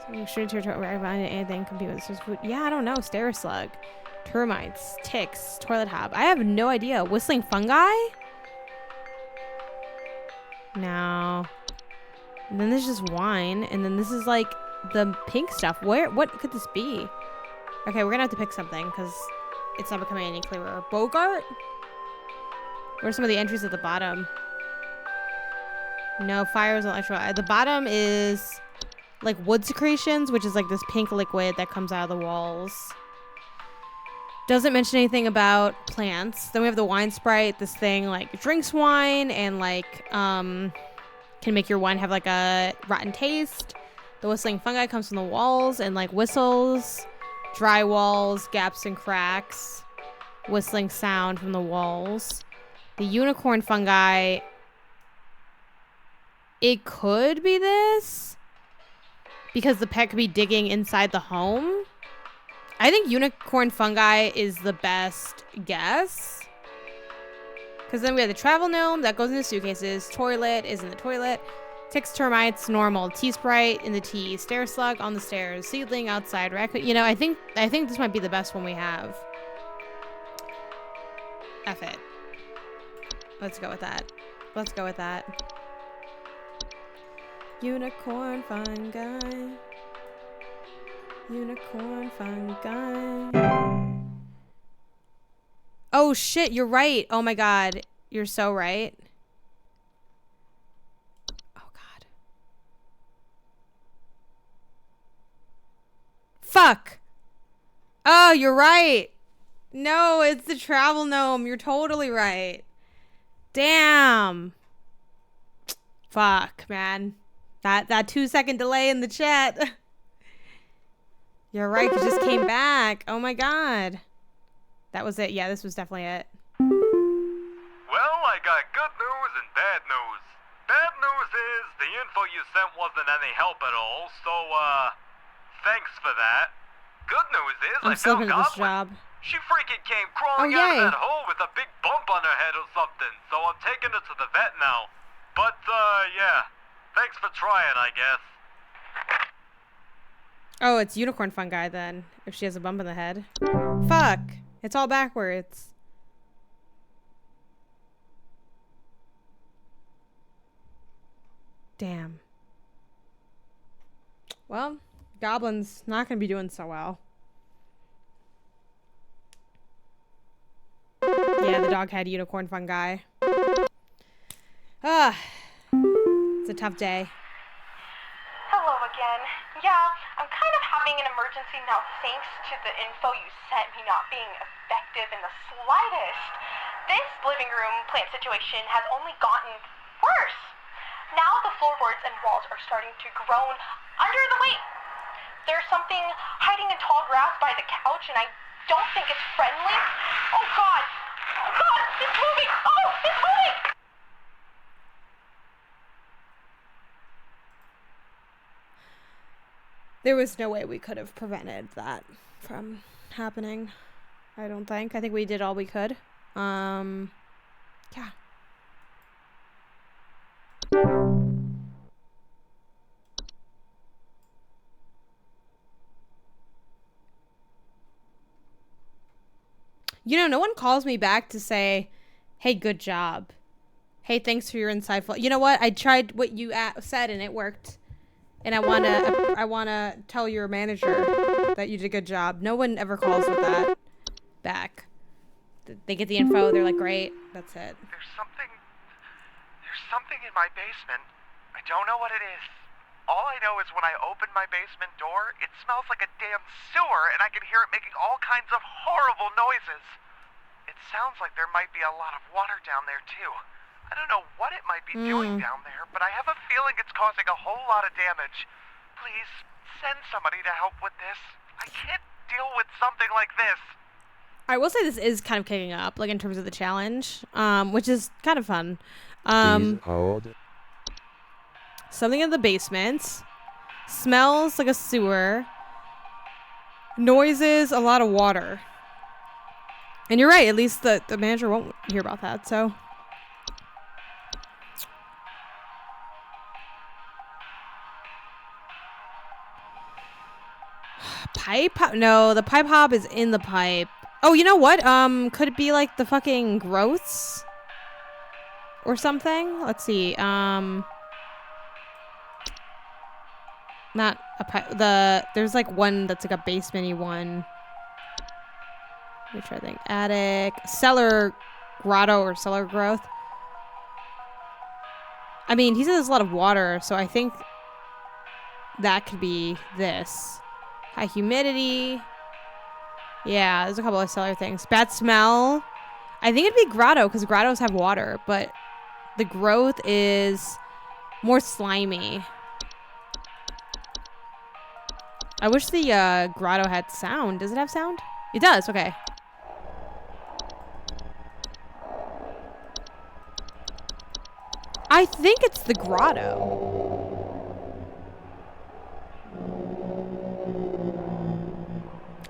So make sure to find anything compete with this food. Yeah, I don't know. Slug, termites, ticks, toilet hop. I have no idea. Whistling fungi? No. And then there's just wine, and then this is like the pink stuff. What could this be? Okay, we're gonna have to pick something because it's not becoming any clearer. Bogart? What are some of the entries at the bottom? No, fire is electrical. At the bottom is like wood secretions, which is like this pink liquid that comes out of the walls. Doesn't mention anything about plants. Then we have the wine sprite, this thing like drinks wine and like can make your wine have like a rotten taste. The whistling fungi comes from the walls and like whistles, dry walls, gaps and cracks, whistling sound from the walls. The unicorn fungi, it could be this because the pet could be digging inside the home. I think unicorn fungi is the best guess. Because then we have the travel gnome that goes in the suitcases. Toilet is in the toilet. Ticks, termites, normal. Tea sprite in the tea. Stair slug on the stairs. Seedling outside. Raccoon. You know, I think this might be the best one we have. F it. Let's go with that. Let's go with that. Unicorn fungi. Unicorn fungi. Oh shit, you're right. Oh my god. You're so right. Oh god. Fuck. Oh, you're right. No, it's the travel gnome. You're totally right. Damn. Fuck, man. That 2-second delay in the chat. You're right, it just came back. Oh my god. That was it. Yeah, this was definitely it. Well, I got good news and bad news. Bad news is the info you sent wasn't any help at all, so, thanks for that. Good news is I still found good at this Goblin. job. She freaking came crawling Oh, out yay. of that hole with a big bump on her head or something, so I'm taking her to the vet now. But, yeah. Thanks for trying, I guess. Oh, it's unicorn fungi then, if she has a bump in the head. Fuck. It's all backwards. Damn. Well, Goblin's not going to be doing so well. dog head unicorn fun guy. Ah, it's a tough day. Hello again. Yeah, I'm kind of having an emergency now thanks to the info you sent me not being effective in the slightest. This living room plant situation has only gotten worse. Now the floorboards and walls are starting to groan under the weight. There's something hiding in tall grass by the couch and I don't think it's friendly. Oh God! Oh God! It's moving! Oh! It's moving! There was no way we could have prevented that from happening. I don't think. I think we did all we could. Yeah. You know, no one calls me back to say, hey, good job. Hey, thanks for your insightful. You know what? I tried what you said and it worked. And I wanna tell your manager that you did a good job. No one ever calls with that back. They get the info. They're like, great. That's it. There's something in my basement. I don't know what it is. All I know is when I open my basement door, it smells like a damn sewer, and I can hear it making all kinds of horrible noises. It sounds like there might be a lot of water down there, too. I don't know what it might be doing down there, but I have a feeling it's causing a whole lot of damage. Please, send somebody to help with this. I can't deal with something like this. I will say this is kind of kicking up, like in terms of the challenge, which is kind of fun. Please hold. Something in the basement. Smells like a sewer. Noises, a lot of water. And you're right, at least the manager won't hear about that, so. Pipe? No, the pipe hop is in the pipe. Oh, you know what? Could it be like the fucking growths? Or something? Let's see. Not a pipe. There's like one that's like a basement-y one. Let me try to think. Attic. Cellar grotto or cellar growth. I mean, he said there's a lot of water, so I think that could be this. High humidity. Yeah, there's a couple of cellar things. Bad smell. I think it'd be grotto because grottos have water, but the growth is more slimy. I wish the grotto had sound. Does it have sound? It does. Okay. I think it's the grotto.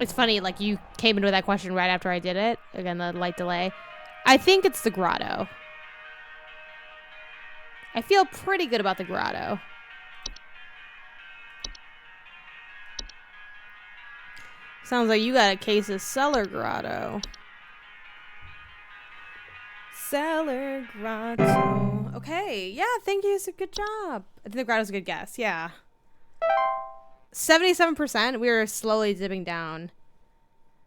It's funny, like, you came into that question right after I did it. Again, the light delay. I think it's the grotto. I feel pretty good about the grotto. Sounds like you got a case of cellar grotto. Cellar grotto. Okay, yeah, thank you. It's a good job. I think the grotto's a good guess, yeah. 77%, we are slowly dipping down.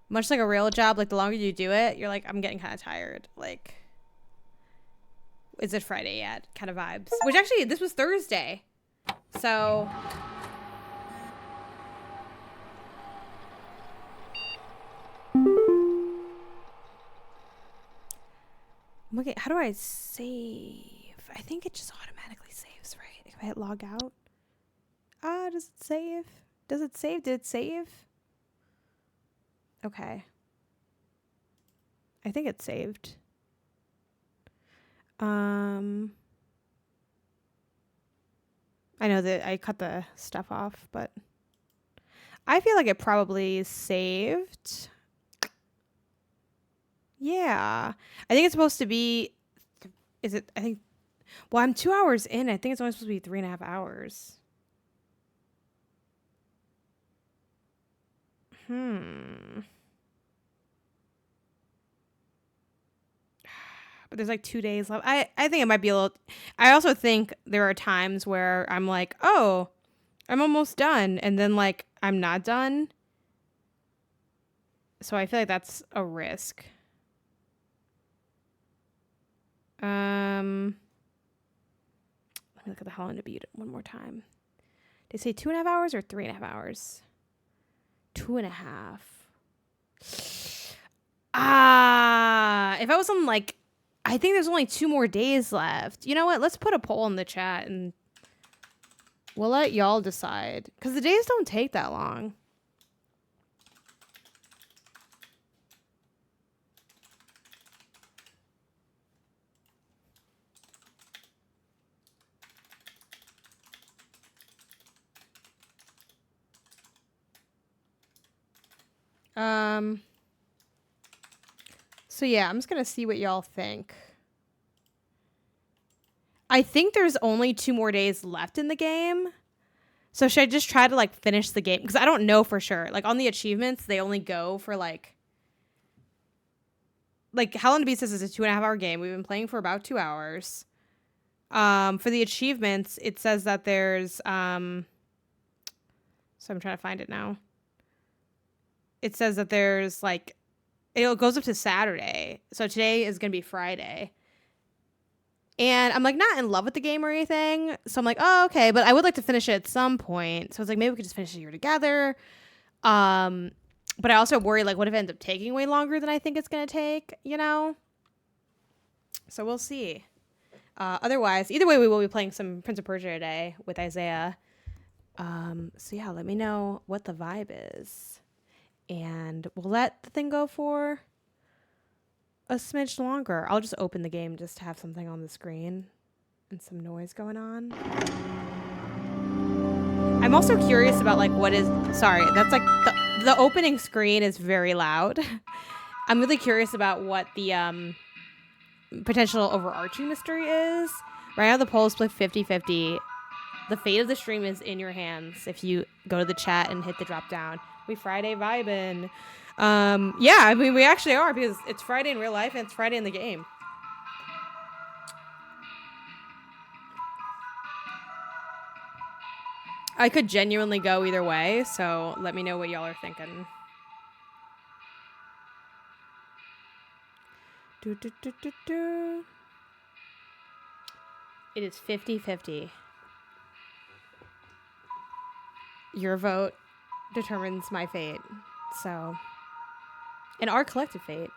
Much like a real job, like the longer you do it, you're like, I'm getting kind of tired. Like, is it Friday yet? Kind of vibes. Which actually, this was Thursday. So. Okay, how do I save? I think it just automatically saves, right? If I hit log out. Does it save? Does it save? Did it save? Okay. I think it saved. I know that I cut the stuff off, but I feel like it probably saved. Yeah. I think it's supposed to be, is it, I think, well, I'm 2 hours in. I think it's only supposed to be 3.5 hours. But there's like 2 days left. I think it might be a little, I also think there are times where I'm like, oh, I'm almost done. And then like, I'm not done. So I feel like that's a risk. me look at the How Long to Beat one more time. Did they say 2.5 hours or 3.5 hours? 2.5. If I was on like, I think there's only 2 more days left. You know what? Let's put a poll in the chat and we'll let y'all decide. Because the days don't take that long. So yeah, I'm just gonna see what y'all think. I think there's only 2 more days left in the game. So should I just try to like finish the game? Because I don't know for sure. Like on the achievements, they only go for like How Long to Beat says it's a 2.5 hour game. We've been playing for about 2 hours. For the achievements, it says that there's so I'm trying to find it now. It says that there's like, it goes up to Saturday. So today is going to be Friday. And I'm like not in love with the game or anything. So I'm like, oh, okay. But I would like to finish it at some point. So I was like, maybe we could just finish it here together. But I also worry like, what if it ends up taking way longer than I think it's going to take, you know? So we'll see. Otherwise, either way, we will be playing some Prince of Persia today with Isaiah. So yeah, let me know what the vibe is. And we'll let the thing go for a smidge longer. I'll just open the game just to have something on the screen and some noise going on. I'm also curious about like what is, sorry, that's like the opening screen is very loud. I'm really curious about what the potential overarching mystery is. Right now the poll is split 50-50. The fate of the stream is in your hands if you go to the chat and hit the drop down. We Friday vibing. Yeah, I mean, we actually are because it's Friday in real life and it's Friday in the game. I could genuinely go either way, so let me know what y'all are thinking. It is 50-50. Your vote determines my fate. So, and our collective fate.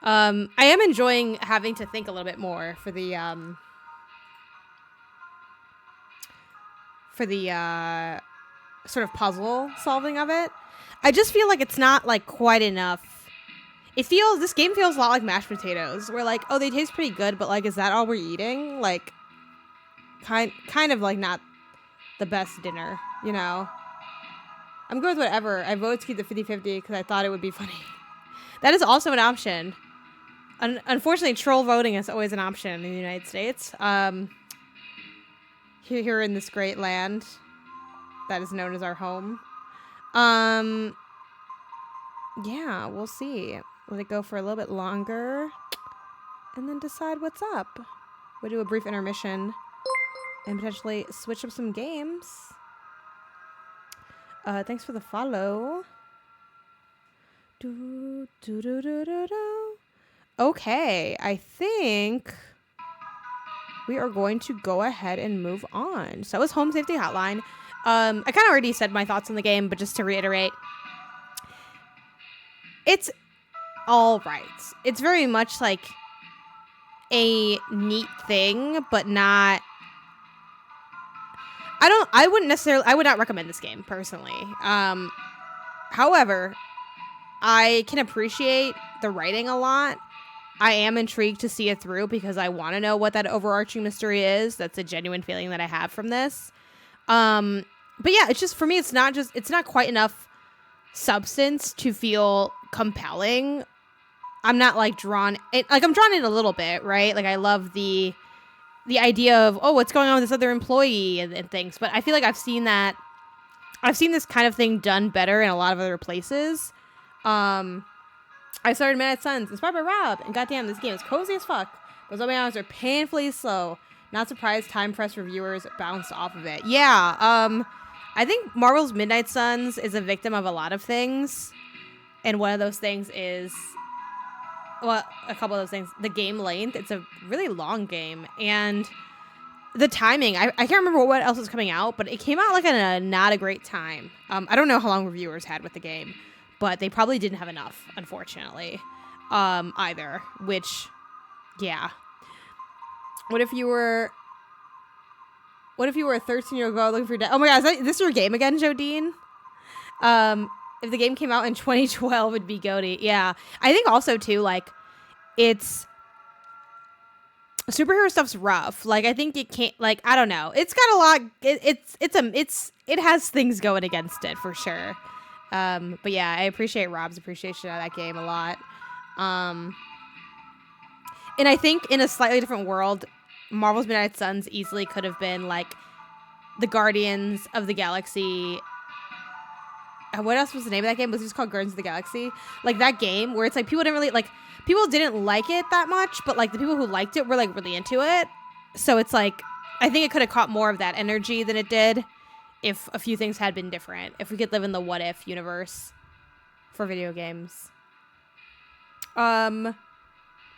I am enjoying having to think a little bit more for the sort of puzzle solving of it. I just feel like it's not like quite enough. This game feels a lot like mashed potatoes. We're like, oh, they taste pretty good, but like, is that all we're eating? Like, kind of like not the best dinner, you know? I'm good with whatever. I voted to keep the 50-50 because I thought it would be funny. That is also an option. Unfortunately, troll voting is always an option in the United States. Here in this great land that is known as our home. Yeah, we'll see. Let it go for a little bit longer and then decide what's up. We'll do a brief intermission and potentially switch up some games. Thanks for the follow. Okay, I think we are going to go ahead and move on. So that was Home Safety Hotline. I kind of already said my thoughts on the game, but just to reiterate, it's all right. It's very much like a neat thing, but not. I would not recommend this game personally. However, I can appreciate the writing a lot. I am intrigued to see it through because I want to know what that overarching mystery is. That's a genuine feeling that I have from this. But yeah, it's just, for me, it's not quite enough substance to feel compelling. I'm not like I'm drawn in a little bit, right? Like I love the idea of, oh, what's going on with this other employee and things. But I feel like I've seen this kind of thing done better in a lot of other places. I started Midnight Suns, inspired by Rob, and goddamn, this game is cozy as fuck. Those opening hours are painfully slow. Not surprised time-pressed reviewers bounced off of it. Yeah, I think Marvel's Midnight Suns is a victim of a lot of things. And one of those things is well, a couple of those things. The game length, it's a really long game, and the timing, I can't remember what else was coming out, but it came out like at not a great time. I don't know how long reviewers had with the game, but they probably didn't have enough, unfortunately, either, which, yeah. What if you were a 13-year-old girl looking for dad? Oh my god, is this your game again, Jodine? If the game came out in 2012, it'd be goaty. Yeah. I think also, too, like, it's... Superhero stuff's rough. Like, I think it can't... Like, I don't know. It's got a lot... It has things going against it, for sure. But yeah, I appreciate Rob's appreciation of that game a lot. And I think in a slightly different world, Marvel's Midnight Suns easily could have been, like, the Guardians of the Galaxy... What else was the name of that game? Was it just called Guardians of the Galaxy? Like, that game where it's like people didn't like it that much, but like the people who liked it were like really into it. So it's like, I think it could have caught more of that energy than it did if a few things had been different. If we could live in the what if universe for video games. But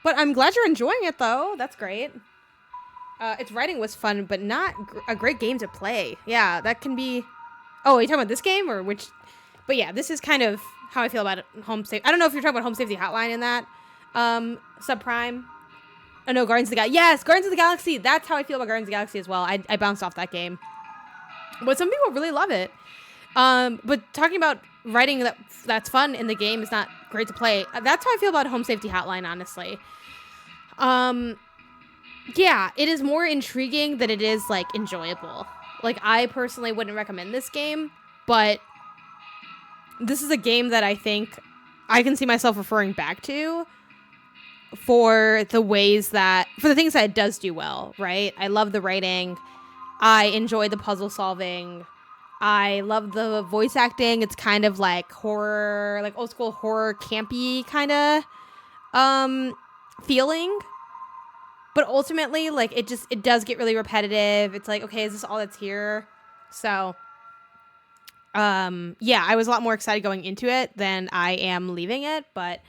I'm glad you're enjoying it though. That's great. Its writing was fun, but not a great game to play. Yeah, that can be... Oh, are you talking about this game or which... But yeah, this is kind of how I feel about Home Safety. I don't know if you're talking about Home Safety Hotline in that. Subprime. Oh no, Guardians of the Galaxy. Yes, Guardians of the Galaxy. That's how I feel about Guardians of the Galaxy as well. I bounced off that game. But some people really love it. But talking about writing that's fun in the game is not great to play. That's how I feel about Home Safety Hotline, honestly. Yeah, it is more intriguing than it is, like, enjoyable. Like, I personally wouldn't recommend this game, but this is a game that I think I can see myself referring back to for the things that it does do well, right? I love the writing. I enjoy the puzzle solving. I love the voice acting. It's kind of like horror, like old school horror, campy kind of feeling. But ultimately, like, it does get really repetitive. It's like, okay, is this all that's here? So, yeah, I was a lot more excited going into it than I am leaving it, but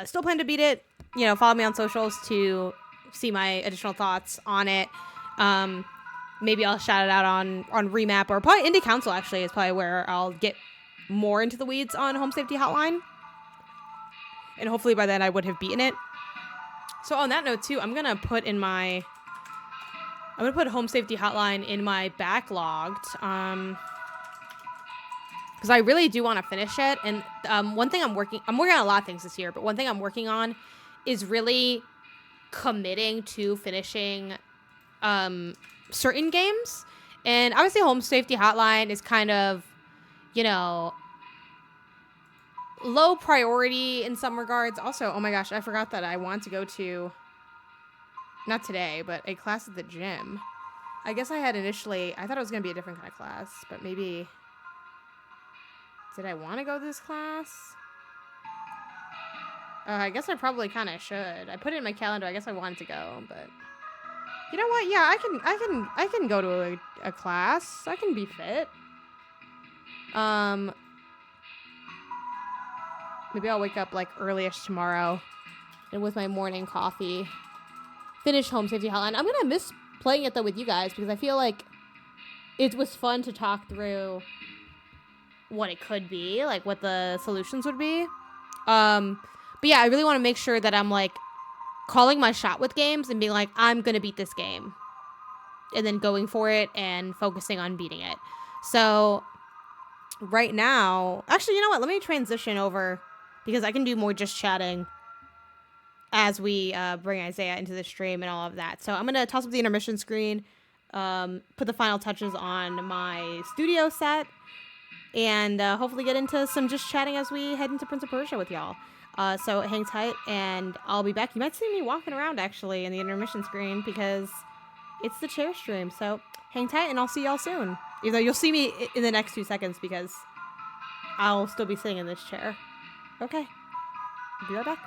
still plan to beat it. You know, follow me on socials to see my additional thoughts on it. Maybe I'll shout it out on Remap, or probably Indie Council, actually, is probably where I'll get more into the weeds on Home Safety Hotline. And hopefully by then I would have beaten it. So on that note, too, I'm going to put Home Safety Hotline in my backlogged, because I really do want to finish it. And one thing I'm working on a lot of things this year, but one thing I'm working on is really committing to finishing certain games. And obviously Home Safety Hotline is kind of, you know, low priority in some regards. Also, oh my gosh, I forgot that I want to go to, not today, but a class at the gym. I guess I thought it was going to be a different kind of class, but maybe, did I want to go to this class? I guess I probably kind of should. I put it in my calendar. I guess I wanted to go, but you know what? Yeah, I can go to a class. I can be fit. Maybe I'll wake up like early-ish tomorrow and with my morning coffee finish Home Safety Hotline. I'm gonna miss playing it though with you guys because I feel like it was fun to talk through what it could be, like what the solutions would be. But yeah, I really want to make sure that I'm like calling my shot with games and being like, I'm gonna beat this game, and then going for it and focusing on beating it. So right now, actually, you know what? Let me transition over because I can do more just chatting as we bring Isaiah into the stream and all of that. So I'm going to toss up the intermission screen, put the final touches on my studio set, and hopefully get into some just chatting as we head into Prince of Persia with y'all. So hang tight, and I'll be back. You might see me walking around, actually, in the intermission screen because it's the chair stream. So hang tight, and I'll see y'all soon. Even though you'll see me in the next 2 seconds because I'll still be sitting in this chair. Okay. Be right back.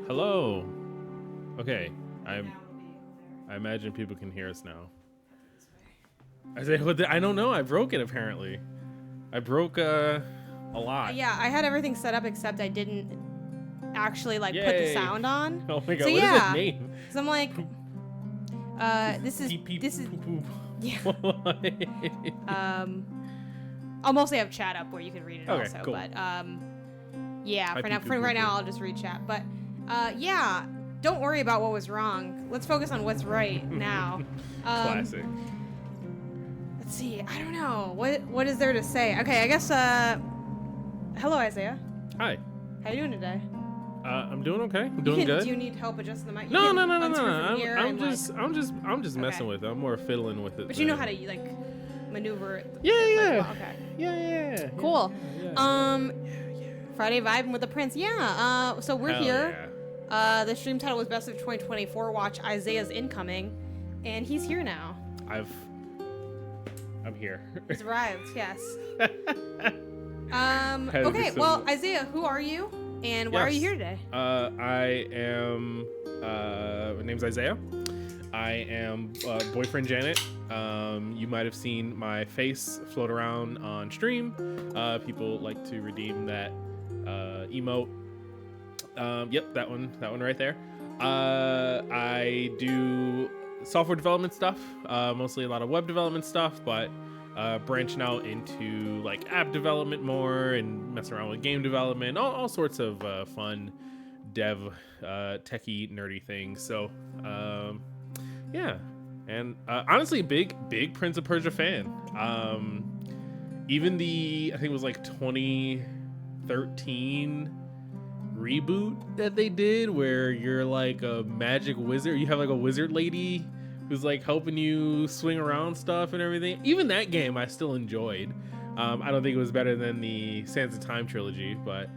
Hello. Okay, I imagine people can hear us now. I don't know. I broke it apparently. I broke a lot. Yeah, I had everything set up except I didn't actually like put the Yay. sound on. Oh my god, So what yeah, does that mean? so I'm like, this is Peep, peep, this is poop, poop. yeah. I'll mostly have chat up where you can read it Okay, also, cool. but yeah, Hi, for now, peep, for poop, right poop, now, poop. I'll just read chat. But yeah, don't worry about what was wrong. Let's focus on what's right now. Classic. Let's see. I don't know what is there to say. Okay, I guess. Hello, Isaiah. Hi. How you doing today? I'm doing okay. I'm You doing can, good. Do you need help adjusting the mic? You No. can unscrew from I'm here and, just messing with it. I'm more fiddling with it. But you know how to like maneuver it. Yeah. Okay. Yeah. Cool. Yeah. Friday vibing with the Prince. Yeah. So we're Hell here. The stream title was Best of 2024. Watch Isaiah's Incoming, and he's here now. I'm here. He's arrived. Yes. Had to be Okay. so- Well, Isaiah, who are you, and why are you Yes. here today? I am. My name's Isaiah. I am boyfriend Janet. You might have seen my face float around on stream. People like to redeem that emote. Yep, that one right there. I do software development stuff, mostly a lot of web development stuff, but branching out into like app development more and messing around with game development, all sorts of fun dev, techie, nerdy things. So yeah, and honestly, big Prince of Persia fan. Even the, I think it was like 2013 reboot that they did where you're like a magic wizard, you have like a wizard lady who's like helping you swing around stuff and everything. Even that game I still enjoyed. I don't think it was better than the Sands of Time trilogy, but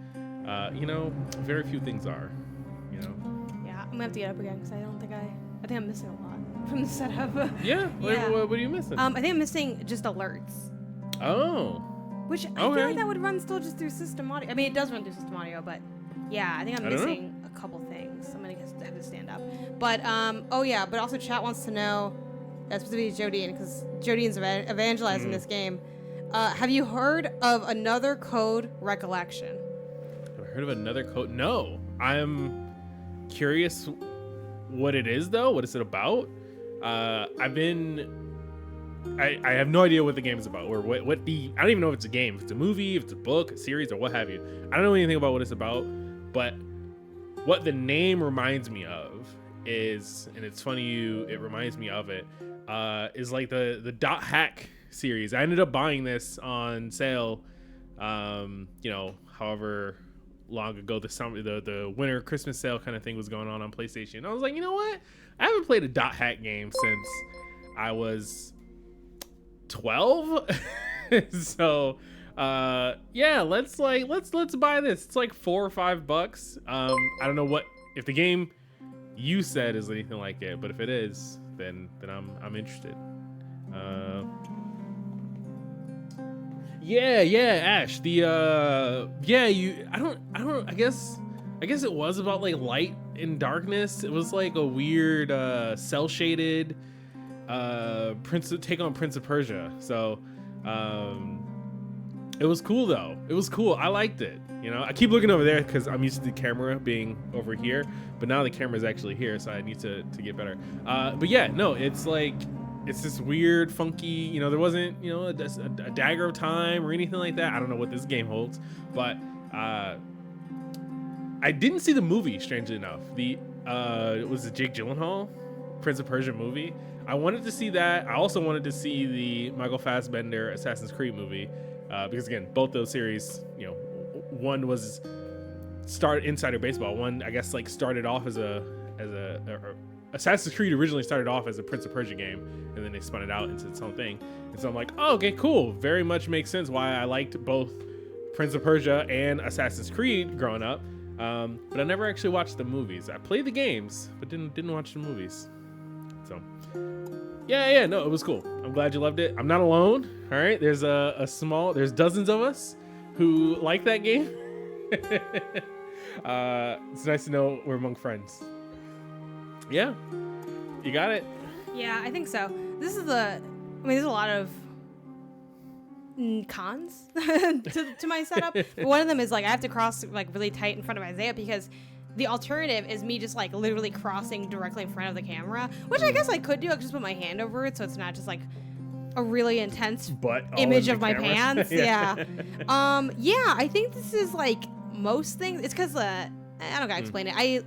very few things are, Yeah, I'm gonna have to get up again because I think I'm missing a lot from the setup. Yeah. Yeah. What are you missing? I think I'm missing just alerts. Oh. Which I feel like that would run still just through system audio. I mean, it does run through system audio, but yeah, I think I'm I don't missing a couple things. I'm gonna have to stand up. But but also chat wants to know, specifically Jodian, because Jodian's evangelizing this game. Have you heard of Another Code Recollection? Have I heard of Another Code? No. I'm curious what it is though. What is it about? I have no idea what the game is about, or I don't even know if it's a game, if it's a movie, if it's a book, a series, or what have you. I don't know anything about what it's about, but what the name reminds me of is, and it's funny it reminds me of it, is like the Dot Hack series. I ended up buying this on sale, however long ago the winter Christmas sale kind of thing was going on PlayStation. I was like, you know what? I haven't played a dot hack game since I was 12. So yeah, let's buy this. It's like $4 or $5. I don't know if the game you said is anything like it, but if it is, then I'm interested. Yeah, Ash. I guess it was about like light and darkness. It was like a weird cell shaded take on Prince of Persia. So it was cool though. It was cool. I liked it. You know, I keep looking over there because I'm used to the camera being over here, but now the camera is actually here, so I need to get better. But yeah, no, it's this weird, funky, you know, there wasn't, you know, a dagger of time or anything like that. I don't know what this game holds, but I didn't see the movie, strangely enough. It was the Jake Gyllenhaal Prince of Persia movie. I wanted to see that. I also wanted to see the Michael Fassbender Assassin's Creed movie, because again, both those series, you know, one was Insider Baseball. One, I guess, like started off as Assassin's Creed originally started off as a Prince of Persia game, and then they spun it out into its own thing. And so I'm like, oh, okay, cool. Very much makes sense why I liked both Prince of Persia and Assassin's Creed growing up. But I never actually watched the movies. I played the games, but didn't watch the movies. So yeah, no, it was cool. I'm glad you loved it. I'm not alone. All right, there's there's dozens of us who like that game. It's nice to know we're among friends. Yeah, you got it. Yeah, I think so. There's a lot of cons to my setup. But one of them is like I have to cross like really tight in front of Isaiah because the alternative is me just like literally crossing directly in front of the camera, which I guess I could do. I could just put my hand over it so it's not just like a really intense image of my pants. Yeah. Yeah, I think this is like most things. It's because I don't gotta explain it. I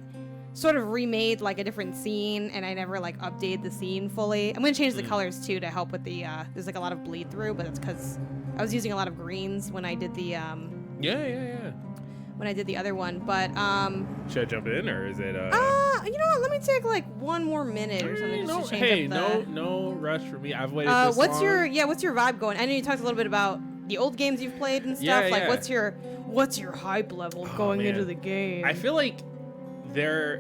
sort of remade like a different scene and I never like updated the scene fully. I'm gonna change the colors too to help with the there's like a lot of bleed through, but that's because I was using a lot of greens when I did the when I did the other one. But should I jump in or is it you know what, let me take like one more minute or something just to change up the... no rush for me. I've waited this what's long. what's your vibe going? I know you talked a little bit about the old games you've played and stuff. Like what's your hype level going into the game? I feel like I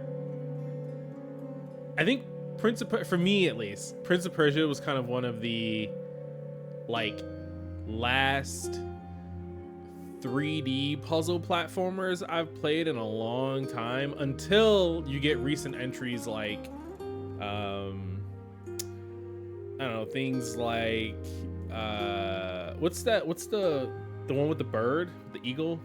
think for me at least, Prince of Persia was kind of one of the like last 3D puzzle platformers I've played in a long time, until you get recent entries like I don't know, things like what's the one with the bird, the eagle?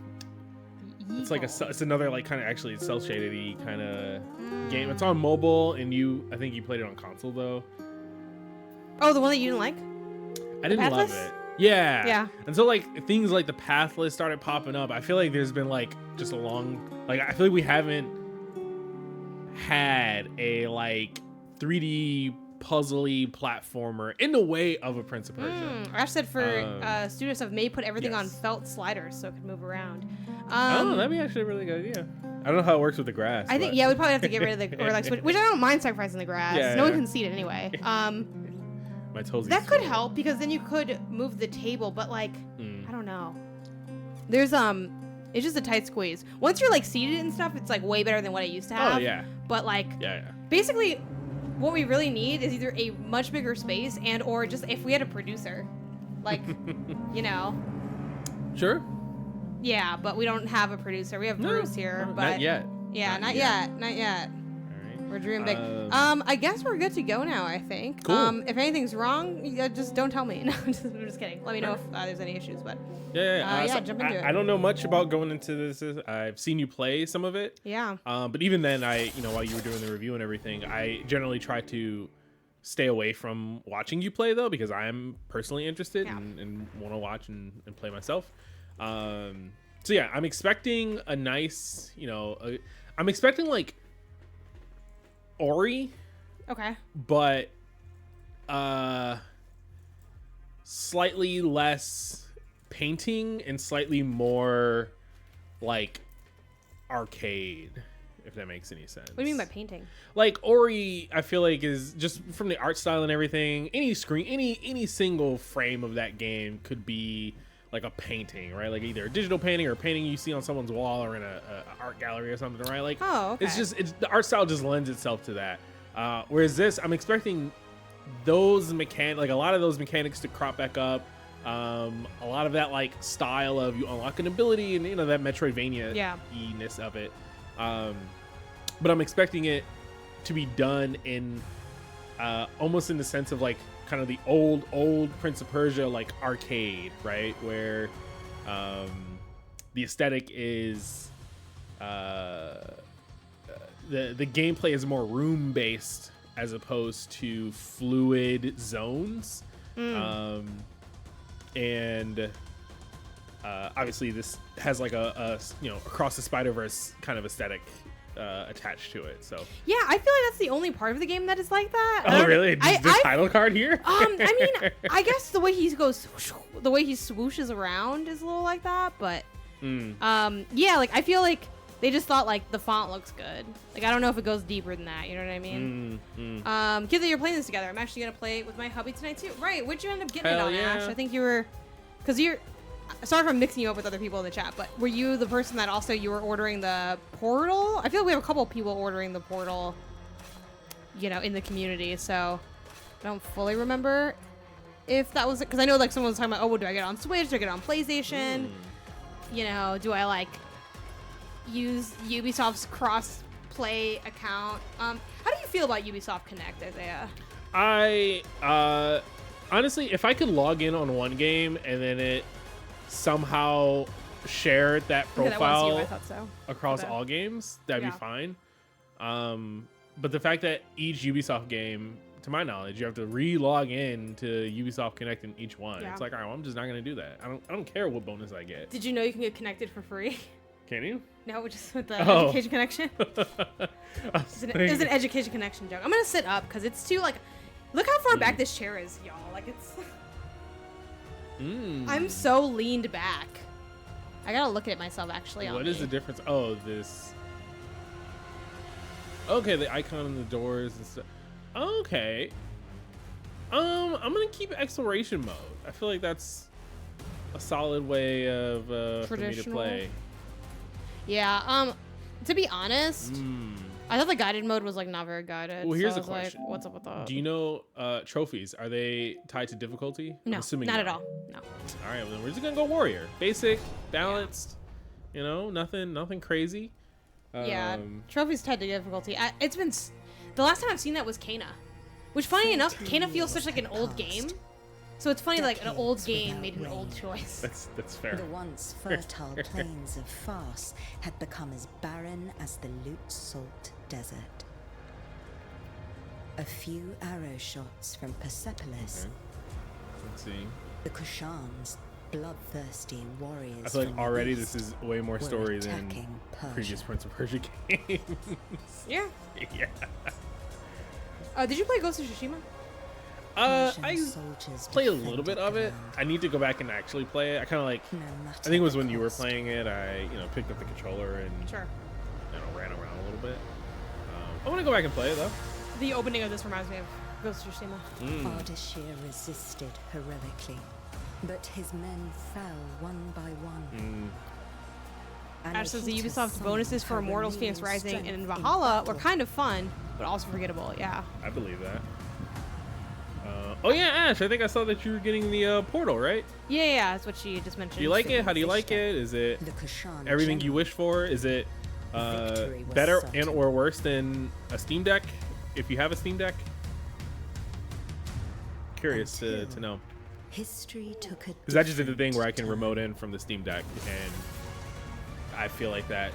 It's like it's another like kind of actually cell shaded-y kind of game. It's on mobile, and I think you played it on console though. Oh, the one that you didn't like? I didn't love it. Yeah. And so like things like the Pathless started popping up. I feel like there's been like just a long I feel like we haven't had a like 3D puzzly platformer in the way of a Prince of Persia. Ash said for studio stuff, maybe put everything on felt sliders so it could move around. That'd be actually a really good idea. I don't know how it works with the grass. I think we probably have to get rid of the or like switch, which I don't mind sacrificing the grass. No one can see it anyway. My toes. That could help because then you could move the table, but like I don't know. There's it's just a tight squeeze. Once you're like seated and stuff, it's like way better than what I used to have. Oh yeah. But like basically what we really need is either a much bigger space and or just if we had a producer. Like, you know. Sure. Yeah, but we don't have a producer. We have Bruce here, but not yet. Yeah, not yet. All right. We're dreaming big. I guess we're good to go now, I think. Cool. If anything's wrong, just don't tell me. No, I'm just kidding. Let me know if there's any issues, but jump into it. I don't know much about going into this. I've seen you play some of it. Yeah. But even then, while you were doing the review and everything, I generally try to stay away from watching you play though, because I am personally interested and want to watch and play myself. So yeah, I'm expecting a nice, I'm expecting like Ori. Okay. But slightly less painting and slightly more like arcade, if that makes any sense. What do you mean by painting? Like Ori, I feel like is just from the art style and everything. Any screen, any single frame of that game could be like a painting, right? Like either a digital painting or a painting you see on someone's wall or in a art gallery or something, right? Like, okay. it's the art style just lends itself to that. Whereas this, I'm expecting those like a lot of those mechanics to crop back up. A lot of that like style of you unlock an ability and that Metroidvania-ness of it. But I'm expecting it to be done in almost in the sense of like kind of the old Prince of Persia like arcade, right? Where the aesthetic is the gameplay is more room based as opposed to fluid zones. And obviously this has like a across the Spider-Verse kind of aesthetic attached to it. So yeah, I feel like that's the only part of the game that is like that. Oh really? The title card here? I mean, I guess the way he goes, the way he swooshes around is a little like that. But yeah, like I feel like they just thought like the font looks good. Like I don't know if it goes deeper than that. You know what I mean? Kids, that you're playing this together. I'm actually gonna play it with my hubby tonight too. Right? What'd you end up getting it on, Ash? I think you were, because you're. Sorry if I'm mixing you up with other people in the chat, but were you the person that also you were ordering the Portal? I feel like we have a couple of people ordering the Portal, in the community. So I don't fully remember if that was it, because I know like someone was talking about, oh, do I get it on Switch? Do I get it on PlayStation? Do I like use Ubisoft's cross-play account? How do you feel about Ubisoft Connect, Isaiah? I honestly, if I could log in on one game and then it somehow shared that profile across all games, that'd be fine. But the fact that each Ubisoft game, to my knowledge, you have to re-log in to Ubisoft Connect in each one. It's like, all right, well, I'm just not gonna do that. I don't care what bonus I get. Did you know you can get connected for free? Can you? No, just with the education connection. It's an education connection joke. I'm gonna sit up because it's too like. Look how far back this chair is, y'all. Like it's. I'm so leaned back. I gotta look at myself actually. What is the difference? Oh, this. Okay, the icon on the doors and stuff. Okay. I'm gonna keep exploration mode. I feel like that's a solid way of for me to play. Yeah. To be honest, I thought the guided mode was like not very guided. Well, here's a question. Like, what's up with that? Do you know trophies? Are they tied to difficulty? No, not at all. No. All right, well, then we're just gonna go warrior. Basic, balanced. Nothing crazy. Yeah, trophies tied to difficulty. It's been the last time I've seen that was Kana, which funny enough, Kana feels such like an old game. So it's funny, like an old game made an old choice. That's fair. The once fertile plains of Fars had become as barren as the Lut Salt Desert. A few arrow shots from Persepolis. Let's see. The Kushans, bloodthirsty warriors. I feel like already this is way more story than previous Prince of Persia games. Yeah. Yeah. Did you play Ghost of Tsushima? I played a little bit of it. I need to go back and actually play it. I kind of like. I think it was when you were playing it. I picked up the controller and ran around a little bit. I want to go back and play it though. The opening of this reminds me of Ghost of Tsushima. Ardashir resisted heroically, but his men fell one by one. Ash says the Ubisoft bonuses for Immortals, Phoenix Rising, and Valhalla were kind of fun, but also forgettable. Yeah. I believe that. Oh yeah, Ash, I think I saw that you were getting the Portal, right? Yeah, that's what she just mentioned. Do you like it? How do you like it? Is it everything you wish for? Is it better and or worse than a Steam Deck, if you have a Steam Deck? Curious to know. History took it. Because that just did the thing where I can remote in from the Steam Deck, and I feel like that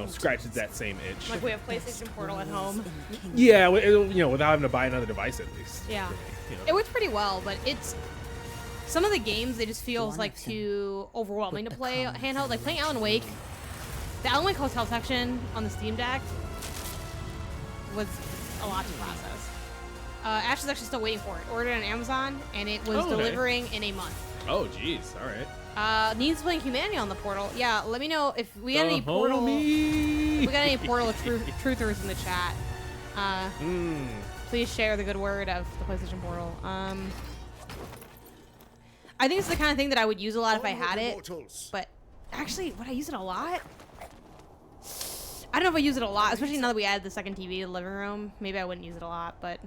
scratches that same itch. Like we have PlayStation Portal at home. Yeah, without having to buy another device at least. Yeah, it works pretty well, but it's some of the games they just feels like too overwhelming to play handheld. Like playing Alan Wake, the Alan Wake Hotel section on the Steam Deck was a lot to process. Ash is actually still waiting for it. Ordered it on Amazon, and it was delivering in a month. Oh, jeez. All right. Needs playing humanity on the portal. Yeah, let me know if we got any portal. If we got any portal truthers in the chat. Please share the good word of the PlayStation Portal. I think it's the kind of thing that I would use a lot if I had it. But actually, would I use it a lot? I don't know if I use it a lot, especially now that we added the second TV to the living room. Maybe I wouldn't use it a lot, but.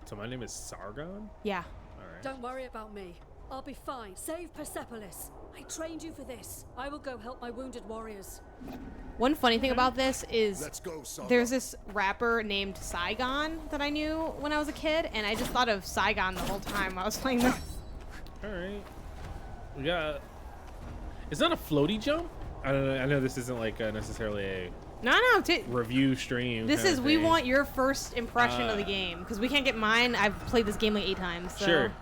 So my name is Sargon? Yeah. All right. Don't worry about me. I'll be fine. Save Persepolis. I trained you for this. I will go help my wounded warriors. One funny thing about this is there's this rapper named Saigon that I knew when I was a kid, and I just thought of Saigon the whole time I was playing this. All right. We got. Is that a floaty jump? I don't know. I know this isn't like necessarily a review stream. This is we want your first impression of the game because we can't get mine. I've played this game like 8 times. So. Sure.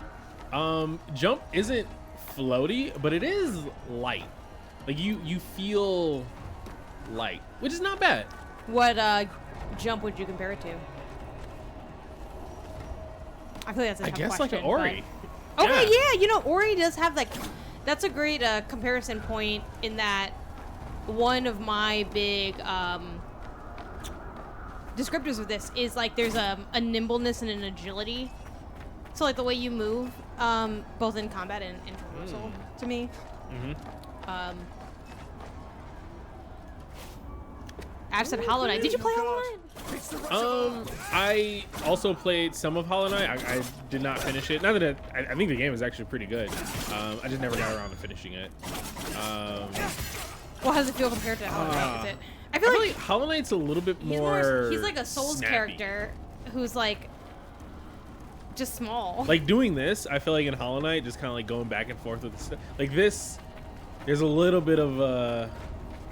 Jump isn't floaty, but it is light. Like you feel light, which is not bad. What jump would you compare it to? I feel like that's a tough guess question, like an Ori. Okay, yeah, you know, Ori does have like, that's a great comparison point in that one of my big descriptors of this is like there's a nimbleness and an agility. So like the way you move, both in combat and in traversal to me. Ash said Hollow Knight. Did you play Hollow Knight? I also played some of Hollow Knight. I did not finish it. Not that I think the game is actually pretty good. I just never got around to finishing it. Well, how does it feel compared to Hollow Knight? Is it? I feel like Hollow Knight's a little bit more. He's like a Souls character who's like just small. Like doing this, I feel like in Hollow Knight, just kind of like going back and forth with the stuff. Like this, there's a little bit of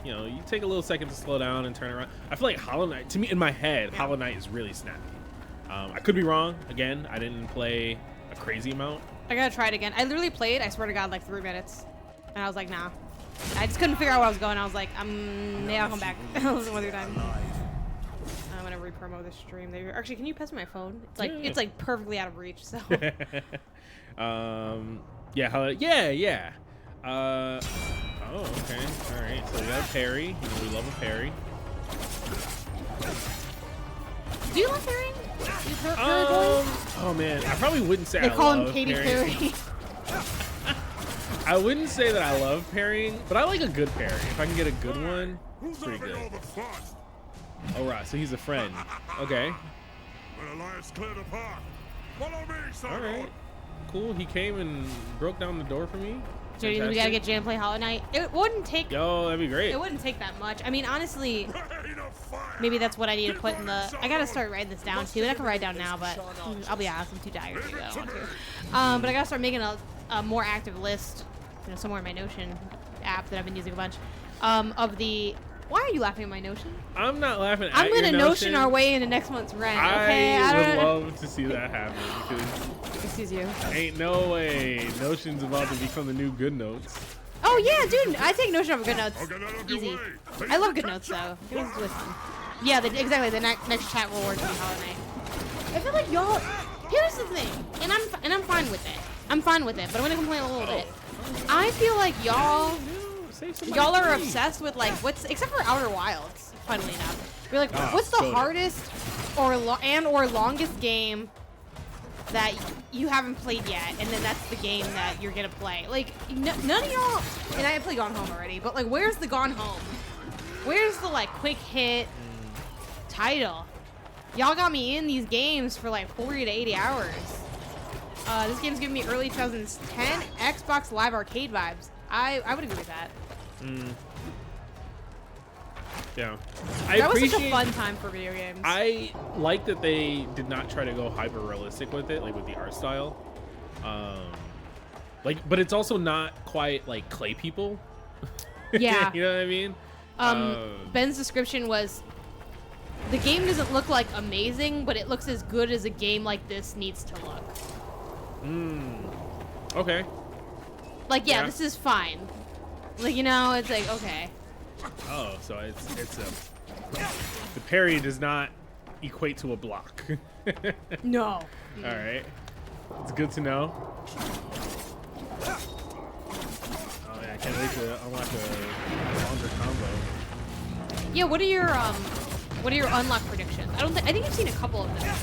you know, you take a little second to slow down and turn around. I feel like Hollow Knight, to me, in my head, Hollow Knight is really snappy. I could be wrong. Again, I didn't play a crazy amount. I gotta try it again. I literally played, I swear to God, like 3 minutes. And I was like, nah. I just couldn't figure out where I was going. I was like, maybe I'll come back. Some other time. I'm gonna re-promo this stream. Actually, can you pass me my phone? It's like it's like perfectly out of reach. So. Yeah. Oh, okay. All right. So we got a parry. You know, we love a parry. Do you love parrying? Oh man, I probably wouldn't say they I call love him Katy parrying. Perry. I wouldn't say that I love parrying, but I like a good parry. If I can get a good one, it's pretty good. All right, so he's a friend. Okay. All right. Cool. He came and broke down the door for me. So we gotta get Jay to play Hollow Knight. It wouldn't take. Yo, that'd be great. It wouldn't take that much. I mean, honestly, maybe that's what I need to put in the. I gotta start writing this down too, and I can write it down now, but I'll be honest, I'm too tired to do that. I don't want to. But I gotta start making a more active list, you know, somewhere in my Notion app that I've been using a bunch, of the. Why are you laughing at my Notion? I'm not laughing at I'm your gonna Notion our way into next month's rent. Okay, I would love to see that happen because. Excuse you. Ain't no way Notion's about to become the new Good Notes. Oh yeah, dude, I take Notion over Good Notes. Easy. I love Good Notes though. Yeah, exactly. The next chat reward will be Hollow Knight. I feel like y'all. Here's the thing, and I'm fine with it. I'm fine with it, but I'm gonna complain a little bit. I feel like y'all are obsessed with like except for Outer Wilds. Funnily enough, you're like, what's the hardest or longest game that you haven't played yet, and then that's the game that you're gonna play. Like, none of y'all, and I played Gone Home already, but like, where's the Gone Home? Where's the like quick hit title? Y'all got me in these games for like 40 to 80 hours. This game's giving me early 2010 Xbox Live Arcade vibes. I would agree with that. Yeah. That was such a fun time for video games. I like that they did not try to go hyper realistic with it, like with the art style. But it's also not quite like Clay People. Yeah. You know what I mean? Ben's description was, the game doesn't look like amazing, but it looks as good as a game like this needs to look. Okay. Like, yeah, this is fine. Like, you know, it's like, okay. Oh, so it's the parry does not equate to a block. No. All right. It's good to know. can't wait to unlock a longer combo. Yeah, what are your unlock predictions? I think I've seen a couple of them.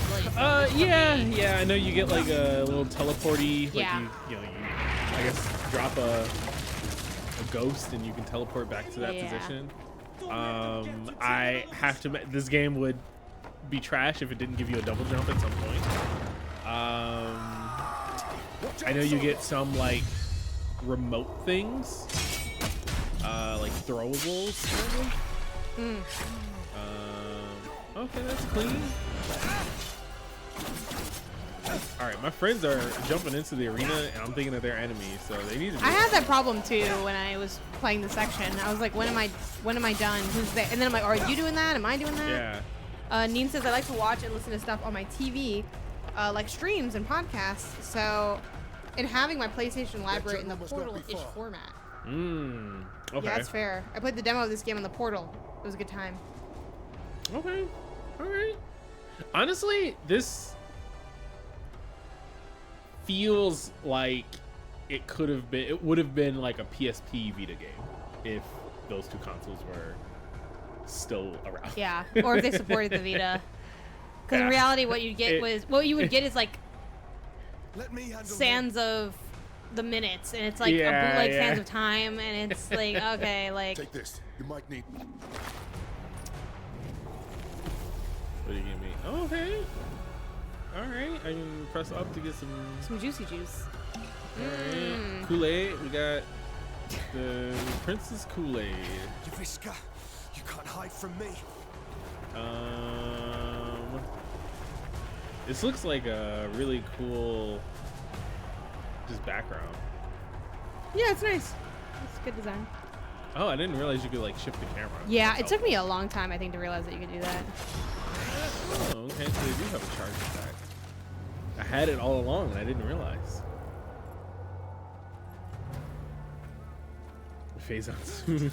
Really. Yeah. I know you get like a little teleporty. Like Yeah. you I guess drop a ghost and you can teleport back to that position. I have to. This game would be trash if it didn't give you a double jump at some point. I know you get some like remote things, like throwables. Okay, that's clean. All right, my friends are jumping into the arena, and I'm thinking that they're enemies, so they need to. I had that problem too when I was playing the section. I was like, when am I done? Who's there? And then I'm like, are you doing that? Am I doing that? Yeah. Neen says I like to watch and listen to stuff on my TV, like streams and podcasts. So, and having my PlayStation library in the Portal-ish format. Okay. Yeah, that's fair. I played the demo of this game on the Portal. It was a good time. Okay. All right. Honestly, this feels like it would have been like a PSP Vita game if those two consoles were still around. Yeah, or if they supported the Vita. Because in reality, what you would get is like Sands of the Minutes, and it's like a bootleg Sands of Time, and it's like, okay, like. Take this. You might need. What do you give me? Oh, okay. All right. I can press up to get some Juicy juice. All right. Kool-Aid. We got the Princess Kool-Aid. Yaviska, you can't hide from me. This looks like a really cool just background. Yeah, it's nice. It's good design. Oh, I didn't realize you could like shift the camera. Yeah, it took me a long time, I think, to realize that you could do that. Oh, okay, so they do have a charge attack. I had it all along and I didn't realize. Phase out soon. Is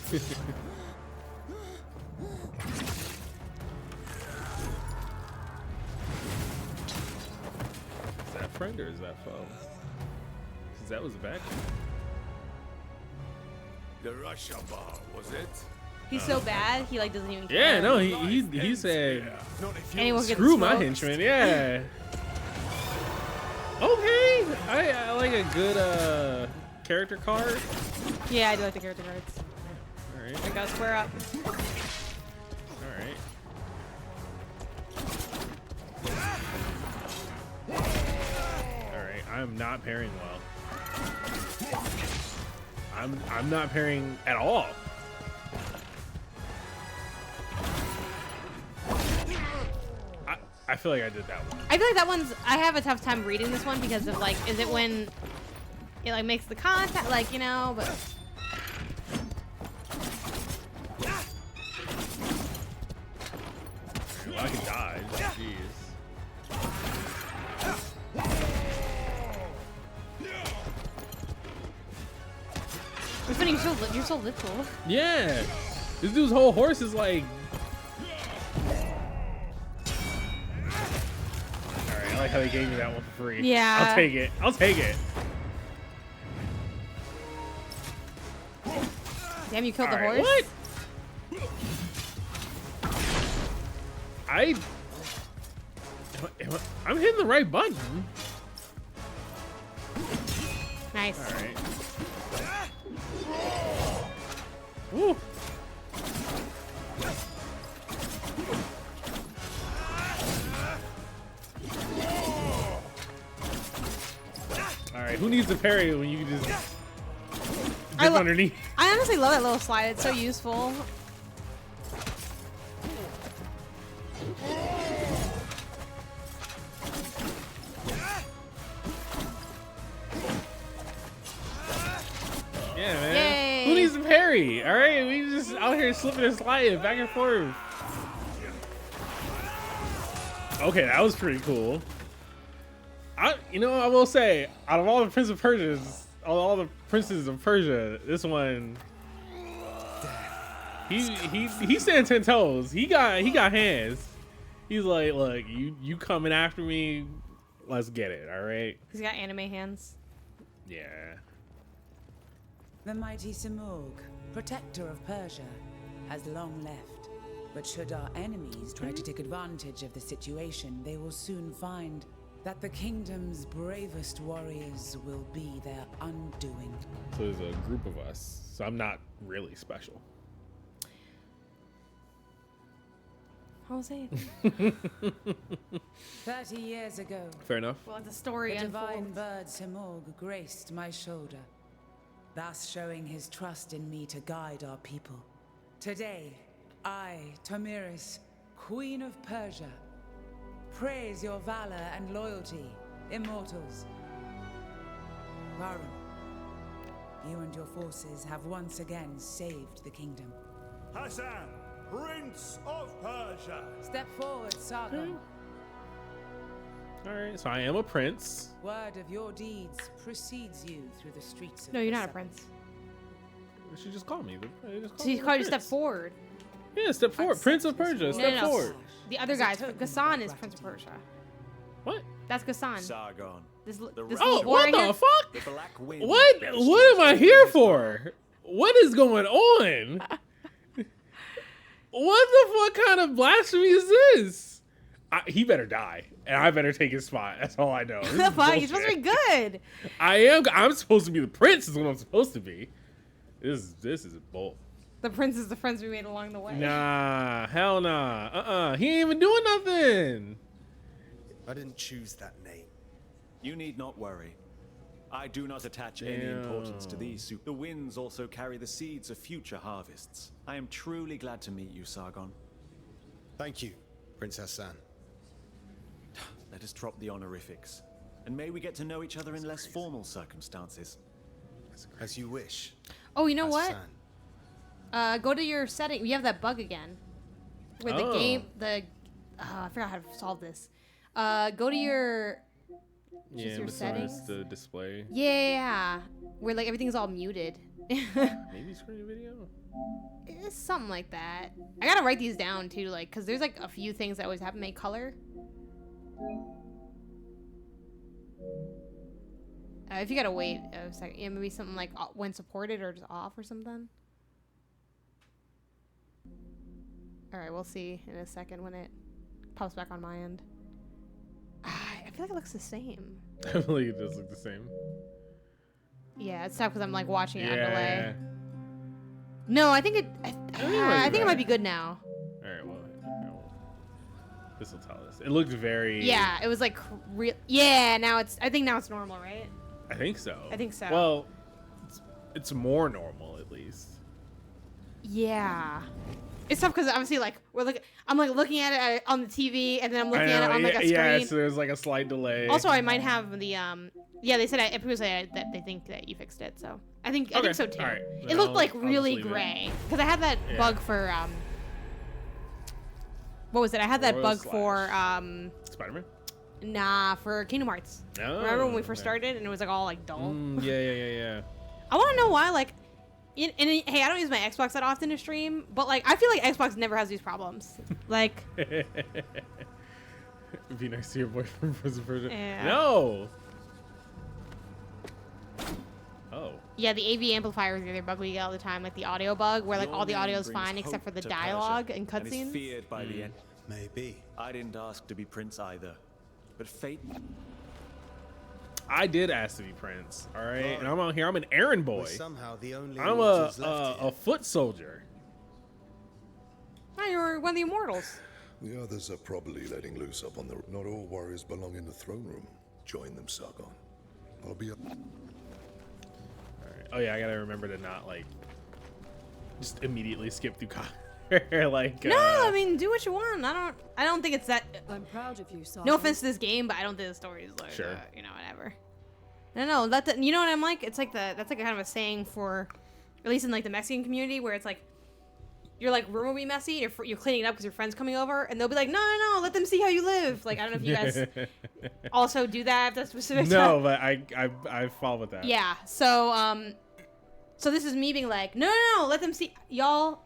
that friend or is that foe? Because that was a bad guy. The Russia bar, was it? He's so bad, he like doesn't even care. Yeah, no, he said, Anyone can screw my smoke. henchman, yeah. Okay, I like a good character card. Yeah, I do like the character cards. All right. I gotta square up. All right. All right, I'm not pairing well. I'm not pairing at all. I feel like I did that one. I feel like that one's. I have a tough time reading this one because of like, is it when it like makes the contact, like, you know, but. Well, I can dodge. Jeez. It's funny, you're so little. Yeah, this dude's whole horse is like. All right, I like how they gave me that one for free. Yeah. I'll take it. I'll take it. Damn, you killed the All right, horse. What? I'm hitting the right button. Nice. All right. Woo. All right, who needs a parry when you can just dip underneath? I honestly love that little slide. It's so useful. Yeah, man. Yay. Who needs a parry? All right, we just out here slipping and sliding back and forth. Okay, that was pretty cool. I will say, out of all the Prince of Persias, all the princes of Persia, this one, he stands 10 toes. He got hands. He's like, look, you coming after me? Let's get it. All right. He's got anime hands. Yeah. The mighty Simurgh, protector of Persia, has long left. But should our enemies try to take advantage of the situation, they will soon find that the kingdom's bravest warriors will be their undoing. So there's a group of us, so I'm not really special. I'll say 30 years ago, Fair enough. Well, the story the divine unfolds. bird Simurgh graced my shoulder, thus showing his trust in me to guide our people. Today, I, Tomiris, Queen of Persia, praise your valor and loyalty, immortals. Varun, you and your forces have once again saved the kingdom. Hassan, Prince of Persia. Step forward, Sargon. All right, so I am a prince. Word of your deeds precedes you through the streets of No, you're not a Persepolis. They should just call me. So you call you step forward. Yeah, step forward. Prince of Persia. Step No. forward. The other guys, Ghassan is Prince of Persia. What? That's Ghassan. Sargon. This Oh, little boy what right the here. fuck? The Black Wind. What am I here for? What is going on? What the fuck kind of blasphemy is this? He better die, and I better take his spot. That's all I know. This is Fuck, you're supposed to be bullshit. good. I'm supposed to be the prince. Is what I'm supposed to be. This is a bull. The prince is the friends we made along the way. Nah, hell nah. He ain't even doing nothing. I didn't choose that name. You need not worry. I do not attach any importance to these. The winds also carry the seeds of future harvests. I am truly glad to meet you, Sargon. Thank you, Prince Hassan. Let us drop the honorifics. And may we get to know each other in less formal circumstances. As you wish. Oh, you know what? Hassan. Go to your setting. You have that bug again. Where the game, I forgot how to solve this. Go to your, Yeah, your settings. The display. Yeah, where like everything's all muted. Maybe screen video. It's something like that. I gotta write these down too, like, cause there's like a few things that always happen. Make color. If you gotta wait a second, yeah, maybe something like when supported or just off or something. All right, we'll see in a second when it pops back on my end. I feel like it looks the same. I believe it does look the same. Yeah, it's tough because I'm like watching it on delay. No, I think it might be good now. All right, well, this will tell us. It looked very. Yeah, it was like real. Yeah, I think now it's normal, right? I think so. I think so. Well, it's more normal at least. Yeah. It's tough because obviously, like, I'm like looking at it on the TV, and then I'm looking at it on like a screen. Yeah, so there's like a slight delay. Also, I might have the yeah. They said previously that they think that you fixed it, so I think so too. All right. It looked like really gray because I had that bug for what was it? I had that bug for Spider-Man. Nah, for Kingdom Hearts. Oh, remember when we first started and it was like all like dull? Yeah. I want to know why, like. Hey, I don't use my Xbox that often to stream, but like I feel like Xbox never has these problems. Like, it'd be nice to your boyfriend Prince of Persia. Yeah. No. Oh. Yeah, the AV amplifier is the other bug we get all the time, like the audio bug, where like all the audio is fine except for the dialogue and cutscenes. Feared by the end. Maybe. I didn't ask to be prince either, but fate. I did ask to be prince, all right, and I'm out here. I'm an errand boy. Somehow the only I'm a foot soldier. Oh, you're one of the immortals. The others are probably letting loose up on the. Not all warriors belong in the throne room. Join them, Sargon. I'll be. All right. Oh yeah, I gotta remember to not like just immediately skip through like. No, I mean do what you want. I don't think it's that. I'm proud of you, Sargon. No offense to this game, but I don't think the story is like, sure. Whatever. No, you know what I'm like? It's like that's like a kind of a saying for, at least in like the Mexican community, where it's like, your like room will be messy, you're cleaning it up because your friend's coming over, and they'll be like, no, let them see how you live. Like I don't know if you guys also do that. If that's specific. No, but I fall with that. Yeah. So so this is me being like, no, let them see y'all.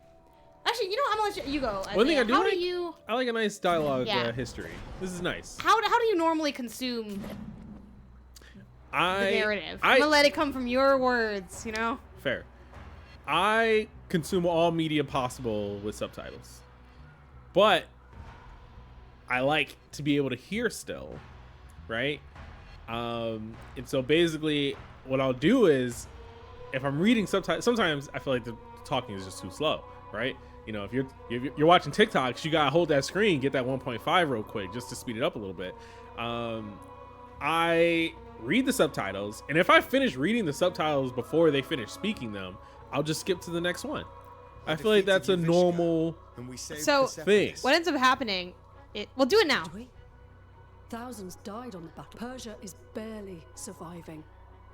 Actually, you know, I'm gonna let you go. One thing I do how like, do you? I like a nice dialogue history. This is nice. How do you normally consume the narrative? I'm gonna let it come from your words. You know. Fair. I consume all media possible with subtitles, but I like to be able to hear still, right? And so basically what I'll do is, if I'm reading subtitles, sometimes I feel like the talking is just too slow, right? You know, if you're watching TikToks, you gotta hold that screen, get that 1.5 real quick just to speed it up a little bit. I read the subtitles, and if I finish reading the subtitles before they finish speaking them, I'll just skip to the next one. I feel like that's a normal thing. What ends up happening? We'll do it now. Thousands died on the battle. Persia is barely surviving.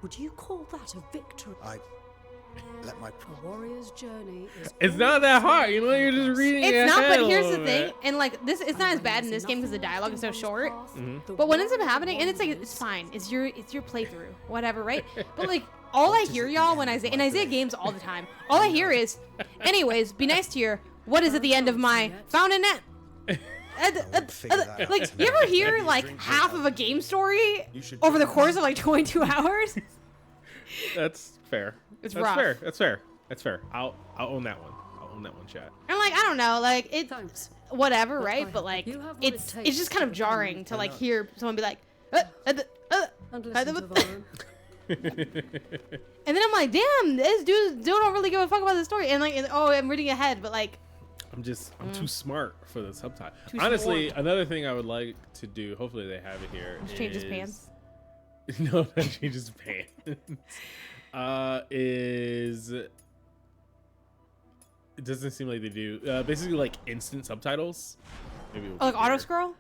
Would you call that a victory? Let my warrior's journey is. It's not that hard, you know. You're just reading. It's not, but here's the thing, and like this, it's not as bad in this game because the dialogue is so short. But what ends up happening, and it's like it's fine. It's your playthrough, whatever, right? But like all I hear, y'all, when Isaiah games all the time, all I hear is, anyways, be nice to your. What is at the end of my found a net? Like you ever hear like half of a game story over the course of like 22 hours? That's fair. It's That's rough. fair. That's fair. That's fair. I'll own that one. I'll own that one, chat. I'm like, I don't know, like it's whatever, right? But like it's just kind of jarring to like hear someone be like, and then I'm like, damn, this dude don't really give a fuck about the story, and like, oh, I'm reading ahead, but like, I'm too smart for the subtitle. Honestly, another thing I would like to do, hopefully they have it here. Just change his pants. No, not change his pants. It doesn't seem like they do. Basically, like instant subtitles. Maybe like auto scroll.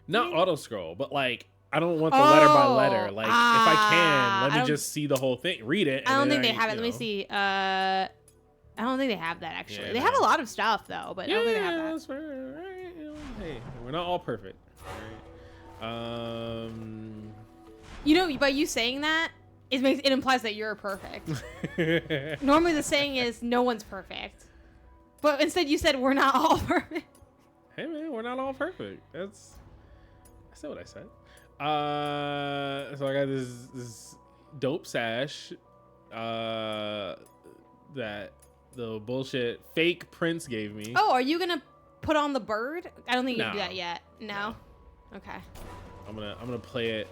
Not auto scroll, but like I don't want the letter by letter. Like if I can, let me just see the whole thing, read it. I don't think they have it. Let me see. I don't think they have that actually. Yeah, they have a lot of stuff though, but I don't think they have that. That's fair, right? Hey, we're not all perfect. Right? You know, by you saying that, it implies that you're perfect. Normally the saying is no one's perfect, but instead you said we're not all perfect. Hey man, we're not all perfect. I said what I said. So I got this dope sash that the bullshit fake Prince gave me. Oh, are you gonna put on the bird? I don't think you can do that yet. No. Okay. I'm gonna play it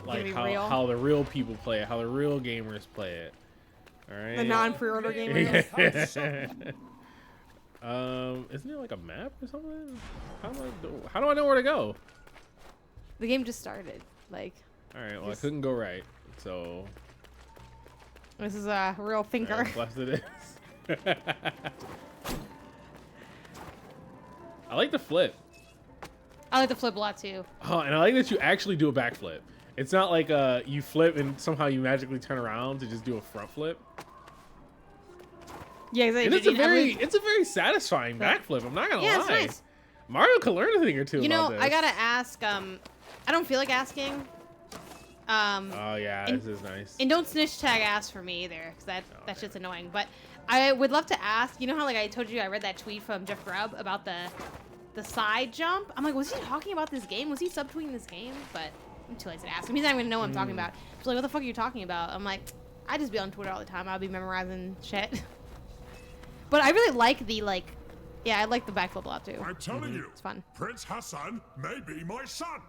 like real? how the real people play it, how the real gamers play it. All right. The non-pre-order gamers. Isn't there like a map or something? How do I know where to go? The game just started. Like. All right. Well, I couldn't go right, so. This is a real thinker. Blessed it is. I like the flip. I like the flip a lot too. Oh, and I like that you actually do a backflip. It's not like you flip and somehow you magically turn around to just do a front flip. Yeah, exactly. And it's a very satisfying backflip. I'm not gonna lie. It's nice. Mario can learn a thing or two. You know, about this. I gotta ask. I don't feel like asking. Oh yeah, this is nice. And don't snitch tag ass for me either, because that shit's annoying. But I would love to ask. You know how like I told you I read that tweet from Jeff Grubb about the side jump? I'm like, was he talking about this game? Was he subtweeting this game? But I'm too lazy to ask him. He's not even gonna know what I'm talking about. He's like, what the fuck are you talking about? I'm like, I just be on Twitter all the time. I'll be memorizing shit. But I really like I like the backflip a lot too. I'm telling you, it's fun. Prince Hassan may be my son.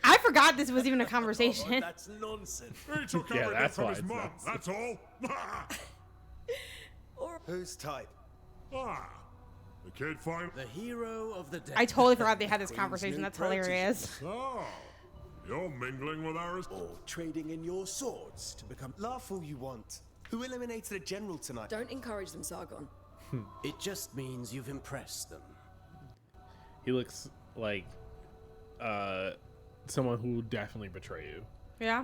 I forgot this was even a conversation. Oh, that's nonsense. He took everything from his mom, that's all. Whose type? The kid find the hero of the day. I totally forgot they had this conversation. That's hilarious. Oh, you're mingling with ours? Or trading in your swords to become... Laugh all you want. Who eliminated a general tonight? Don't encourage them, Sargon. It just means you've impressed them. He looks like someone who will definitely betray you. Yeah?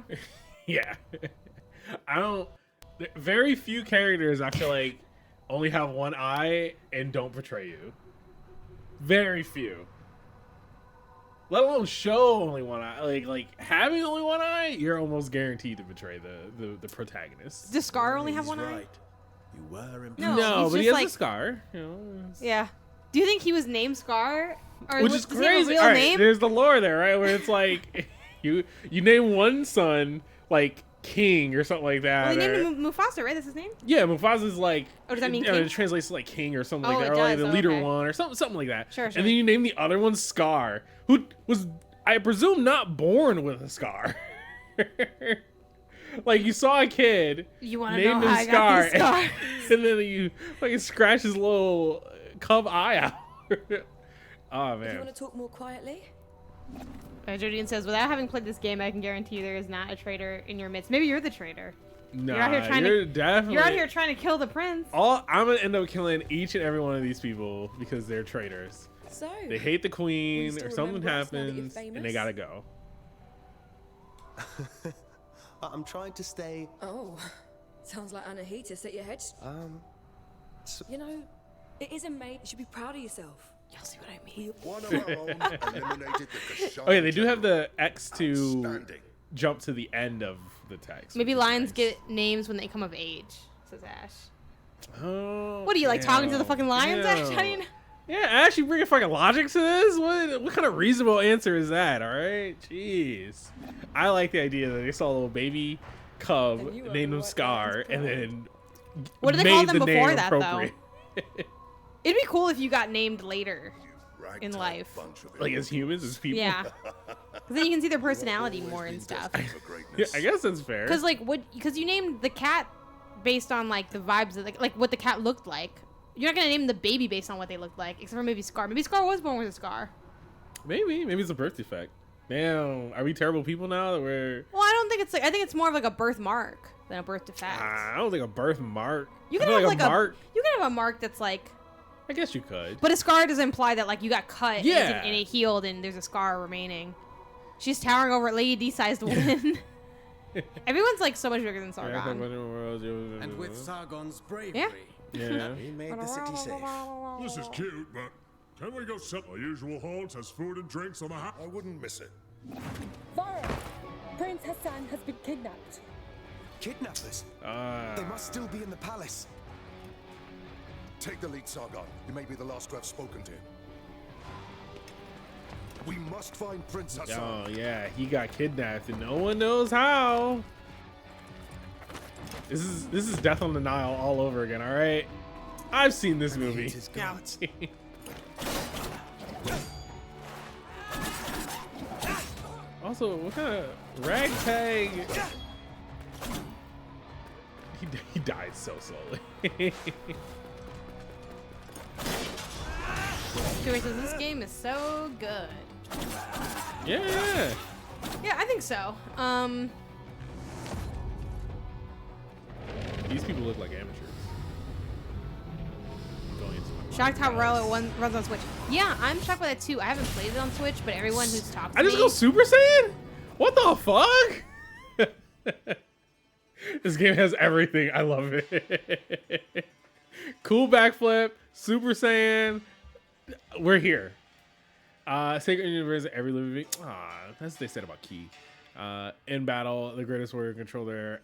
Yeah. Very few characters I feel like only have one eye and don't betray you. Very few. Let alone show only one eye. Like having only one eye, you're almost guaranteed to betray the protagonist. Does Scar only have one eye? You were No, but he has a scar. You know, yeah. Do you think he was named Scar? Or which was, is does he have a crazy. real name? There's the lore there, right? Where it's like you name one son like king or something like that. Well, they named him Mufasa, right? That's his name? Yeah, Mufasa's like. Oh, does that mean king? king? It translates to like king or something Oh, like that, it or like does. the Oh, leader okay. one or something like that. Sure. And then you name the other one Scar, who was, I presume, not born with a scar. Like you saw a kid, You want to named know him how I Scar, got these scars? and then you fucking scratch his little cub eye out. Oh If you man. want to talk more quietly? Jodian says, without having played this game, I can guarantee you there is not a traitor in your midst. Maybe you're the traitor. Nah, You're out here trying definitely. You're out here trying to kill the prince. I'm gonna end up killing each and every one of these people because they're traitors. So They hate the queen, still or something remember us now that you're happens, and they famous? gotta go. I'm trying to stay. Oh, sounds like Anahitis at your head. So You know, it is a mate. You should be proud of yourself. You'll see what I mean. One of our own eliminated the Kashan. Oh yeah, they do have the X to Outstanding. jump to the end of the text. Maybe which is lions nice. get names when they come of age, says Ash. Oh, What are you, like, talking to the fucking lions, Ash? damn. I mean, Yeah, Ash, you bringing fucking logic to this? What kind of reasonable answer is that? All right, jeez. I like the idea that they saw a little baby cub, And you are named the him right Scar, man's and pride. then what did they made call them the before name that, though? appropriate. It'd be cool if you got named later in Ragtag life. bunch of Like as humans, as people. Yeah. Because then you can see their personality more and stuff. Yeah, I guess that's fair. Because, like, because you named the cat based on, like, the vibes, of, like what the cat looked like. You're not going to name the baby based on what they looked like, except for maybe Scar. Maybe Scar was born with a scar. Maybe it's a birth defect. Damn, are we terrible people now that we're? Well, I don't think it's like, I think it's more of like a birthmark than a birth defect. I don't think a birthmark. You I can feel have like like a mark. you can have a mark that's like, I guess you could. but a scar does imply that like you got cut Yeah. and it healed and there's a scar remaining. She's towering over a Lady D-sized woman. Everyone's like so much bigger than Sargon. And with Sargon's bravery, Yeah. he made the city safe. This is cute, but can we go sit the usual halls? Has food and drinks on the house? I wouldn't miss it. Varro, Prince Hassan has been kidnapped. Kidnappers? They must still be in the palace. Take the lead, Sargon. You may be the last to have spoken to him. We must find Prince Hassan. Oh yeah, he got kidnapped and no one knows how. This is Death on the Nile all over again. All right, I've seen this movie. Yeah. Also, what kind of ragtag? He died so slowly. Joey says this game is so good. Yeah. Yeah, I think so. These people look like amateurs. Going into my Shocked how well it runs on Switch. Yeah, I'm shocked by that too. I haven't played it on Switch, but everyone who's talked to I just me, go Super Saiyan? What the fuck? This game has everything. I love it. Cool backflip, Super Saiyan. We're here. Sacred Universe, every living being. That's what they said about Key. In battle, the greatest warrior control their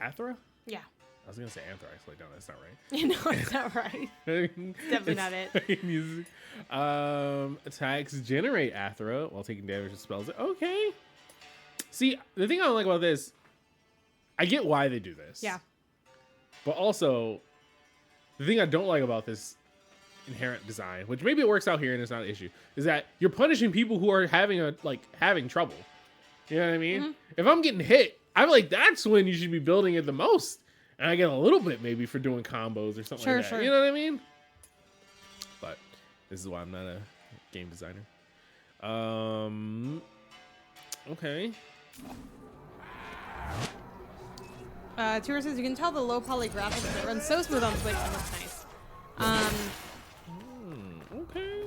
Athra? Yeah. I was gonna say Anthrax. Like, no, that's not right. You know, it's not right. Definitely not it. Music. Attacks generate Athra while taking damage to spells. Okay. See, the thing I don't like about this, I get why they do this. Yeah. But also, the thing I don't like about this inherent design, which maybe it works out here and it's not an issue, is that you're punishing people who are having trouble. You know what I mean? Mm-hmm. If I'm getting hit, I'm like, that's when you should be building it the most. And I get a little bit maybe for doing combos or something like that. Sure. You know what I mean? But this is why I'm not a game designer. Okay. Tour says you can tell the low poly graphics that run so smooth on Switch. It looks nice. Okay.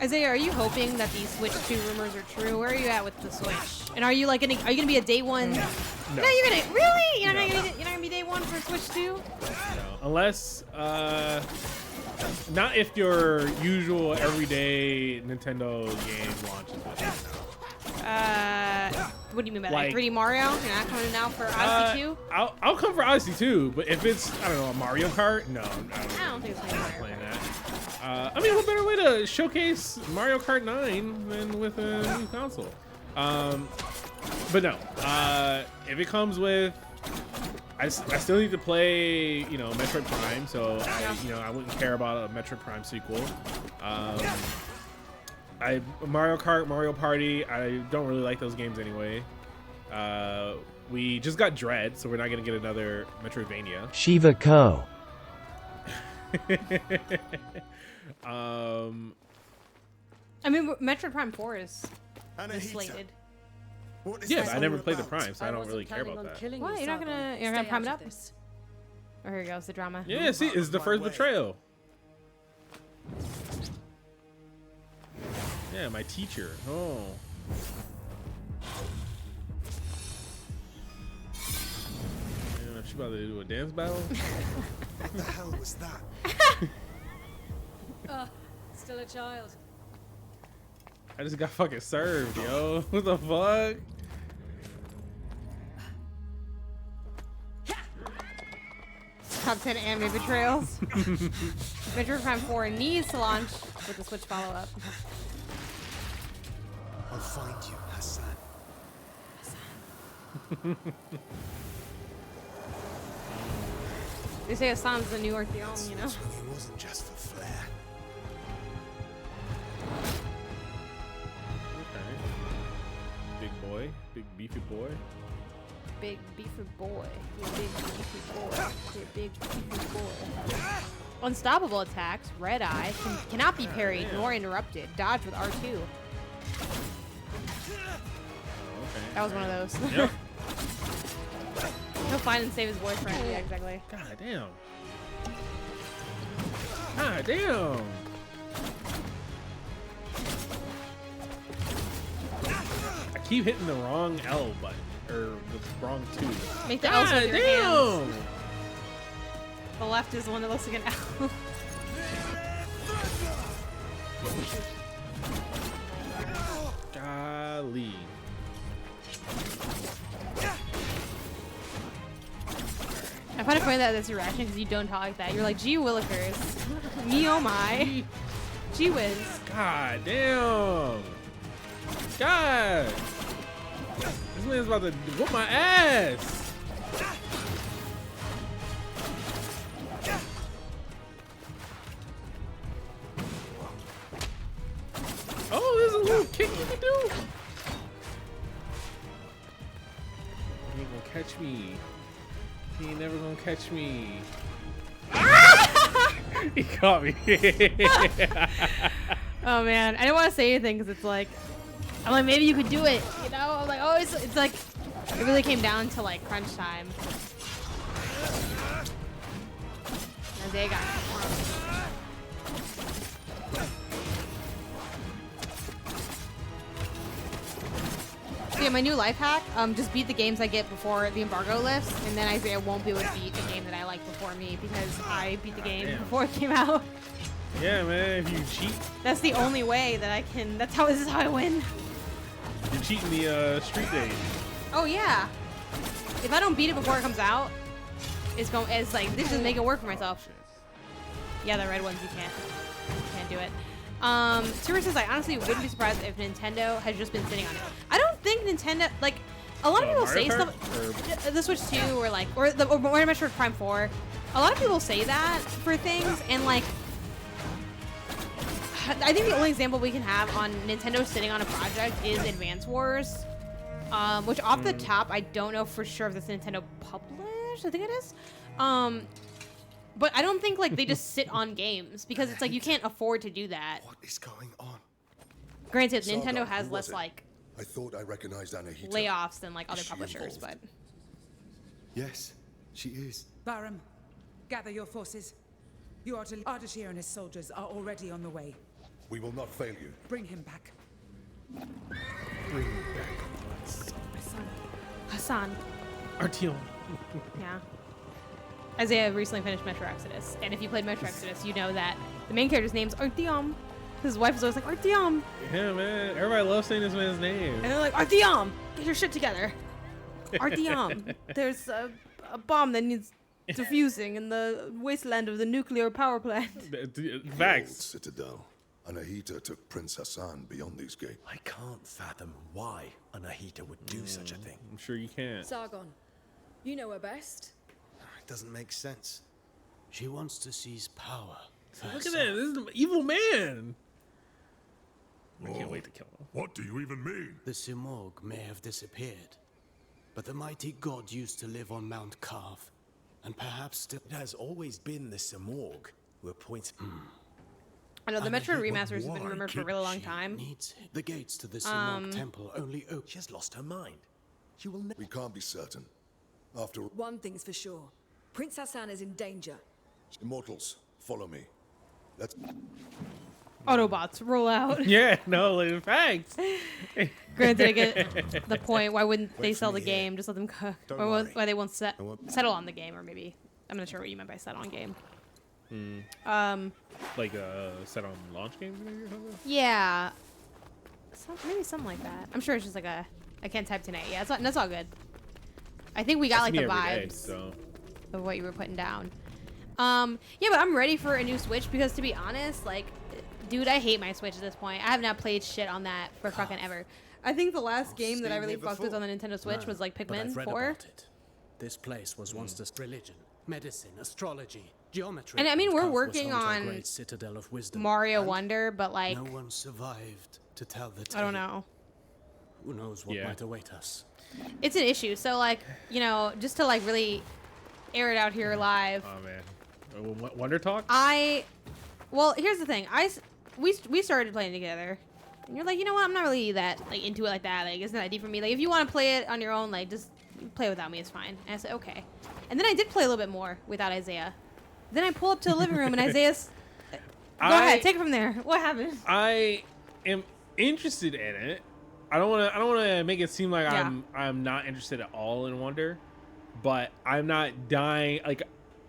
Isaiah, are you hoping that these Switch 2 rumors are true? Where are you at with the Switch? And are you like are you gonna be a day one? No, you're gonna really? You're not gonna be day one for Switch 2? No, unless not if your usual everyday Nintendo game launches with it. What do you mean by that? Like- 3D Mario? You're not coming out for Odyssey 2? I'll come for Odyssey 2, but if it's, I don't know, a Mario Kart, no, I don't think it's gonna be Mario playing that. I mean, what better way to showcase Mario Kart 9 than with a new console? But no, if it comes with, I still need to play, you know, Metroid Prime, so I wouldn't care about a Metroid Prime sequel. Mario Kart, Mario Party, I don't really like those games anyway. We just got Dread, so we're not gonna get another Metroidvania. Shiva Ko. I mean, Metroid Prime 4 is slated. Yeah, but I never played the Prime, so I don't really care about that. What? You're not gonna prime it up? Oh, here goes the drama. Yeah, see, it's the first betrayal. Yeah, my teacher. Oh. Yeah, she about to do a dance battle? What the hell was that? Still a child. I just got fucking served, yo. What the fuck? Top 10 anime betrayals. Metroid Prime 4 needs to launch with the Switch follow-up. I'll find you, Hassan. They say Hassan's the New Ortheon, you know? It wasn't just for flair. Okay. Big boy. Big beefy boy. Big beefy boy. You're a big beefy boy. You're a big beefy boy. Unstoppable attacks, Red Eye, cannot be parried nor interrupted. Dodge with R2. Okay. That was one of those. Yep. He'll find and save his boyfriend. Yeah, exactly. God damn. God damn. I keep hitting the wrong L button. Or the wrong two. Make the L with your hands. The left is the one that looks like an L. Golly. I find it funny that that's your reaction because you don't talk like that. You're like, gee willikers. Me oh my. Gee whiz. God damn. God. This man's about to whoop my ass. Oh, there's a little kick you can do. He ain't gonna catch me. He ain't never gonna catch me. He caught me. Oh man, I didn't want to say anything because it's like, I'm like, maybe you could do it, you know? I'm like, oh, it's like, it really came down to like crunch time. And they got So yeah, my new life hack, just beat the games I get before the embargo lifts, and then Isaiah won't be able to beat the game that I like before me because I beat the game before it came out. Yeah, man, if you cheat. That's the only way that I can, this is how I win. You're cheating the street days. Oh yeah. If I don't beat it before it comes out, it's like, this doesn't make it work for myself. Yeah, the red ones you can't do it. Stuart says, I honestly wouldn't be surprised if Nintendo has just been sitting on it. I don't think Nintendo, like, a lot of people say stuff, the Switch 2 or like, or Metroid Prime 4, a lot of people say that for things, and like, I think the only example we can have on Nintendo sitting on a project is Advance Wars, which off the top, I don't know for sure if that's Nintendo published, I think it is. But I don't think like they just sit on games because it's like you can't afford to do that. What is going on? Granted, Nintendo has less like I thought I recognized Anahita. layoffs than like other publishers, but Yes, she is. Barum, gather your forces. Ardashir and his soldiers are already on the way. We will not fail you. Bring him back. Bring him back. Hassan. Artyom. Yeah. Isaiah recently finished Metro Exodus, and if you played Metro Exodus, you know that the main character's name's Artyom. His wife is always like, Artyom. Yeah, man. Everybody loves saying this man's name. And they're like, Artyom, get your shit together. Artyom, there's a bomb that needs defusing in the wasteland of the nuclear power plant. Facts. Citadel. Anahita took Prince Hassan beyond these gates. I can't fathom why Anahita would do such a thing. I'm sure you can. Sargon, you know her best. It doesn't make sense. She wants to seize power. Look at that. This is an evil man. I can't wait to kill him. What do you even mean? The Simorg may have disappeared, but the mighty god used to live on Mount Carve, and perhaps still... It has always been the Simorg who appoints... I know the Metroid remasters have been rumored for a really long time. The gates to the Simorg temple only open... She has lost her mind. She will We can't be certain. After... One thing's for sure. Prince Hassan is in danger. Immortals, follow me. Let's... Autobots, roll out. Yeah, no, in fact. Granted, I get the point. Why wouldn't they sell the game? Just let them cook. Or why they won't settle on the game, or maybe. I'm not sure what you meant by settle on game. Like set on launch games maybe or something? Yeah. Maybe something like that. I'm sure it's just like I can't type tonight. Yeah, that's all good. I think we got like the vibes of what you were putting down. Yeah, but I'm ready for a new Switch because to be honest, like, dude, I hate my Switch at this point. I have not played shit on that for fucking ever. I think the last game that I really fucked with on the Nintendo Switch was like Pikmin 4. This place was once the religion, medicine, astrology, geometry. And I mean, we're working on citadel of wisdom. Mario Wonder, but like, no one survived to tell the tale. I don't know. Who knows what might await us? It's an issue. So like, you know, just to like really air it out here live. Oh man. Wonder Talk? Well, here's the thing. We started playing together, and you're like, you know what? I'm not really that like into it like that. Like, it's not that deep for me. Like, if you want to play it on your own, like, just play without me. It's fine. And I said, okay. And then I did play a little bit more without Isaiah. Then I pull up to the living room, and Isaiah's. Go ahead, take it from there. What happened? I am interested in it. I don't want to make it seem like I'm not interested at all in Wonder, but I'm not dying. Like,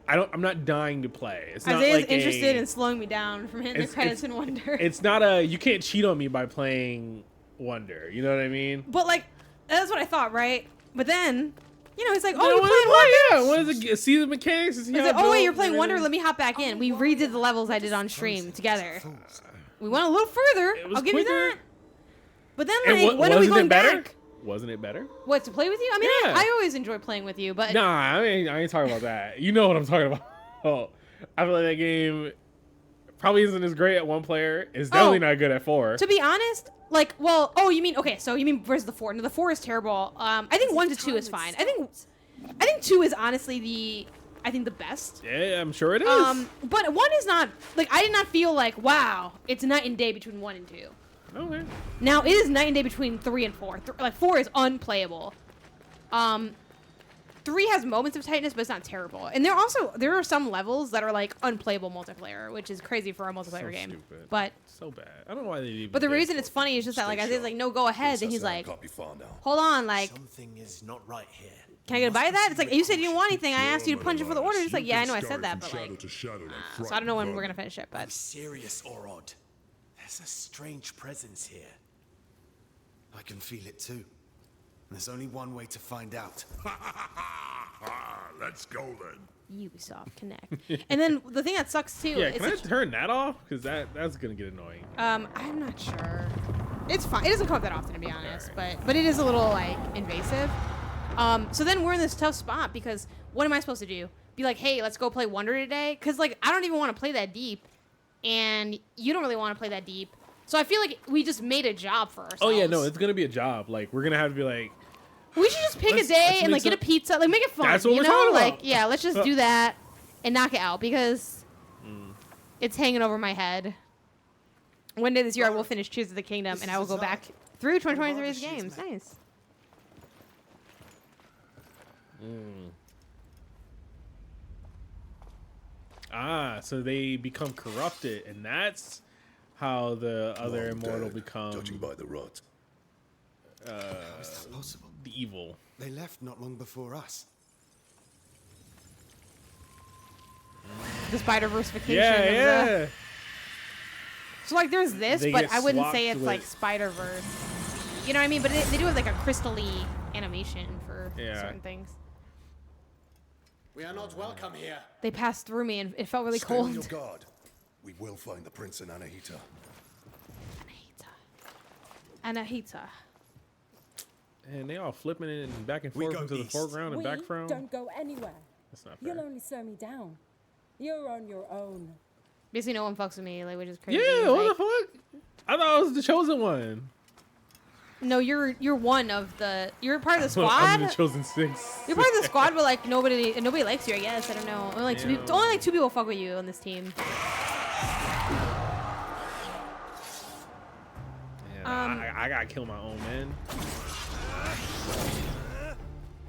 I'm not dying to play. It's not Isaiah's like interested in slowing me down from hitting the credits in Wonder. It's not you can't cheat on me by playing Wonder. You know what I mean? But like, that's what I thought, right? But then, you know, he's like, oh, you're playing Wonder? Yeah, what is it? See the mechanics? He's like, oh wait, you're playing Wonder. Let me hop back in. We redid the levels I did on stream together. We went a little further. I'll give you that. But then, like, when are we going back? Wasn't it better? What, to play with you? I mean, Yeah. I always enjoy playing with you, but... Nah, I ain't talking about that. You know what I'm talking about. Oh, I feel like that game probably isn't as great at one player. It's definitely not good at 4. To be honest, like, well, you mean, okay, so you mean versus the 4. No, the 4 is terrible. I think 1 to 2 is fine. I think 2 is honestly the best. Yeah, I'm sure it is. But 1 is not, like, I did not feel like, wow, it's night and day between 1 and 2. Okay. Now, it is night and day between 3 and 4. Like, 4 is unplayable. 3 has moments of tightness, but it's not terrible. And there are some levels that are, like, unplayable multiplayer, which is crazy for a multiplayer game. Stupid. But so bad. I don't know why they even. But the reason it's funny is just that, like, Isaiah's like, no, go ahead. And he's like, hold on, like, something is not right here. can I get a bite of that? It's like, you said you didn't want anything. I asked you to punch it for the order. It's like, yeah, I know I said that, but, like, so I don't know when we're going to finish it, but. Serious, Orod. There's a strange presence here. I can feel it too. There's only one way to find out. Let's go then. Ubisoft Connect. And then the thing that sucks too. Yeah, can I turn that off? Because that's gonna get annoying. I'm not sure. It's fine. It doesn't come up that often, to be honest. Right. But it is a little like invasive. So then we're in this tough spot because what am I supposed to do? Be like, hey, let's go play Wonder today? Because like I don't even want to play that deep, and you don't really want to play that deep. So I feel like we just made a job for ourselves. Oh yeah, no, it's gonna be a job. Like we're gonna have to be like. We should just pick a day and like get a pizza, like make it fun. That's what we're talking about. Like, yeah, let's just do that and knock it out because it's hanging over my head. One day this year I will finish Tears of the Kingdom and I will go back through 2023's games. Nice. So they become corrupted, and that's how the other immortal become. Judging by the rot. How is that possible? The evil. They left not long before us. The Spider-Verse vacation. Yeah. So like there's this, They but get I wouldn't swapped say it's like with- Spider-Verse. You know what I mean? But they do have like a crystal-y animation for certain things. We are not welcome here. They passed through me and it felt really Stay on cold. your guard. We will find the prince and Anahita. Anahita. And they all flipping it and back and forth into the foreground and back from. Don't go anywhere. That's not fair. You'll only slow me down. You're on your own. Basically, no one fucks with me, like, which is crazy. Yeah, what like, the fuck? I thought I was the chosen one. No, you're one of the. You're part of the squad. I'm the chosen 6. You're part of the squad, but like nobody likes you. I guess I don't know. Only like only like 2 people fuck with you on this team. I gotta kill my own man.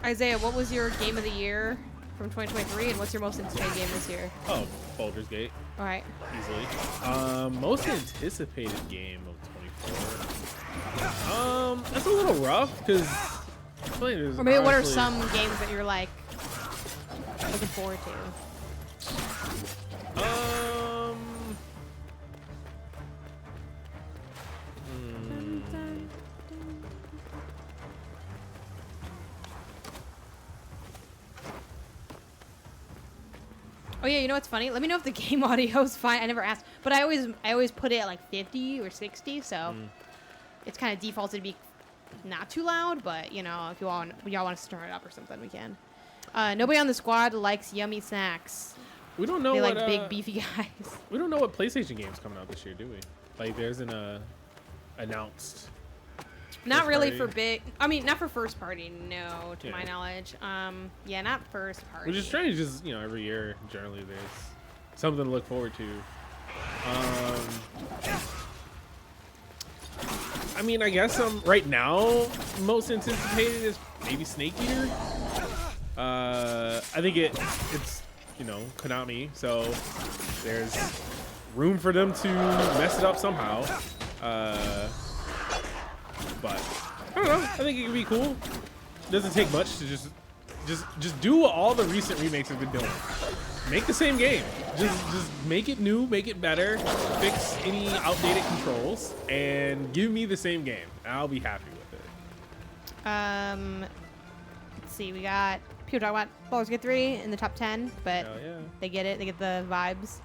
Isaiah, what was your game of the year from 2023, and what's your most anticipated game this year? Oh, Baldur's Gate. All right. Easily. Most anticipated game of 24. That's a little rough because. Or maybe what are some games that you're like looking forward to? Oh yeah, you know what's funny? Let me know if the game audio is fine. I never asked, but I always put it at like 50 or 60, so it's kind of defaulted to be not too loud. But you know, if y'all want to start it up or something, we can. Nobody on the squad likes yummy snacks. We don't know they what like big beefy guys. We don't know what PlayStation games coming out this year, do we? Like, there's an announced. Not really for big. I mean, not for first party. No, to my knowledge. Yeah, not first party. Which is strange, just every year generally there's something to look forward to. I mean, I guess right now most anticipated is maybe Snake Eater. I think it's Konami, so there's room for them to mess it up somehow. But I don't know. I think it could be cool. It doesn't take much to just do what all the recent remakes have been doing. Make the same game. Just make it new, make it better, fix any outdated controls, and give me the same game. I'll be happy with it. Let's see. We got people talking about Baldur's Gate 3 in the top 10, but they get it. They get the vibes.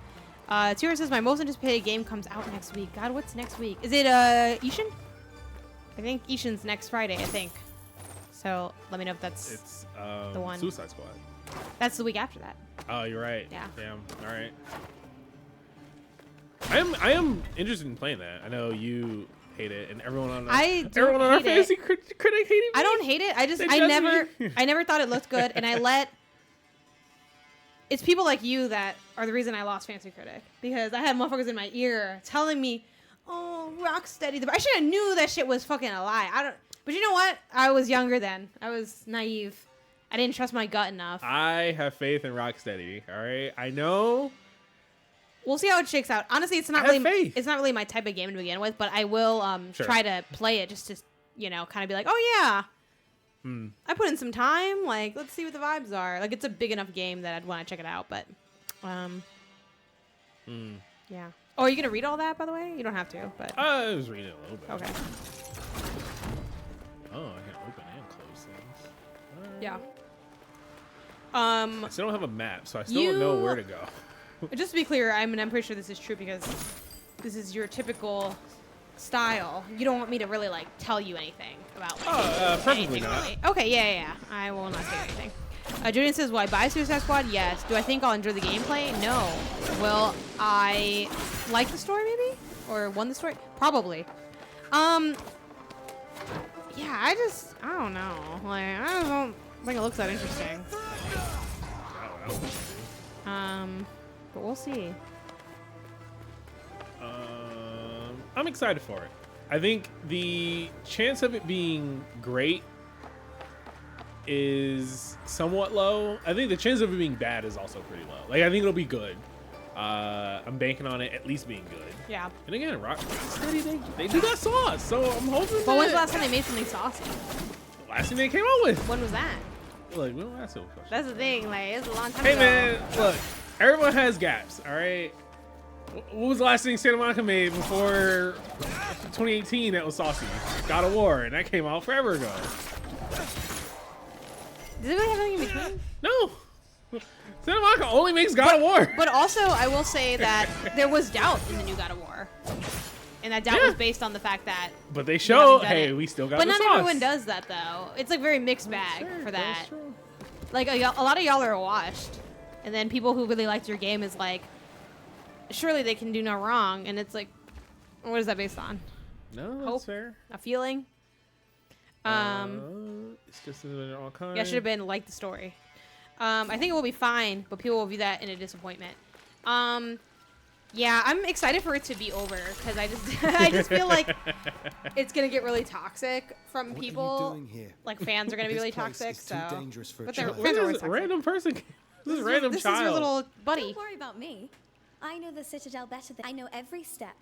Tira says my most anticipated game comes out next week. God, what's next week? Is it Ishin? I think Ishin's next Friday, I think. So let me know if that's the one. Suicide Squad. That's the week after that. Oh, you're right. Yeah. Damn. All right. I am interested in playing that. I know you hate it, and everyone on our fantasy critic hated it. I don't hate it. I never thought it looked good, and it's people like you that are the reason I lost Fantasy Critic, because I had motherfuckers in my ear telling me, "Oh, Rocksteady." I should have knew that shit was fucking a lie. But you know what? I was younger then. I was naive. I didn't trust my gut enough. I have faith in Rocksteady. All right, I know. We'll see how it shakes out. Honestly, it's not really my type of game to begin with, but I will try to play it just to kind of be like, oh yeah, I put in some time. Like, let's see what the vibes are. Like, it's a big enough game that I'd want to check it out. But yeah. Oh, are you gonna read all that, by the way? You don't have to, but I was reading it a little bit. Okay. Oh, I can open and close things. Yeah. I still don't have a map, so I still don't know where to go. Just to be clear, I'm pretty sure this is true because this is your typical style. You don't want me to really like tell you anything about. Like, perfectly anything, not. really. Okay, yeah. I will not say anything. Julian says, "Will I buy Suicide Squad? Yes. Do I think I'll enjoy the gameplay? No. Will I like the story maybe, or won the story? Probably. Yeah. I don't know. Like, I just don't think it looks that interesting. But we'll see. I'm excited for it. I think the chance of it being great is somewhat low. I think the chance of it being bad is also pretty low. Like, I think it'll be good. I'm banking on it at least being good. Yeah. And again, Rocksteady, they do that sauce, so I'm hoping. But when's the last time they made something saucy? The last thing they came out with. When was that? Like, we don't ask those questions. That's the thing. Like, it's a long time Hey ago. man, look, everyone has gaps. All right. What was the last thing Santa Monica made before 2018 that was saucy? God of War, and that came out forever ago. Does anybody have anything in between? No. Santa Monica only makes God of War. But also, I will say that there was doubt in the new God of War. And that doubt was based on the fact that... But they show, hey, we still got the sauce. But not everyone does that, though. It's like very mixed bag for that. Like, a lot of y'all are washed. And then people who really liked your game is like, surely they can do no wrong. And it's like, what is that based on? No, that's Hope? fair. A feeling? It's just all kinds. Yeah, should have been like the story. I think it will be fine, but people will view that in a disappointment. Yeah, I'm excited for it to be over because I just feel like it's gonna get really toxic from people. What are you doing here? Like fans are gonna be really This place toxic. is too So, dangerous for a but their child. fans are always toxic. Random person. This is random This child. is your little buddy. Don't worry about me. I know the Citadel better than I know every step.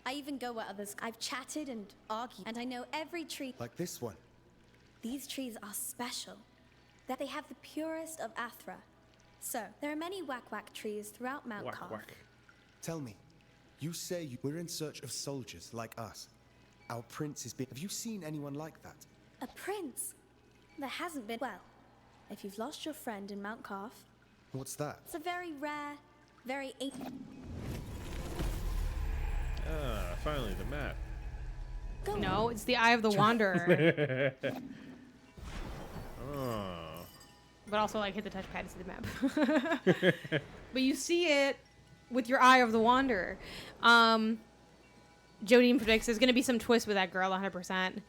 I even go where others. I've chatted and argued, and I know every tree. Like this one. These trees are special. That they have the purest of Athra. So there are many whack trees throughout Mount Carv. Tell me, you say we're in search of soldiers like us. Our prince is big. Have you seen anyone like that? A prince? There hasn't been. Well, if you've lost your friend in Mount Carv, What's that? it's a very rare, very ancient. Ah, finally the map. No, it's the Eye of the Wanderer. Oh. But also, like, hit the touchpad to see the map. But you see it with your Eye of the Wanderer. Jodine predicts there's going to be some twist with that girl, 100%.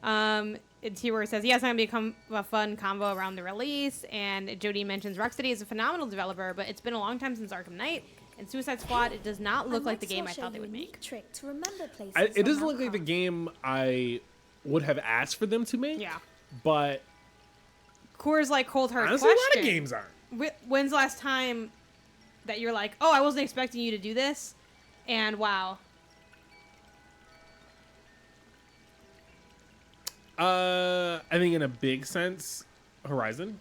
And T-Word says, yes, I'm going to become a fun combo around the release. And Jodine mentions Rocksteady is a phenomenal developer, but it's been a long time since Arkham Knight. And Suicide Squad, it does not look like the game I thought they would make. Trick to remember places It doesn't from look like Mount the game I would have asked for them to make. Yeah. But Core's like cold hard honestly, question. a lot of games aren't. When's the last time that you're like, oh, I wasn't expecting you to do this, and wow. I think in a big sense, Horizon.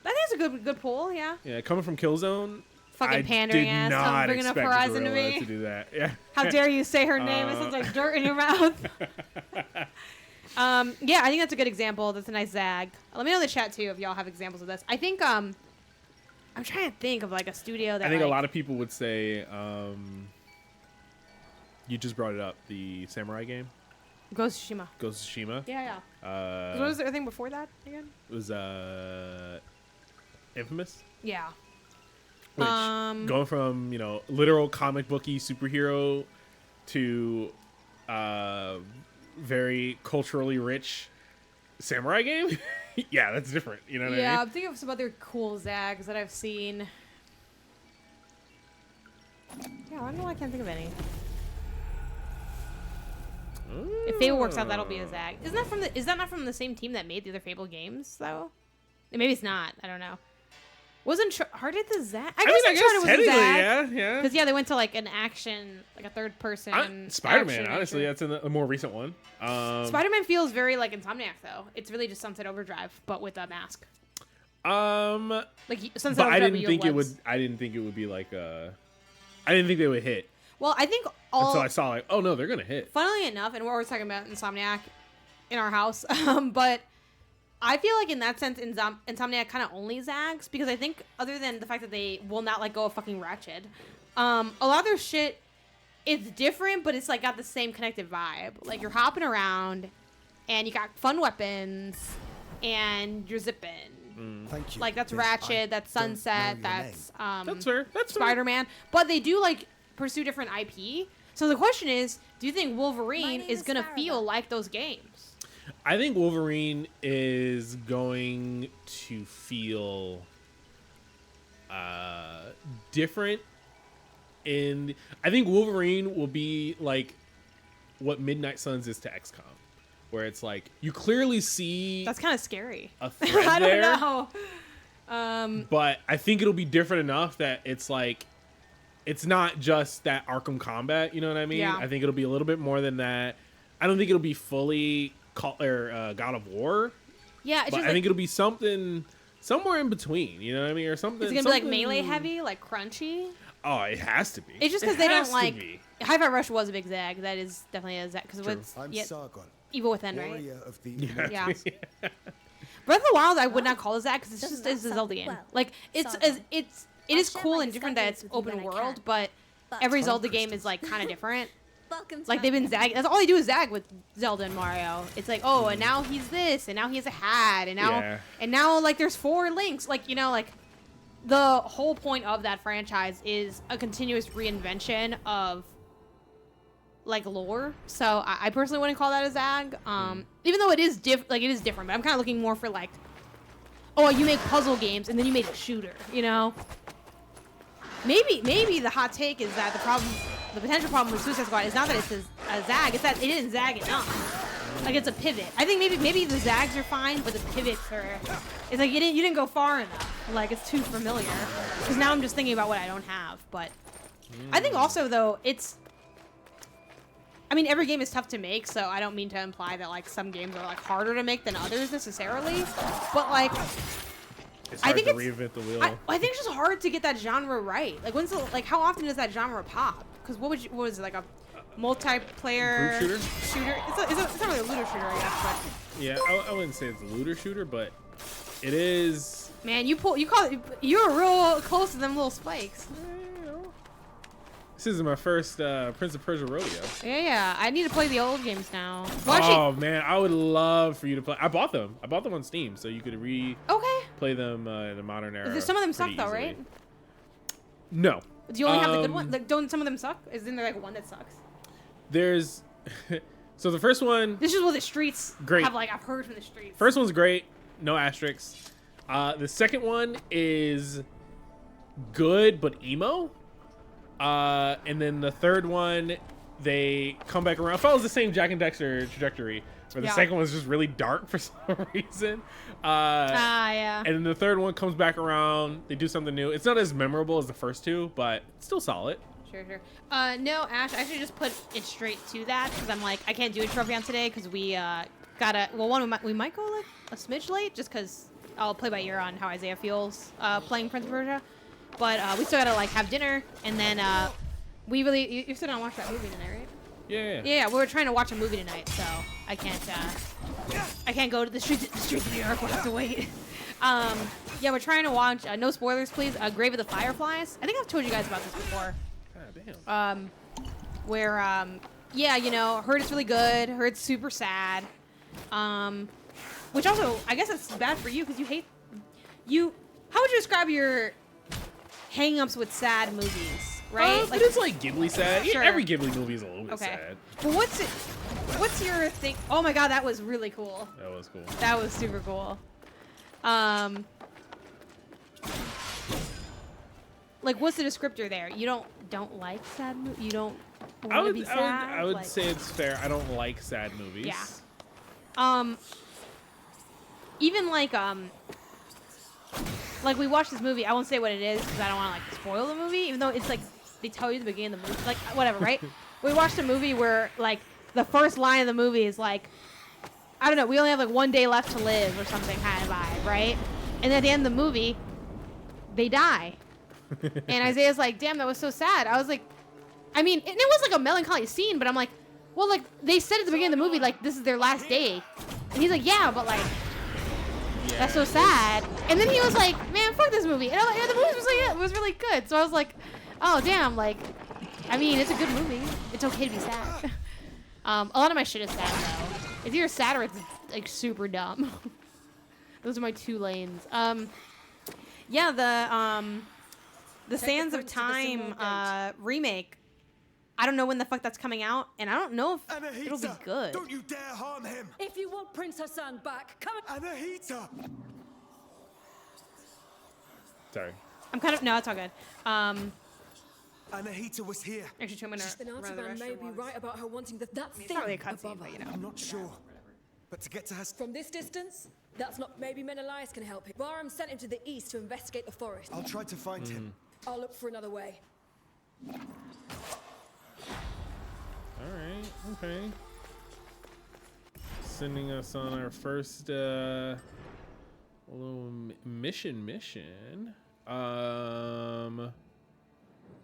I think it's a good pull, yeah. Yeah, coming from Killzone. Fucking pandering ass. I'm bringing up Horizon to me. To do that. Yeah. How dare you say her name? It sounds like dirt in your mouth. Yeah, I think that's a good example. That's a nice zag. Let me know in the chat too if y'all have examples of this. I think I'm trying to think of like a studio that I think like, a lot of people would say you just brought it up, the samurai game. Ghost of Tsushima. Ghost of Tsushima. Yeah. What was the thing before that again? It was Infamous. Yeah. Which going from, literal comic booky superhero to very culturally rich samurai game. Yeah, that's different. You know what I mean? Yeah, I'm thinking of some other cool zags that I've seen. Yeah, I don't know why I can't think of any. If Fable works out, that'll be a zag. Is that not from the same team that made the other Fable games though? Maybe it's not. I don't know. Wasn't Uncharted the zag? I guess Uncharted was a zag. Yeah. Because they went to like an action, like a third person. Spider-Man, honestly, that's a more recent one. Spider-Man feels very like Insomniac though. It's really just Sunset Overdrive, but with a mask. Like Sunset Overdrive. I didn't think it would. I didn't think it would be like I didn't think they would hit. Well, I think until I saw like, oh no, they're gonna hit. Funnily enough, and we're always talking about Insomniac in our house, but I feel like in that sense, Insomniac kind of only zags because I think other than the fact that they will not let go of fucking Ratchet, a lot of their shit, it's different, but it's like got the same connected vibe. Like you're hopping around, and you got fun weapons, and you're zipping. Thank you. Like that's Ratchet, that's Sunset, that's That's fair. That's Spider-Man, but they do like pursue different IP. So the question is, do you think Wolverine is gonna feel like those games? I think Wolverine is going to feel different. I think Wolverine will be like what Midnight Suns is to XCOM, where it's like you clearly see that's kind of scary. A thread I there, don't know. But I think it'll be different enough that it's like it's not just that Arkham combat. You know what I mean? Yeah. I think it'll be a little bit more than that. I don't think it'll be fully God of War. Yeah, it's but just I think it'll be something somewhere in between. You know what I mean, or something. Is it gonna be like melee heavy, like crunchy? Oh, it has to be. It's just because they don't like. Hi-Fi Rush was a big zag. That is definitely a zag because it's Sargon, Evil Within, right? warrior of the Yeah. Breath of the Wild, I would not call it zag because it's just a Zelda game. Like it is cool and different that it's open world, but every Zelda game is like kind of different. Like they've been zagging. That's all they do is zag with Zelda and Mario. It's like, oh, and now he's this, and now he has a hat, and now like there's 4 links. Like like the whole point of that franchise is a continuous reinvention of like lore. So I personally wouldn't call that a zag. Even though it is different, but I'm kind of looking more for like, oh, you make puzzle games and then you make a shooter. Maybe the hot take is that the potential problem with Suicide Squad is not that it's a zag, it's that it didn't zag enough. Like it's a pivot. I think maybe the zags are fine, but the pivots it's like you didn't go far enough. Like it's too familiar. Because now I'm just thinking about what I don't have. But I think also though every game is tough to make, so I don't mean to imply that like some games are like harder to make than others necessarily. But like it's hard to reinvent the wheel. I think it's just hard to get that genre right. Like how often does that genre pop? Because what was it, like a multiplayer group shooter? It's not really a looter shooter, I guess. But yeah, I wouldn't say it's a looter shooter, but it is. Man, you're real close to them little spikes. This is my first Prince of Persia rodeo. Yeah, I need to play the old games now. Well, man, I would love for you to play. I bought them on Steam, so you could play them in the modern era. Some of them suck though, right? No. Do you only have the good one? Like, don't some of them suck? Isn't there like one that sucks? There's so the first one. This is what the streets great. I've heard from the streets. First one's great, no asterisks. The second one is good but emo. And then the third one, they come back around. Follows the same Jack and Dexter trajectory, but the second one's just really dark for some reason. Yeah. And then the third one comes back around. They do something new. It's not as memorable as the first two, but it's still solid. Sure. No, Ash, I should just put it straight to that because I'm like, I can't do a trophy on today because we we might go like a smidge late just because I'll play by ear on how Isaiah feels playing Prince of Persia. But we still gotta like have dinner, and then you're still gonna watch that movie tonight, right? Yeah. Yeah, we were trying to watch a movie tonight, so I can't go to the streets of New York. We'll have to wait. Yeah, we're trying to watch. No spoilers, please. Grave of the Fireflies. I think I've told you guys about this before. God damn. Where heard it's really good. Heard it's super sad. Which also, I guess it's bad for you because you hate. How would you describe your hang-ups with sad movies, right? But it's like Ghibli sad. Sure. Every Ghibli movie is a little bit sad. But what's your thing? Oh my god, that was really cool. That was cool. That was super cool. Like, what's the descriptor there? You don't like sad movies? You don't want to be sad? I would say it's fair. I don't like sad movies. Yeah. Even like we watched this movie. I won't say what it is because I don't want to like spoil the movie. Even though it's like they tell you at the beginning of the movie, like whatever, right? We watched a movie where like the first line of the movie is like, I don't know, we only have like 1 day left to live or something kind of vibe, right? And at the end of the movie, they die. And Isaiah's like, damn, that was so sad. I was like, I mean, and it was like a melancholy scene, but I'm like, well, like they said at the beginning of the movie, like this is their last day, and he's like, yeah, but like. That's so sad. And then he was like, man, fuck this movie. And I'm like, yeah, the movie was really good. So I was like, oh, damn. Like, I mean, it's a good movie. It's okay to be sad. A lot of my shit is sad, though. It's either sad or it's, like, super dumb. Those are my 2 lanes. Yeah, the Sands of Time remake. I don't know when the fuck that's coming out, and I don't know if it'll be good. Don't you dare harm him! If you want Prince Hassan back, come and... Anahita! Sorry. I'm kind of... No, it's all good. Anahita was here. Actually, I'm gonna run the Antiman may be right about her wanting that thing it's not really a cutscene, above but, you know. I'm not sure. But to get to her... From this distance, that's not... Maybe Menelaus can help him. Bahram sent him to the east to investigate the forest. I'll try to find him. I'll look for another way. Alright, okay. Sending us on our first little mission.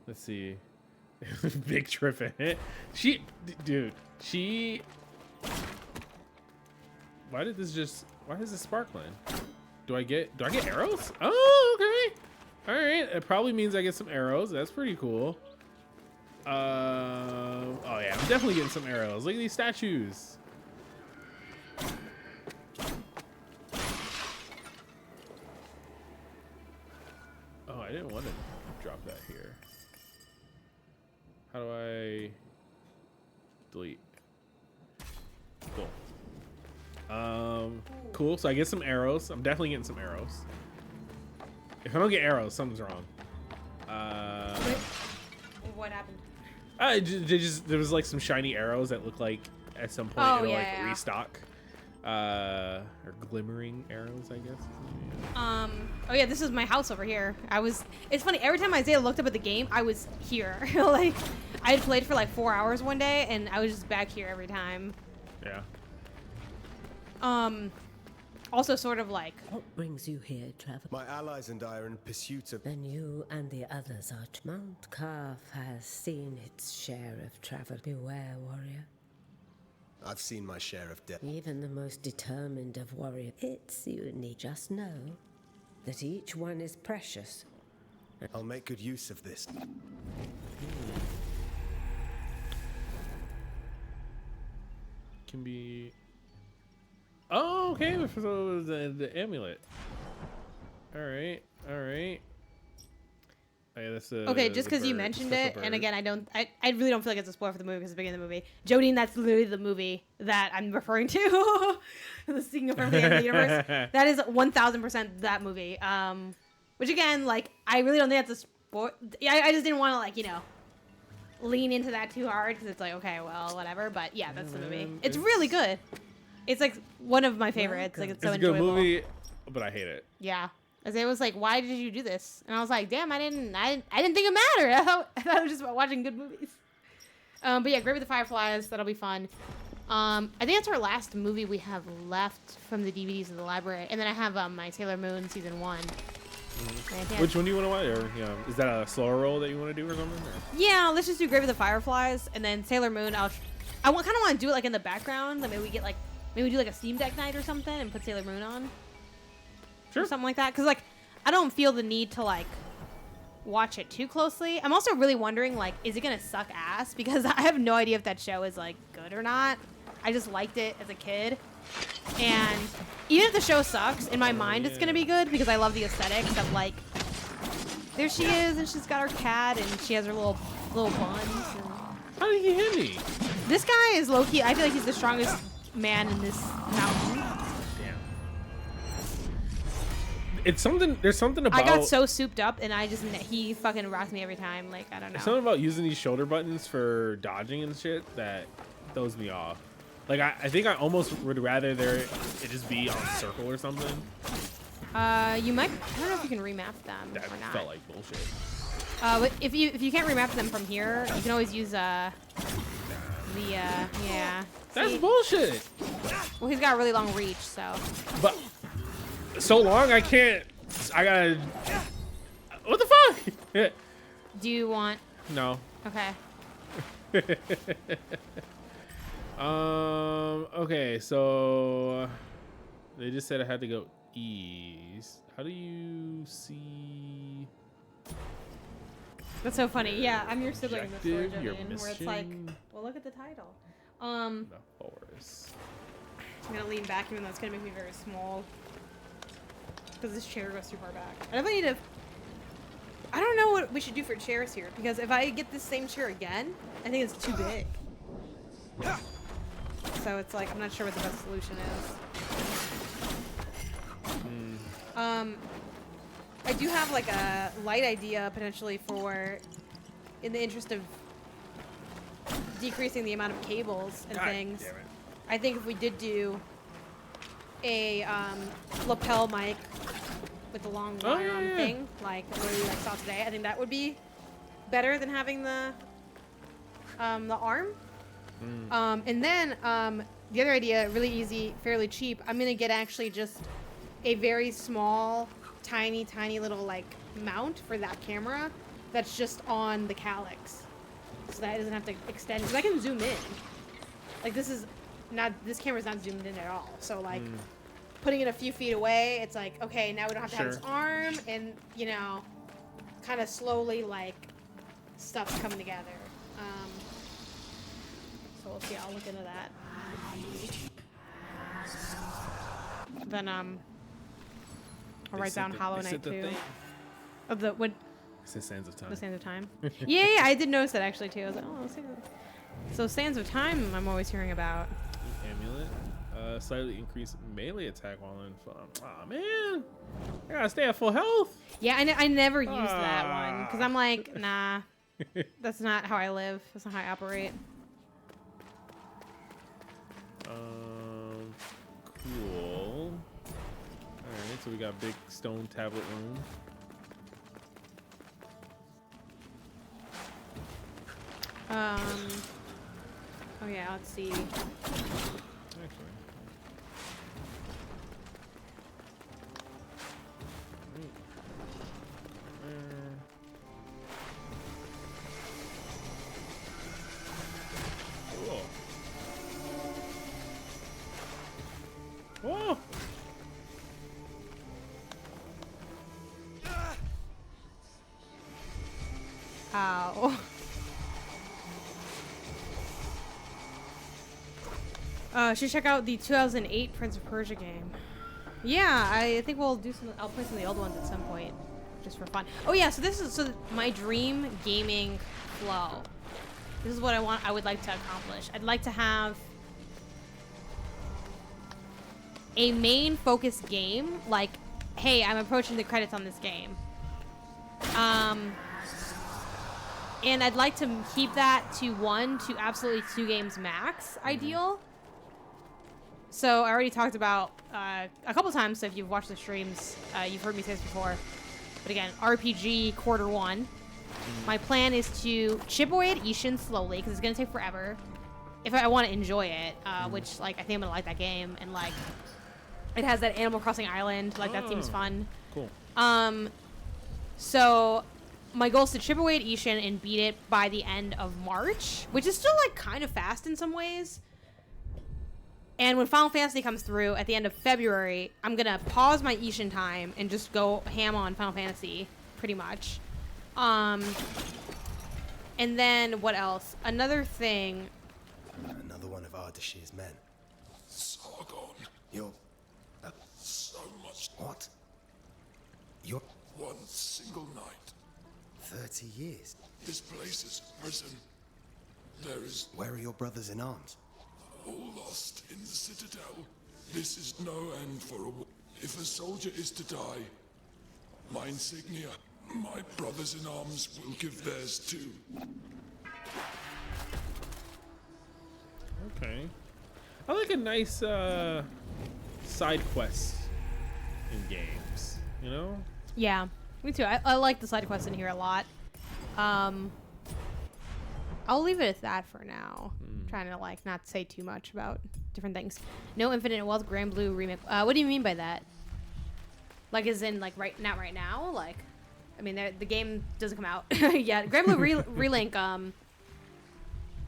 Let's see. Big tripping. Dude, she. Why is this sparkling? Do I get arrows? Oh, okay. All right. It probably means I get some arrows. That's pretty cool. Oh yeah, I'm definitely getting some arrows. Look at these statues. Oh, I didn't want to drop that here. How do I delete? Cool. Cool. So I get some arrows. I'm definitely getting some arrows. If I don't get arrows, something's wrong. What happened? There was like some shiny arrows that look like at some point it'll like restock. Or glimmering arrows, I guess. Oh yeah, this is my house over here. It's funny, every time Isaiah looked up at the game, I was here. Like, I had played for like 4 hours one day, and I was just back here every time. Yeah. Also sort of like... What brings you here, traveler? My allies and I are in pursuit of... Then you and the others are... Mount Carve has seen its share of travel. Beware, warrior. I've seen my share of death. Even the most determined of warriors. It's unique. Just know that each one is precious. I'll make good use of this. Can be... Oh, okay. So the amulet. All right. Oh, yeah, that's okay, just because you mentioned it, and again, I really don't feel like it's a spoiler for the movie because it's the beginning of the movie. Jodine, that's literally the movie that I'm referring to. The Seeking from the End of the Universe. That is 1000% that movie. Which again, like, I really don't think that's a spoiler. Yeah, I just didn't want to, like, lean into that too hard because it's like, okay, well, whatever. But yeah, that's the movie. It's really good. It's like one of my favorites. Like, it's so enjoyable. It's a good movie, but I hate it. Yeah. Isaiah was like, "Why did you do this?" And I was like, "Damn, I didn't think it mattered. I thought it was just about watching good movies." But yeah, Grave with the Fireflies. That'll be fun. I think that's our last movie we have left from the DVDs in the library, and then I have my Sailor Moon season 1. Which one do you want to watch? Or is that a slower roll that you want to do or something? Or? Yeah, let's just do Grave with the Fireflies, and then Sailor Moon. I kind of want to do it like in the background. Like maybe we do like a Steam Deck night or something, and put Sailor Moon on. Sure. Or something like that, because like I don't feel the need to like watch it too closely. I'm also really wondering, like, is it gonna suck ass? Because I have no idea if that show is like good or not. I just liked it as a kid, and even if the show sucks, in my mind it's gonna be good because I love the aesthetics of like, there she is and she's got her cat and she has her little buns. And how did he hit me? This guy is low key. I feel like he's the strongest man in this mountain. It's something. There's something about. I got so souped up, and he fucking rocked me every time. Like, I don't know. There's something about using these shoulder buttons for dodging and shit that throws me off. Like, I think I almost would rather it just be on circle or something. You might. I don't know if you can remap them That or not. felt like bullshit. But if you can't remap them from here, you can always use yeah. That's See? bullshit. Well, he's got a really long reach, so. But. So long, I can't. I gotta. What the fuck? Do you want? No. Okay. Okay, so they just said I had to go east. How do you see? That's so funny. Yeah, I'm your sibling in this story, Objective, your Jillian, where it's like, mission. well, look at the title. The forest. I'm gonna lean back, even though it's gonna make me very small. Because this chair goes too far back. I definitely need to... I don't know what we should do for chairs here, because if I get this same chair again, I think it's too big. So it's like, I'm not sure what the best solution is. I do have like a light idea potentially for, in the interest of decreasing the amount of cables and things. Damn it. I think if we did do a lapel mic with the long wire on thing, like what we saw today, I think that would be better than having the arm. And then the other idea, really easy, fairly cheap. I'm gonna get actually just a very small, tiny little like mount for that camera that's just on the calyx, so that it doesn't have to extend. Because I can zoom in. Like this camera's not zoomed in at all. So like putting it a few feet away, it's like, okay, now we don't have to have this arm, and you know, kind of slowly like stuff's coming together. So we'll see. I'll look into that. Then I'll write down Hollow Knight 2. Of the what? It's the Sands of Time. The Sands of Time. yeah, I did notice that actually too. I was like, oh, so Sands of Time, I'm always hearing about. Amulet. Slightly increased melee attack while in fun. Aw, man. I gotta stay at full health. Yeah, I never used that one because I'm like, nah, that's not how I live. That's not how I operate. Cool. Alright, so we got big stone tablet room. Oh yeah, let's see. Actually. Cool. Whoa! Ow. Should check out the 2008 Prince of Persia game. Yeah, I think we'll do some. I'll play some of the old ones at some point, just for fun. Oh yeah, so my dream gaming flow. This is what I would like to accomplish. I'd like to have a main focused game, like, hey, I'm approaching the credits on this game. And I'd like to keep that to 1 to absolutely 2 games max, ideal. So I already talked about a couple times, so if you've watched the streams, you've heard me say this before. But again, RPG quarter 1. My plan is to chip away at Ishin slowly, because it's going to take forever. If I want to enjoy it, which, like, I think I'm going to like that game. And, like, it has that Animal Crossing island. Like, that seems fun. Cool. So my goal is to chip away at Ishin and beat it by the end of March, which is still, like, kind of fast in some ways. And when Final Fantasy comes through at the end of February, I'm going to pause my Ishin time and just go ham on Final Fantasy, pretty much. And then, what else? Another thing. Another one of Ardashir's men. Sargon. You're... So much. What? You're... One single night. 30 years. This place is prison. There is... Where are your brothers in arms? All lost in the Citadel. This is no end for a... If a soldier is to die, my insignia, my brothers in arms will give theirs too. Okay. I like a nice side quest in games, you know? Yeah, me too. I like the side quests in here a lot. I'll leave it at that for now. I'm trying to, like, not say too much about different things. No Infinite Wealth Grand Blue remake. What do you mean by that? Like, as in, like, not right now? Like, I mean, the game doesn't come out yet. Grand Blue Relink,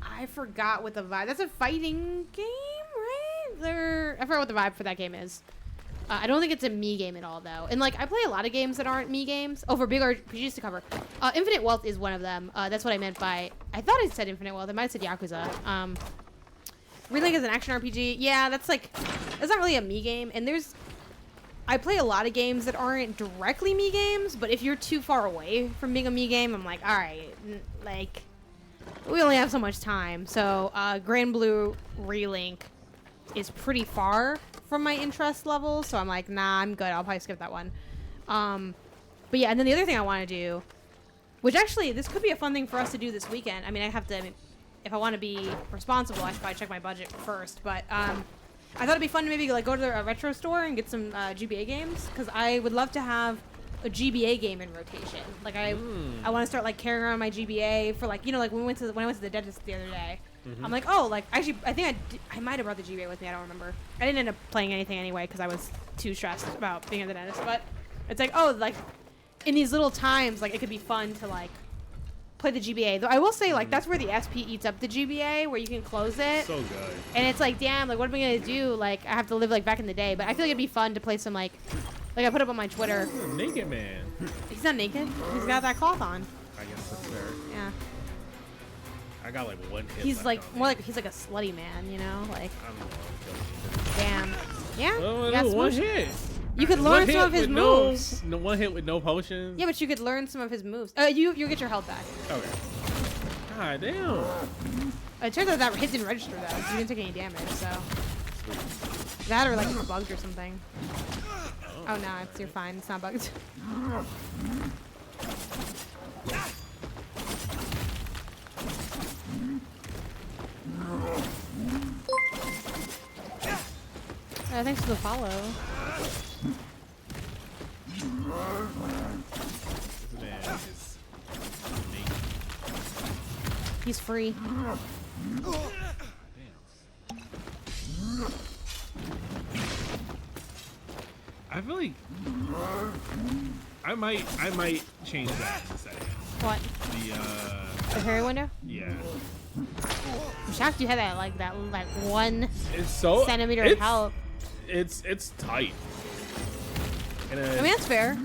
I forgot what the vibe... That's a fighting game, right? I forgot what the vibe for that game is. I don't think it's a me game at all, though. And, like, I play a lot of games that aren't me games. Oh, for big RPGs to cover. Infinite Wealth is one of them. That's what I meant by... I thought I said Infinite Wealth. I might have said Yakuza. Relink is an action RPG. Yeah, that's, like... That's not really a me game. And there's... I play a lot of games that aren't directly me games, but if you're too far away from being a me game, I'm like, alright, like... We only have so much time. So, Grand Blue Relink is pretty far from my interest level, so I'm like, nah, I'm good. I'll probably skip that one. But yeah, and then the other thing I want to do, which actually, this could be a fun thing for us to do this weekend. I mean, I have to, if I want to be responsible, I should probably check my budget first, but I thought it'd be fun to maybe like go to a retro store and get some GBA games, because I would love to have a GBA game in rotation. Like I want to start like carrying around my GBA for like, you know, like when I went to the dentist the other day. I'm like, oh, like actually, I think I might have brought the GBA with me. I don't remember. I didn't end up playing anything anyway because I was too stressed about being at the dentist. But it's like, oh, like in these little times, like it could be fun to like play the GBA. Though I will say, like, that's where the SP eats up the GBA, where you can close it. So good. And it's like, damn, like, what am I gonna do? Like, I have to live like back in the day. But I feel like it'd be fun to play some like I put up on my Twitter. Naked man. He's not naked. He's got that cloth on. I guess that's fair. Yeah. I got like one hit. He's like more like he's like a slutty man, you know, like. I don't know. Damn. Yeah. Well, You got one smoosh. hit. You could learn some of his moves. No one hit with no potions. Yeah, but you could learn some of his moves. You'll get your health back. Okay. God damn. It turns out that hit didn't register though. So you didn't take any damage, so. That or like it's bugged or something. Oh no, you're fine. It's not bugged. Thanks for the follow. He's free. I feel like I might change that in a second. What? The parry window? Yeah. I'm shocked you had that like 1 It's so centimeter of help. It's tight. And I mean that's fair.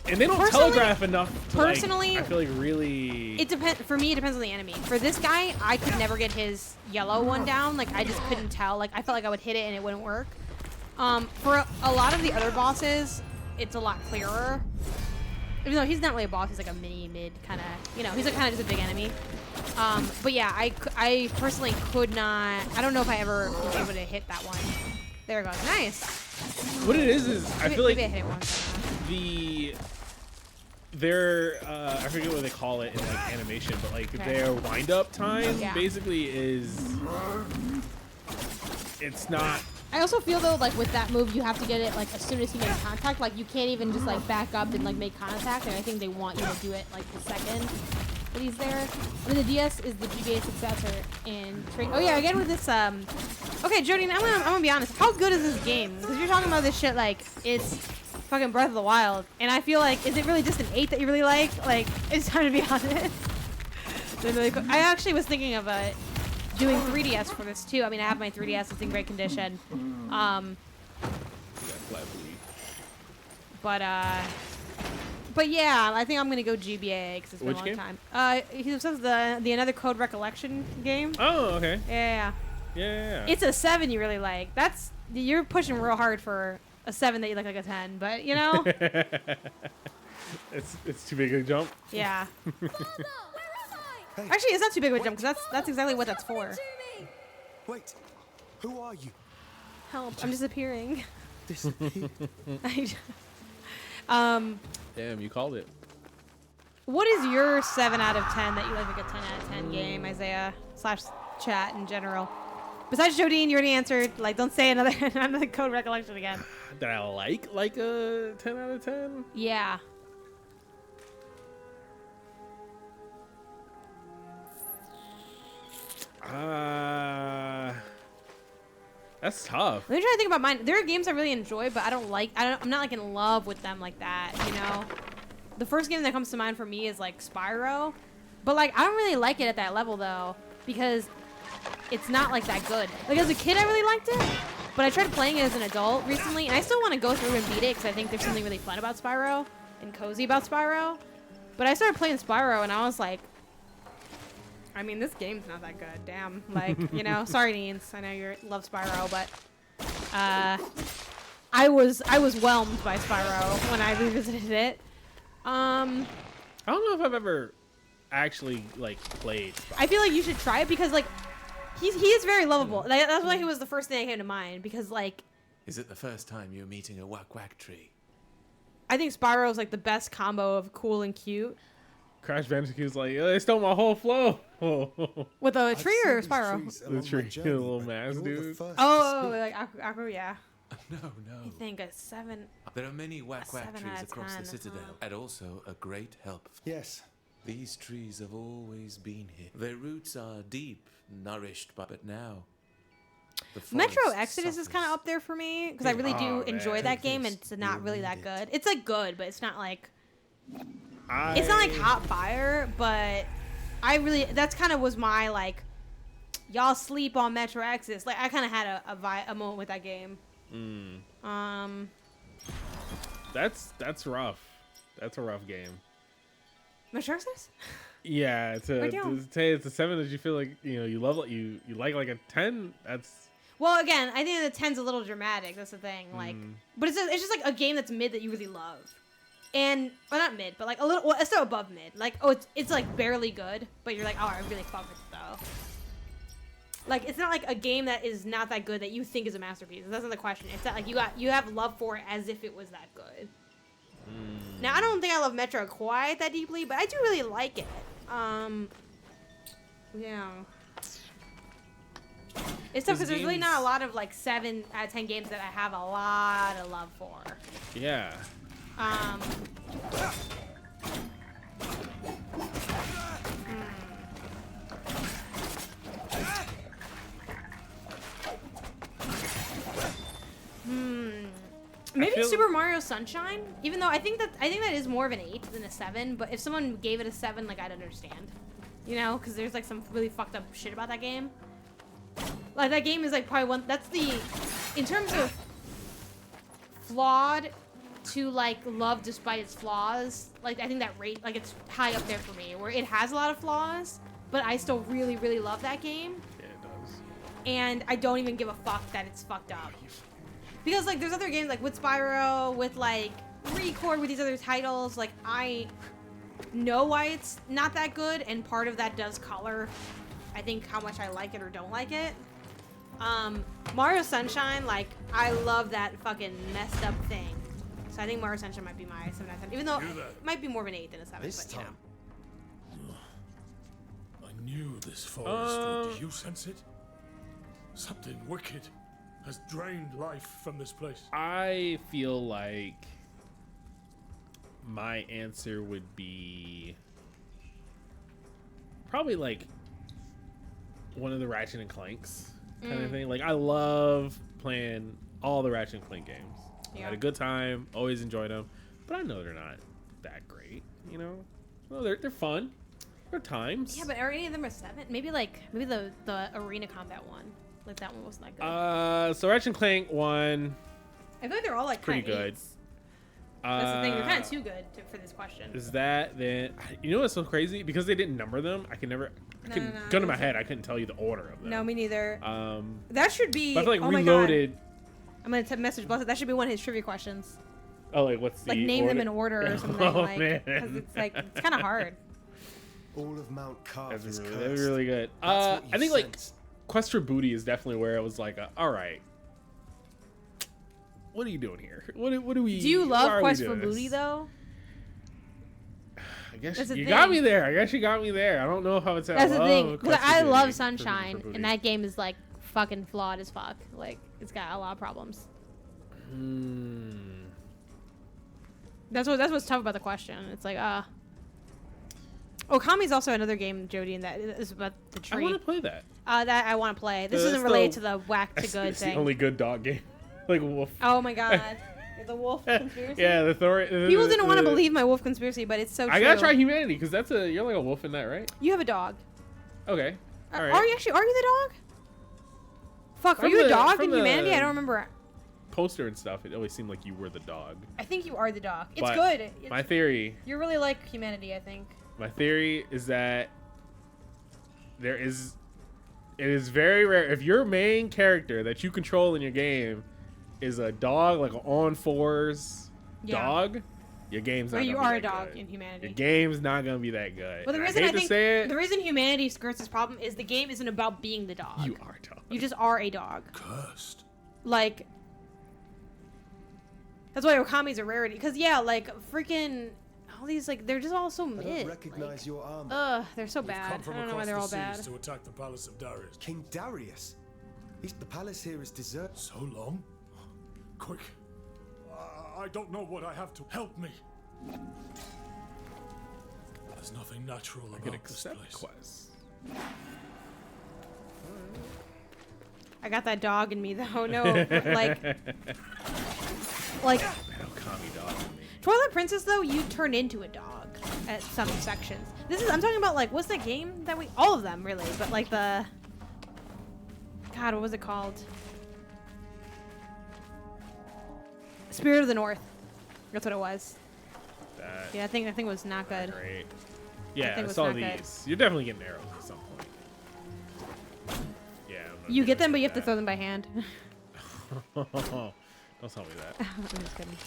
And they don't telegraph enough. Personally, I feel like really. It depends. For me, it depends on the enemy. For this guy, I could never get his yellow one down. Like I just couldn't tell. Like I felt like I would hit it and it wouldn't work. For a lot of the other bosses, it's a lot clearer. Even though he's not really a boss, he's like a mid kind of. You know, he's like kind of just a big enemy. But yeah, I personally could not. I don't know if I ever was able to hit that one. There it goes. Nice. What it is I feel like maybe I hit it once. I forget what they call it in like animation, but like their wind up time basically is. It's not. I also feel though like with that move you have to get it like as soon as he makes contact. Like you can't even just like back up and like make contact. And I think they want you to do it like the second that he's there. I mean the DS is the GBA successor in. Oh yeah, again with this. Okay, Jody, I'm gonna be honest. How good is this game? Because you're talking about this shit like it's fucking Breath of the Wild, and I feel like is it really just an 8 that you really like? Like it's time to be honest. Really cool. I actually was thinking of doing 3DS for this too. I mean, I have my 3DS; it's in great condition. But yeah, I think I'm gonna go GBA because it's been a long time. He says the Another Code Recollection game. Oh, okay. Yeah. It's a 7 you really like. You're pushing real hard for a 7 that you like a 10, but you know. It's too big a jump. Yeah. Actually, it's not too big of a jump because that's exactly what that's for. Wait, who are you? Help! I'm disappearing. Disappeared. Damn, you called it. What is your 7 out of 10 that you like a 10 out of 10 game, Isaiah / chat in general? Besides Jodine, you already answered. Like, don't say another Code Recollection again. That I like a 10 out of 10? Yeah. That's tough. Let me try to think about mine. There are games I really enjoy, but I'm not like in love with them like that, you know? The first game that comes to mind for me is like Spyro. But like I don't really like it at that level though, because it's not like that good. Like as a kid I really liked it, but I tried playing it as an adult recently, and I still want to go through and beat it because I think there's something really fun about Spyro and cozy about Spyro. But I started playing Spyro and I was like, I mean, this game's not that good. Damn. Like, you know, sorry, Neens. I know you love Spyro, but I was whelmed by Spyro when I revisited it. I don't know if I've ever actually like played Spyro. I feel like you should try it because like he is very lovable. Like, that's why he was the first thing that came to mind because like. Is it the first time you're meeting a whack tree? I think Spyro's like the best combo of cool and cute. Crash Bandicoot's like, they stole my whole flow. With a tree or Spyro? The tree, the little mask dude. Oh, like Aqua, yeah. No. I think a 7. There are many whack trees across the citadel, and also a great help. Yes. These trees have always been here. Their roots are deep, nourished, but now. Metro Exodus is kind of up there for me because I really do enjoy that game, and it's not really that good. It's like good, but it's not like. It's not like hot fire, but that's kind of was my like, y'all sleep on Metro Exodus. Like I kind of had a moment with that game. That's rough. That's a rough game. Metro Exodus? Yeah, to say it's a 7 that you feel like you love you like a 10. That's well, again, I think the 10's a little dramatic. That's the thing. Like, but it's just like a game that's mid that you really love, and well, not mid, but like a little. Well, it's still above mid. Like, oh, it's like barely good, but you're like, oh, I really fuck with it though. Like, it's not like a game that is not that good that you think is a masterpiece. That's not the question. It's that like you have love for it as if it was that good. Now, I don't think I love Metro quite that deeply, but I do really like it. Yeah. It's tough because there's really not a lot of like 7 out of 10 games that I have a lot of love for. Yeah. Maybe Super Mario Sunshine, even though I think that is more of an 8 than a 7. But if someone gave it a 7, like I'd understand, because there's like some really fucked up shit about that game. Like that game is like probably one that's in terms of flawed to like love despite its flaws. Like I think that rate like it's high up there for me, where it has a lot of flaws, but I still really really love that game. Yeah, it does. And I don't even give a fuck that it's fucked up. Because, like, there's other games, like, with Spyro, with, like, Record, with these other titles, like, I know why it's not that good, and part of that does color, I think, how much I like it or don't like it. Mario Sunshine, like, I love that fucking messed up thing. So I think Mario Sunshine might be my 7 out of 10, even though it might be more of an 8 than a 7, This but, time. I knew this forest would. Do you sense it? Something wicked has drained life from this place. I feel like my answer would be probably like one of the Ratchet and Clanks kind of thing. Like I love playing all the Ratchet and Clank games. I had a good time, always enjoyed them, but I know they're not that great. Well, they're fun. They're times. Yeah, but are any of them a 7? Maybe the Arena Combat one. Like that one wasn't that good. So Ratchet and Clank 1. I feel like they're all like pretty good. That's the thing. They're kind of too good for this question. Is that then? What's so crazy? Because they didn't number them, I can never. Gun to my head, I couldn't tell you the order of them. No, me neither. That should be. But I feel like Reloaded. I'm gonna message Blessed. That should be one of his trivia questions. Oh, like what's the like name order? them in order or something. Oh like, man, because it's like it's kind of hard. All of Mount Carv is That's cursed. really good. That's I think like Quest for Booty is definitely where it was like, all right, what are you doing here? What do we? Do you love Quest for this? Booty though? I guess you got me there. I guess you got me there. I don't know how it's. That's the thing. Because I love Sunshine, and that game is like fucking flawed as fuck. Like it's got a lot of problems. That's what's tough about the question. It's like Okami's also another game, Jody, and that is about the tree. I want to play that. That I want to play. This isn't related to the whack to good it's thing. the only good dog game. Like Wolf. Oh my god. The wolf conspiracy. Yeah, People didn't want to believe my wolf conspiracy, but it's so true. I gotta try Humanity because you're like a wolf in that, right? You have a dog. Okay. All right. Are you the dog? Fuck, are you a dog in Humanity? I don't remember. Poster and stuff, it always seemed like you were the dog. I think you are the dog. It's But good. My theory. You're really like Humanity, I think. My theory is that it is very rare if your main character that you control in your game is a dog, like an on fours dog. Your game's not. Or you gonna be are a that dog good. in Humanity. Your game's not gonna be that good. Well, the reason I think the reason Humanity skirts this problem is the game isn't about being the dog. You are a dog. You just are a dog. Cursed. Like. That's why Okami's a rarity. Because, yeah, like, freaking... All these, like, they're just all so mid. I don't recognize your armor. They're so bad. I don't know why they're all bad. To attack the palace of Darius. King Darius? The palace here is deserted. So long? Quick. I don't know what I have to help me. There's nothing natural about this place. Quests. I got that dog in me, though. No, like... Okami dog in me. Twilight Princess, though, you turn into a dog. at some sections. I'm talking about like, what's that game that all of them really, but like God, what was it called? Spirit of the North. That's what it was. Yeah, I think it was not good. Great. Yeah, I was saw not these. good. You're definitely getting arrows at some point. Yeah. You get them, but you have to throw them by hand. Don't tell me that. I'm just kidding.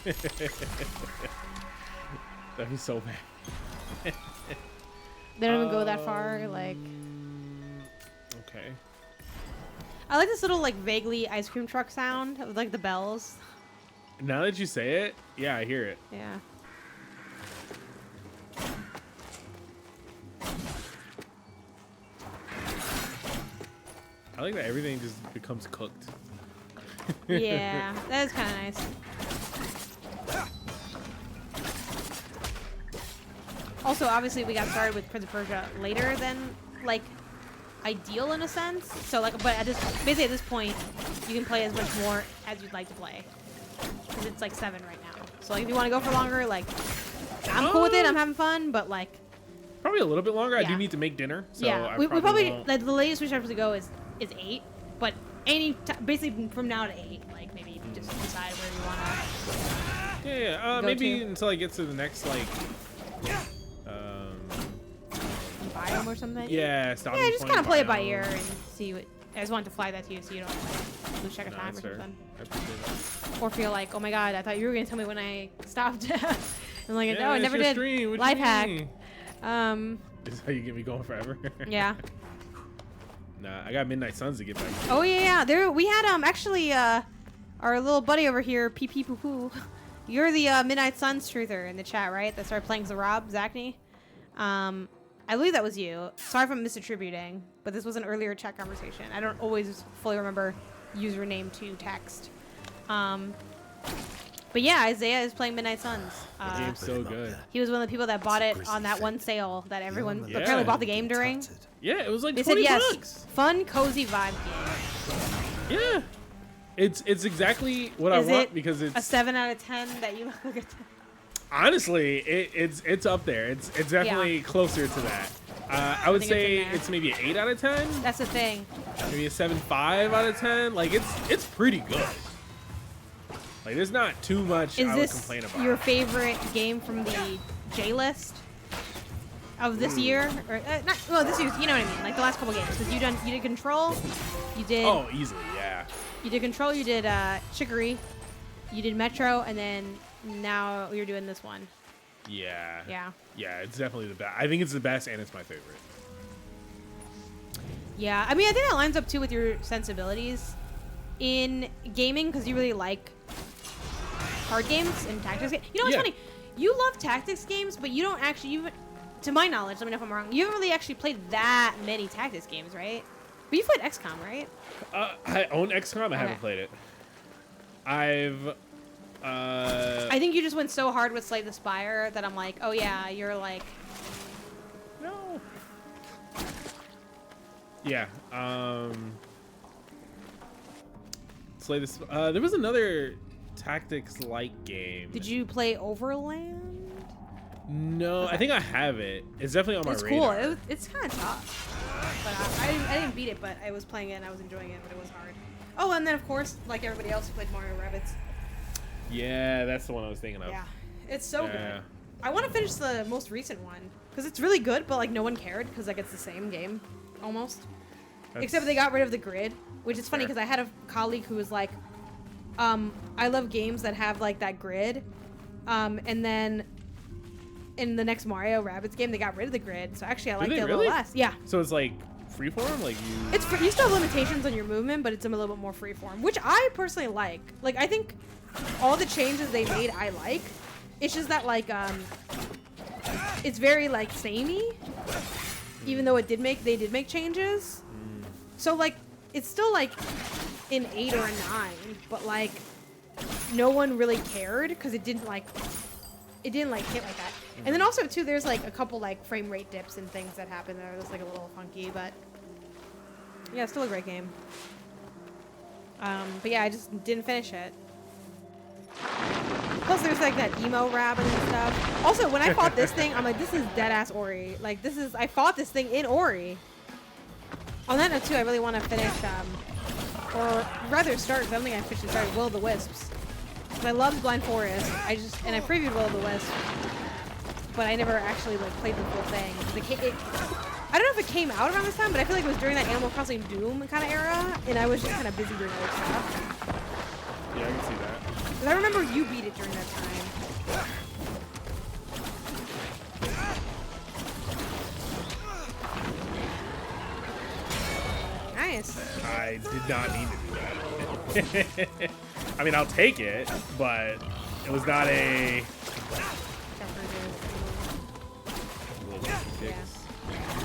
That'd be so bad. They don't even go that far. Like. Okay. I like this little like vaguely ice cream truck sound of like the bells. Now that you say it, yeah, I hear it. Yeah. I like that everything just becomes cooked. Yeah, that is kind of nice. Also, obviously, we got started with Prince of Persia later than like ideal in a sense. So like, but basically at this point, you can play as much more as you'd like to play because it's like 7 right now. So like, if you want to go for longer, like I'm cool with it. I'm having fun, but like probably a little bit longer. Yeah. I do need to make dinner. So yeah, we probably like the latest we should to go is 8, but basically from now to 8, like maybe just decide where you want to. Yeah, maybe until I get to the next like biome or something. Yeah, yeah, just kind of play it by ear and see what. I just wanted to fly that to you so you don't like, lose track of time or something. I appreciate that. Or feel like, oh my god, I thought you were gonna tell me when I stopped. I'm like, no, I never your did. Stream. What Life you hack. mean? This is how you get me going forever. Yeah. Nah, I got Midnight Suns to get back to. Oh yeah, there we had actually our little buddy over here, pee pee poo poo. You're the Midnight Suns truther in the chat, right? That started playing Zarab, Zachney. I believe that was you. Sorry if I'm misattributing, but this was an earlier chat conversation. I don't always fully remember username to text. But yeah, Isaiah is playing Midnight Suns. The game's so good. He was one of the people that bought it on that one sale that everyone apparently bought the game during. Yeah, it was like They 20 said yes. bucks. Fun, cozy vibe game. Yeah. It's exactly what I want because it's a 7 out of 10 that you look at. Honestly, it's up there. It's definitely closer to that. I would say it's maybe an 8 out of 10. That's the thing. Maybe a 7.5 out of 10. Like it's pretty good. Like there's not too much I would complain about. Is this your favorite game from the J list of this year, or not? Well, this year, you know what I mean, like the last couple games. Because you did Control, you did. Oh, easily, yeah. You did Control, you did Chicory, you did Metro, and then now you're doing this one. Yeah. Yeah. Yeah, it's definitely the best. I think it's the best, and it's my favorite. Yeah, I mean, I think that lines up too with your sensibilities in gaming, because you really like card games and tactics games. You know what's funny? You love tactics games, but you don't actually, to my knowledge, let me know if I'm wrong, you haven't really actually played that many tactics games, right? But you played XCOM, right? I own XCOM. I haven't played it. I think you just went so hard with Slay the Spire that I'm like, oh yeah, you're like... No. Yeah. Slay the Spire. There was another tactics-like game. Did you play Overland? No, I think I have it. It's definitely on my radar. It's cool. It's kind of tough. But I didn't beat it, but I was playing it and I was enjoying it, but it was hard. Oh, and then of course, like everybody else who played Mario Rabbids. Yeah, that's the one I was thinking of. Yeah, it's so good. I want to finish the most recent one because it's really good, but like no one cared because like it's the same game almost. Except they got rid of the grid, which is funny because I had a colleague who was like, I love games that have like that grid, and then in the next Mario Rabbids game they got rid of the grid, so actually I liked it a little less. Yeah. So it's like freeform, like you still have limitations on your movement, but it's a little bit more freeform, which I personally like. Like I think all the changes they made I like. It's just that like it's very like samey, even though they did make changes. So like it's still like an 8 or a 9, but like no one really cared because it didn't like hit like that. And then also too, there's like a couple like frame rate dips and things that happen that are just like a little funky, but yeah, it's still a great game. But yeah, I just didn't finish it. Plus, there's like that emo rabbit and stuff. Also, when I fought this thing, I'm like, this is dead ass Ori. Like, I fought this thing in Ori. On that note, too, I really want to finish, or rather start, I don't think I officially started Will of the Wisps. I loved Blind Forest. I previewed Will of the Wisps, but I never actually like played the full thing. I don't know if it came out around this time, but I feel like it was during that Animal Crossing Doom kind of era, and I was just kind of busy doing other stuff. Yeah, I can see that. But I remember you beat it during that time. Nice. I did not need to do that. I mean, I'll take it, but it was not a... Yeah.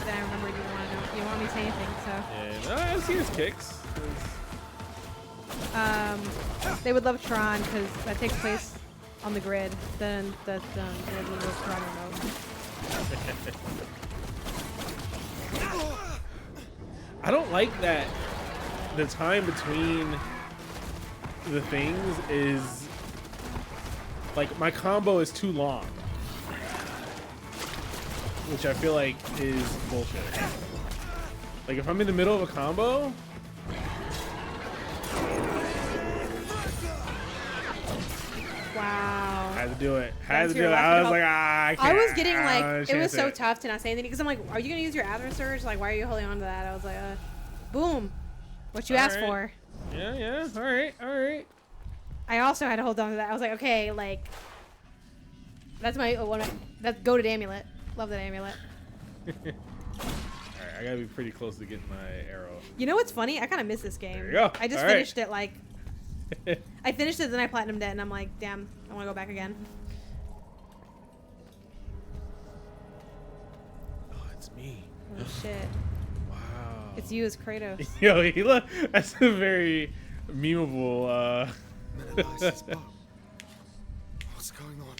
Then I remember you didn't want me to say anything, so... Yeah, no, I see his kicks. They would love Tron, because that takes place on the grid. Then that's the little Tron remote. I don't like that the time between the things is like my combo is too long, which I feel like is bullshit. Like if I'm in the middle of a combo, wow. had to do it. I was like, I can't. I was getting like, it was so it. tough to not say anything because I'm like, are you gonna use your Adler Surge? Like, why are you holding on to that? I was like, boom, what you All asked right. for. Yeah. All right. I also had to hold on to that. I was like, okay, like, that's that's goated amulet. Love that amulet. All right, I gotta be pretty close to getting my arrow. You know what's funny? I kind of miss this game. There you go. I just All right. finished it like, I finished it, then I platinumed it, and I'm like, damn, I want to go back again. Oh, it's me. Oh shit. Wow. It's you as Kratos. Yo, he look. That's a very memeable. What's going on?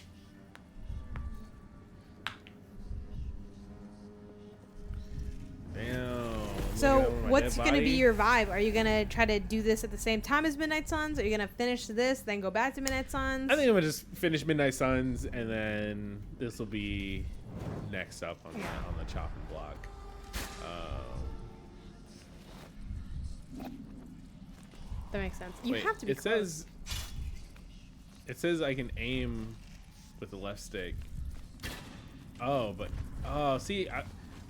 Damn. So what's going to be your vibe? Are you going to try to do this at the same time as Midnight Suns? Are you going to finish this, then go back to Midnight Suns? I think I'm gonna just finish Midnight Suns, and then this will be next up on the chopping block. That makes sense. You Wait, have to be close. It says I can aim with the left stick. Oh, but see,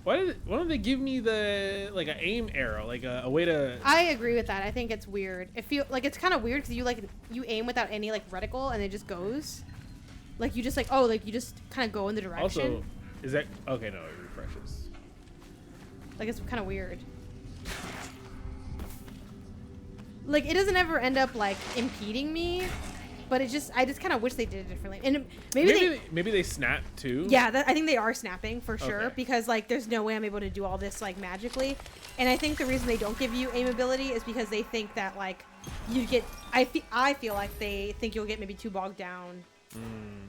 why don't they give me the like an aim arrow, like a way to? I agree with that. I think it's weird. It feel like it's kind of weird because you aim without any like reticle and it just goes. Like you just you just kind of go in the direction. Also, is that okay? No, it refreshes. Like it's kind of weird. Like it doesn't ever end up like impeding me, but I just kind of wish they did it differently. And maybe they snap too. Yeah, I think they are snapping for sure Okay. because like there's no way I'm able to do all this like magically. And I think the reason they don't give you aim ability is because they think that like you get. I feel like they think you'll get maybe too bogged down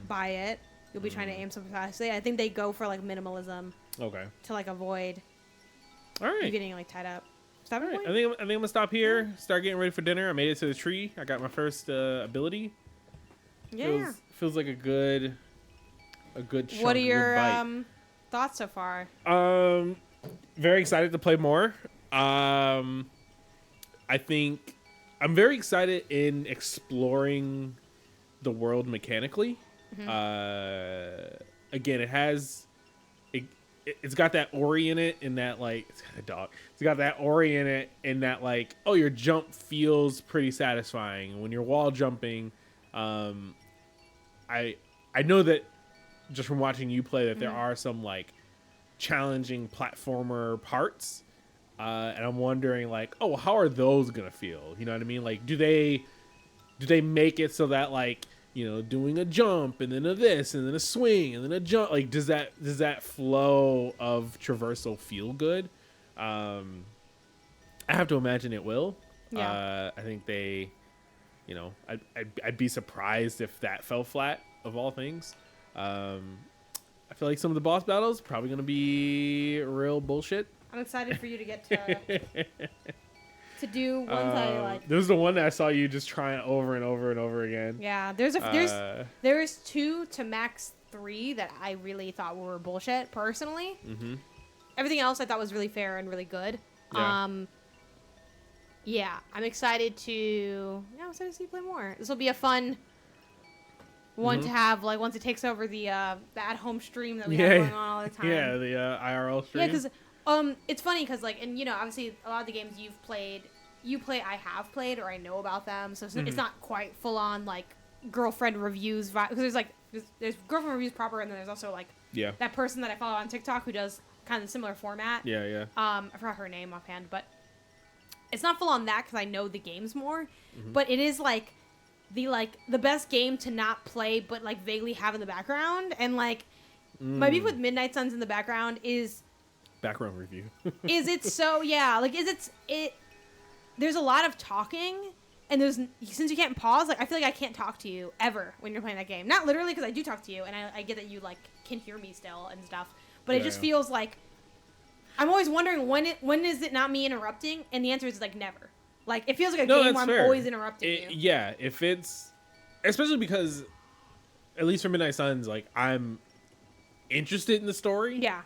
by it. You'll be trying to aim so precisely. I think they go for like minimalism. Okay. To like avoid. All right. You getting like tied up. Stop All right. point? I think I'm gonna stop here. Start getting ready for dinner. I made it to the tree. I got my first ability. Yeah. Feels like a good chunk, What are a good your bite. thoughts so far? Very excited to play more. I think I'm very excited in exploring the world mechanically. Again, it's got that Ori in it, in that like it's got a dog. It's got that Ori in it, in that like, oh, your jump feels pretty satisfying when you're wall jumping. I know that just from watching you play that there are some like challenging platformer parts, and I'm wondering like, oh, how are those gonna feel? You know what I mean? Like, do they make it so that like, you know, doing a jump and then a this and then a swing and then a jump, like does that flow of traversal feel good? I have to imagine it will. I think they, you know, I'd be surprised if that fell flat of all things. I feel like some of the boss battles probably gonna be real bullshit. I'm excited for you to get to to do ones I like. This is the one that I saw you just trying over and over and over again. Yeah, there's 2 to max 3 that I really thought were bullshit personally. Mm-hmm. Everything else I thought was really fair and really good. Yeah. Yeah, I'm excited to see you play more. This will be a fun one to have, like, once it takes over the at-home stream that we have going on all the time. Yeah, the IRL stream. Yeah, because it's funny because, like, and, you know, obviously a lot of the games I have played or I know about them, so it's not quite full-on, like, girlfriend reviews, because there's girlfriend reviews proper, and then there's also, like, that person that I follow on TikTok who does kind of a similar format. Yeah. I forgot her name offhand, but it's not full on that because I know the games more, but it is like the best game to not play but like vaguely have in the background. And like my beef with Midnight Suns in the background is background review. There's a lot of talking, and since you can't pause, like I feel like I can't talk to you ever when you're playing that game. Not literally, because I do talk to you and I get that you like can hear me still and stuff, but it just feels like I'm always wondering when is it not me interrupting, and the answer is like never. Like it feels like a game where I'm always interrupting you. Yeah, if it's especially because at least for Midnight Suns, like I'm interested in the story. Yeah.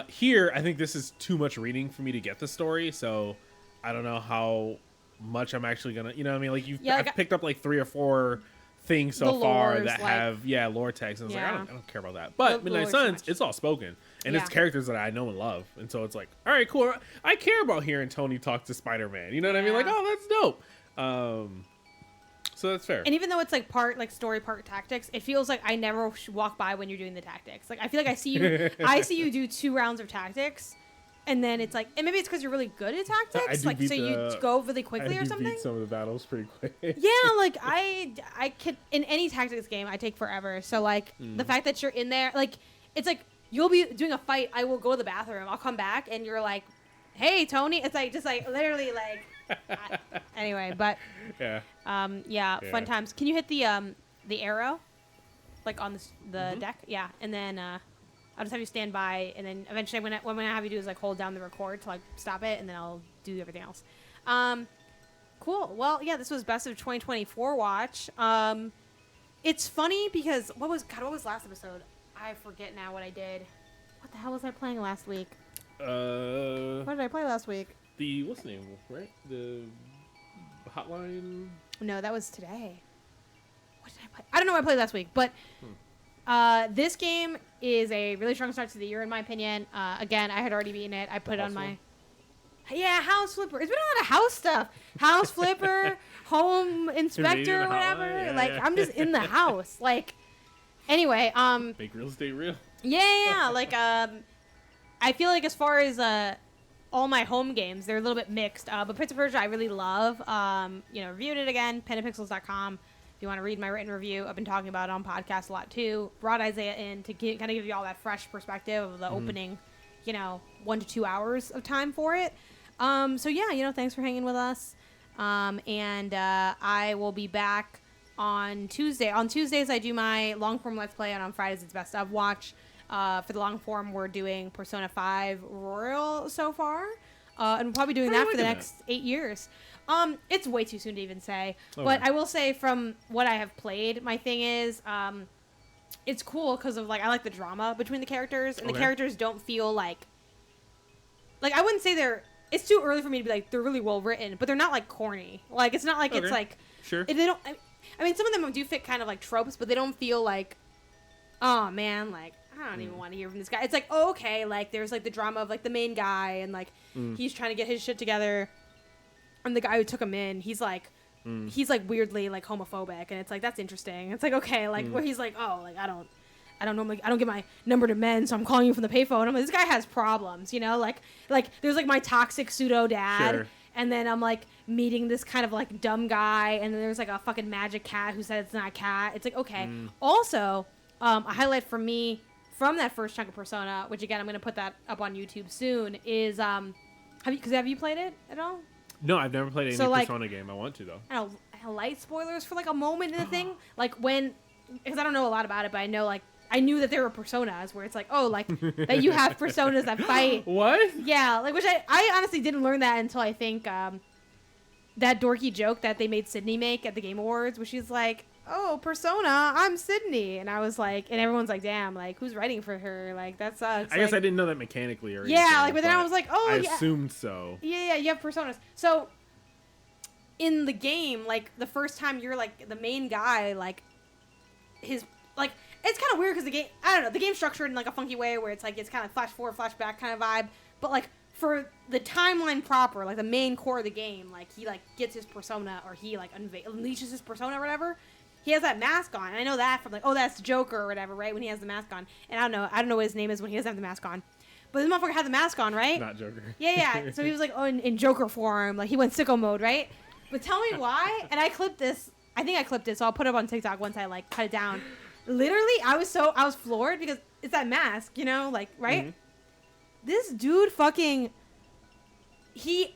Here I think this is too much reading for me to get the story, so I don't know how much I'm actually gonna, you know what I mean? Like I've picked up like 3 or 4 things so far that have lore text, and it's like I don't care about that. But Midnight Suns, it's all spoken, and it's characters that I know and love, and so it's like, all right, cool. I care about hearing Tony talk to Spider-Man. You know what I mean? Like, oh, that's dope. So that's fair. And even though it's like part like story, part tactics, it feels like I never walk by when you're doing the tactics. Like I feel like I see you do 2 rounds of tactics. And then it's like, and maybe it's because you're really good at tactics, like so you go really quickly or something. Beat some of the battles pretty quick. Yeah, like I could in any tactics game I take forever. So like the fact that you're in there, like it's like you'll be doing a fight. I will go to the bathroom. I'll come back and you're like, "Hey, Tony." It's like just like literally like. Anyway, but fun times. Can you hit the arrow, like on the deck? Yeah, and then. I'll just have you stand by, and then eventually what I'm going to have you do is like hold down the record to like stop it, and then I'll do everything else. Cool. Well, yeah, this was Best of 2024 watch. It's funny because what was last episode? I forget now what I did. What the hell was I playing last week? What did I play last week? What's the name, right? The Hotline? No, that was today. What did I play? I don't know what I played last week, but this game is a really strong start to the year, in my opinion. Again, I had already beaten it. I put it on my... Yeah, House Flipper. It's been a lot of house stuff. House Flipper, Home Inspector, or whatever. Yeah. I'm just in the house. Like, anyway. Make real estate real. Yeah. Like, I feel like as far as all my home games, they're a little bit mixed. But Prince of Persia, I really love. Reviewed it again, penandpixels.com. If you want to read my written review, I've been talking about it on podcasts a lot too. Brought Isaiah in to kind of give you all that fresh perspective of the opening, 1 to 2 hours of time for it. So yeah, thanks for hanging with us. And I will be back on Tuesday. On Tuesdays, I do my long form Let's Play, and on Fridays, it's Best of Watch. For the long form, we're doing Persona 5 Royal so far. And we'll probably be doing that for the next 8 years. It's way too soon to even say, but I will say from what I have played, my thing is, it's cool because of I like the drama between the characters, and the characters don't feel like I wouldn't say it's too early for me to be like, they're really well written, but they're not like corny. Like, it's not like it's like, sure. They don't, I mean, some of them do fit kind of like tropes, but they don't feel like, oh man, like, I don't even want to hear from this guy. It's like, oh, okay, like there's like the drama of like the main guy, and like he's trying to get his shit together. And the guy who took him in, he's like weirdly like homophobic, and it's like, that's interesting. It's like, okay, like where he's like, oh, like I don't normally, I don't give my number to men, so I'm calling you from the payphone. I'm like, this guy has problems, like there's like my toxic pseudo dad, and then I'm like meeting this kind of like dumb guy, and then there's like a fucking magic cat who said it's not a cat. It's like, okay. Also, a highlight for me from that first chunk of Persona, which again I'm gonna put that up on YouTube soon, is have you played it at all? No, I've never played any Persona game. I want to, though. I don't know, light spoilers for, like, a moment in the thing. Like, because I don't know a lot about it, but I know, like, I knew that there were personas where it's like, oh, like, that you have personas that fight. What? Yeah, like, which I honestly didn't learn that until I think, that dorky joke that they made Sydney make at the Game Awards, where she's like, "Oh, Persona, I'm Sydney," and I was like, and everyone's like, "Damn, like who's writing for her? Like that sucks." I guess I didn't know that mechanically or anything. Yeah, like, but then I was like, "Oh, I yeah." assumed so. Yeah, you have personas. So in the game, like the first time you're like the main guy, like his like it's kind of weird because the game, I don't know, the game's structured in like a funky way where it's like it's kind of flash forward, flash back kind of vibe, but like for the timeline proper, like the main core of the game, like he like gets his persona or he like unleashes his persona or whatever. He has that mask on, and I know that from like, oh, that's Joker or whatever, right? When he has the mask on, and I don't know what his name is when he doesn't have the mask on, but this motherfucker had the mask on, right? Not Joker. Yeah. So he was like, oh, in Joker form, like he went sicko mode, right? But tell me why. And I clipped this. I think I clipped it, so I'll put it up on TikTok once I like cut it down. Literally, I was floored because it's that mask, you know, like right. Mm-hmm. This dude fucking he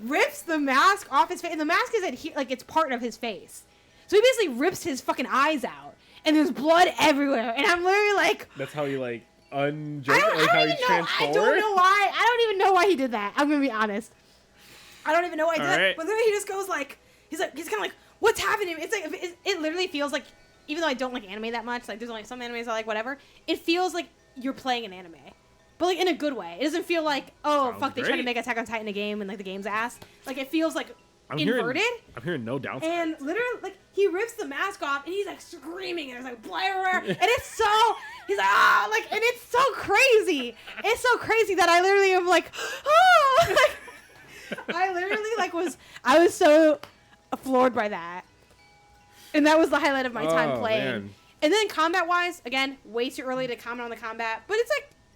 rips the mask off his face, and the mask is like it's part of his face. So he basically rips his fucking eyes out, and there's blood everywhere. And I'm literally like, that's how you like like how you transform. I don't know why. I don't even know why he did that. I'm gonna be honest. I don't even know why he did that. But literally, he just goes like, he's kind of like, what's happening? It's like it literally feels like, even though I don't like anime that much, like there's only some animes I like, whatever. It feels like you're playing an anime, but like in a good way. It doesn't feel like, oh fuck, they tried to make Attack on Titan a game and like the game's ass. Like it feels like inverted. I'm hearing no downside. And literally, like he rips the mask off and he's like screaming and there's like blood everywhere. And it's so, he's like, ah, like, and it's so crazy. It's so crazy that I literally am like, oh, like, I literally like I was so floored by that. And that was the highlight of my time playing. Man. And then combat wise, again, way too early to comment on the combat, but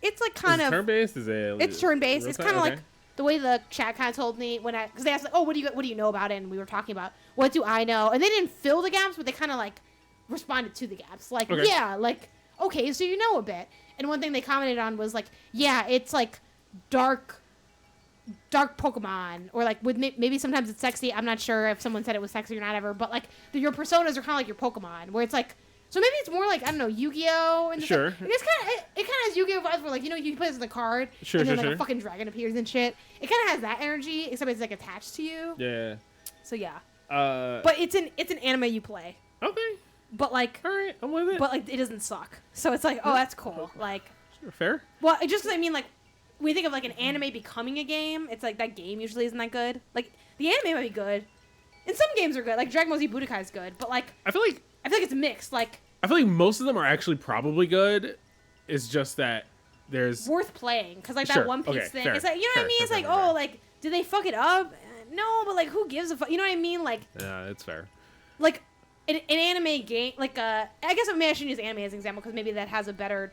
it's like kind of turn-based. It's turn-based. It's kind of like the way the chat kind of told me because they asked like, oh, what do you know about it? And we were talking about what do I know? And they didn't fill the gaps, but they kind of like responded to the gaps. Like, yeah, like, okay, so you know a bit. And one thing they commented on was like, yeah, it's like dark Pokemon, or like with maybe sometimes it's sexy. I'm not sure if someone said it was sexy or not ever, but like your personas are kind of like your Pokemon, where it's like, so maybe it's more like, I don't know, Yu-Gi-Oh! And sure. It's kind of has Yu-Gi-Oh! Vibes where like, you know, you play this in the card, and then like a fucking dragon appears and shit. It kind of has that energy, except it's like attached to you. Yeah. So yeah. But it's an anime you play. Okay. But like, all right, I'm with it. But like, it doesn't suck. So it's like, oh, that's cool. Like, sure, fair. Well, it just, I mean, like, when you think of like an anime becoming a game, it's like that game usually isn't that good. Like the anime might be good, and some games are good. Like Dragon Ball Z Budokai is good, but like I feel like it's mixed. Like I feel like most of them are actually probably good. It's just that there's worth playing because like that One Piece thing. Fair, it's like, you know what I mean? It's like, oh, like did they fuck it up? No, but like who gives a fuck? You know what I mean? Like yeah, it's fair. Like an anime game, like I guess maybe I shouldn't use anime as an example because maybe that has a better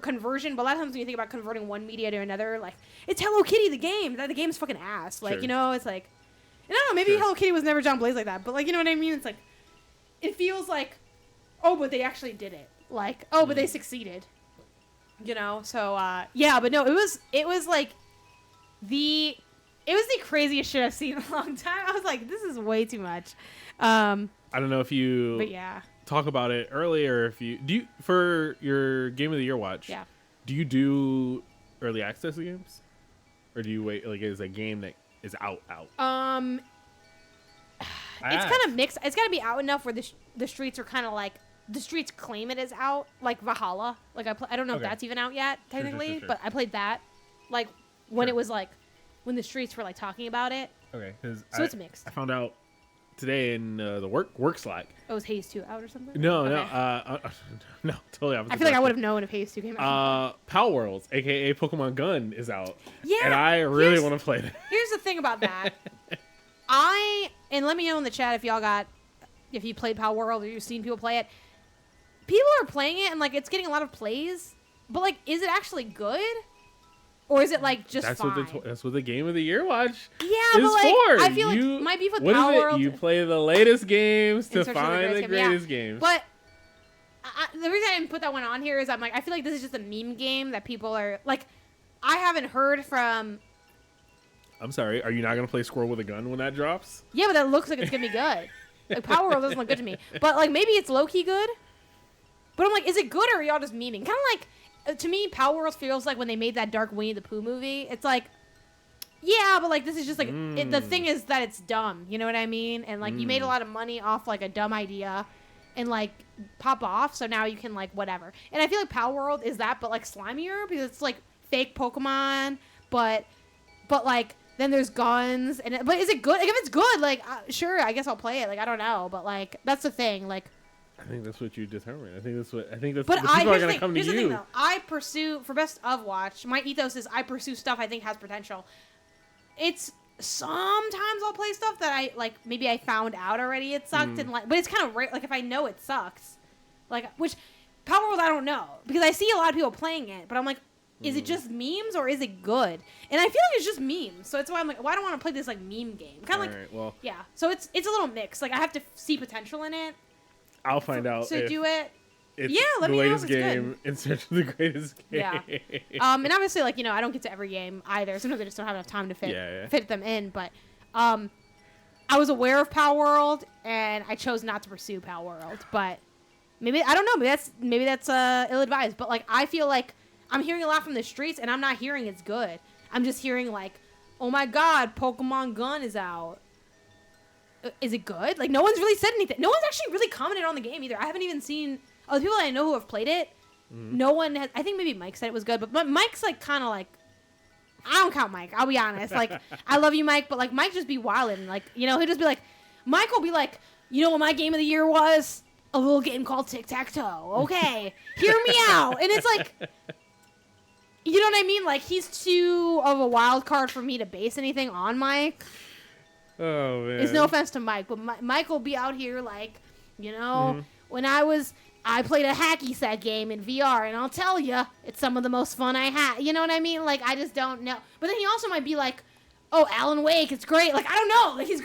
conversion. But a lot of times when you think about converting one media to another, like it's Hello Kitty the game. That the game's fucking ass. Like you know, it's like, and I don't know, maybe Hello Kitty was never John Blaze like that, but like you know what I mean? It's like it feels like, oh, but they actually did it. Like, oh, but they succeeded. You know, so yeah, but no, it was like the craziest shit I've seen in a long time. I was like, this is way too much. I don't know if you but yeah. talk about it early or if you for your Game of the Year watch. Yeah. Do you do early access games, or do you wait like is a game that is out? It's kind of mixed. It's got to be out enough where the streets are kind of like the streets claim it is out, like Valhalla. Like I don't know if that's even out yet technically, sure. but I played that like when it was like when the streets were like talking about it. Okay, so it's mixed. I found out today in the work Slack. Oh, is Haze 2 out or something? No, okay. no, totally opposite. I feel like I would have known if Haze 2 came out. Pal Worlds, aka Pokemon Gun, is out. Yeah, and I really want to play that. Here's the thing about that. And let me know in the chat if you played Pal World or you've seen people play it. People are playing it and like it's getting a lot of plays, but like, is it actually good? Or is it like just fine? That's what the Game of the Year watch is but like, for. I feel like my beef with Power World. You play the latest games to find the greatest games. But the reason I didn't put that one on here is I'm like, I feel like this is just a meme game that people are like, I haven't heard from. I'm sorry, are you not going to play Squirrel with a Gun when that drops? Yeah, but that looks like it's going to be good. Like Power World doesn't look good to me. But like maybe it's low-key good. But I'm like, is it good or are y'all just memeing? Kind of like, to me, Power World feels like when they made that Dark Winnie the Pooh movie. It's like, Yeah, but like this is just like the thing is that it's dumb. You know what I mean? And like you made a lot of money off like a dumb idea, and like pop off. So now you can like whatever. And I feel like Power World is that, but like slimier because it's like fake Pokemon, but like then there's guns. But is it good? Like if it's good, like sure, I guess I'll play it. Like I don't know, but like that's the thing. Like I think that's what you determine. I think that's the people but are gonna come to here's the thing you. though. I pursue for best of watch. My ethos is I pursue stuff I think has potential. It's sometimes I'll play stuff that I like. Maybe I found out already it sucked, and like, but it's kind of rare. Like if I know it sucks, like which Power World I don't know because I see a lot of people playing it, but I'm like, is it just memes or is it good? And I feel like it's just memes, so that's why I'm like, well, I don't want to play this like meme game. Kind of like, right, well, yeah. So it's a little mixed. Like I have to see potential in it. I'll find out to do it. It's let the me know latest if it's game in search of the greatest game. Yeah. And obviously, like, you know, I don't get to every game either. Sometimes I just don't have enough time to fit them in. But I was aware of Power World, and I chose not to pursue Power World. But maybe, I don't know, maybe that's ill-advised. But, like, I feel like I'm hearing a lot from the streets, and I'm not hearing it's good. I'm just hearing, like, oh, my God, Pokemon Gun is out. Is it good? Like, no one's really said anything. No one's actually really commented on the game either. I haven't even seen... Oh, the people that I know who have played it, no one has... I think maybe Mike said it was good, but Mike's, like, kind of, like... I don't count Mike. I'll be honest. Like, I love you, Mike, but, like, Mike just be wildin'. Like, you know, he'll just be like... Mike will be like, you know what my game of the year was? A little game called Tic-Tac-Toe. Okay. Hear me out. And it's like... You know what I mean? Like, he's too of a wild card for me to base anything on Mike. Oh, man. It's no offense to Mike, but Mike will be out here like, you know, when I played a hacky sack game in VR, and I'll tell you, it's some of the most fun I had. You know what I mean? Like, I just don't know. But then he also might be like, oh, Alan Wake, it's great. Like, I don't know. Like, he's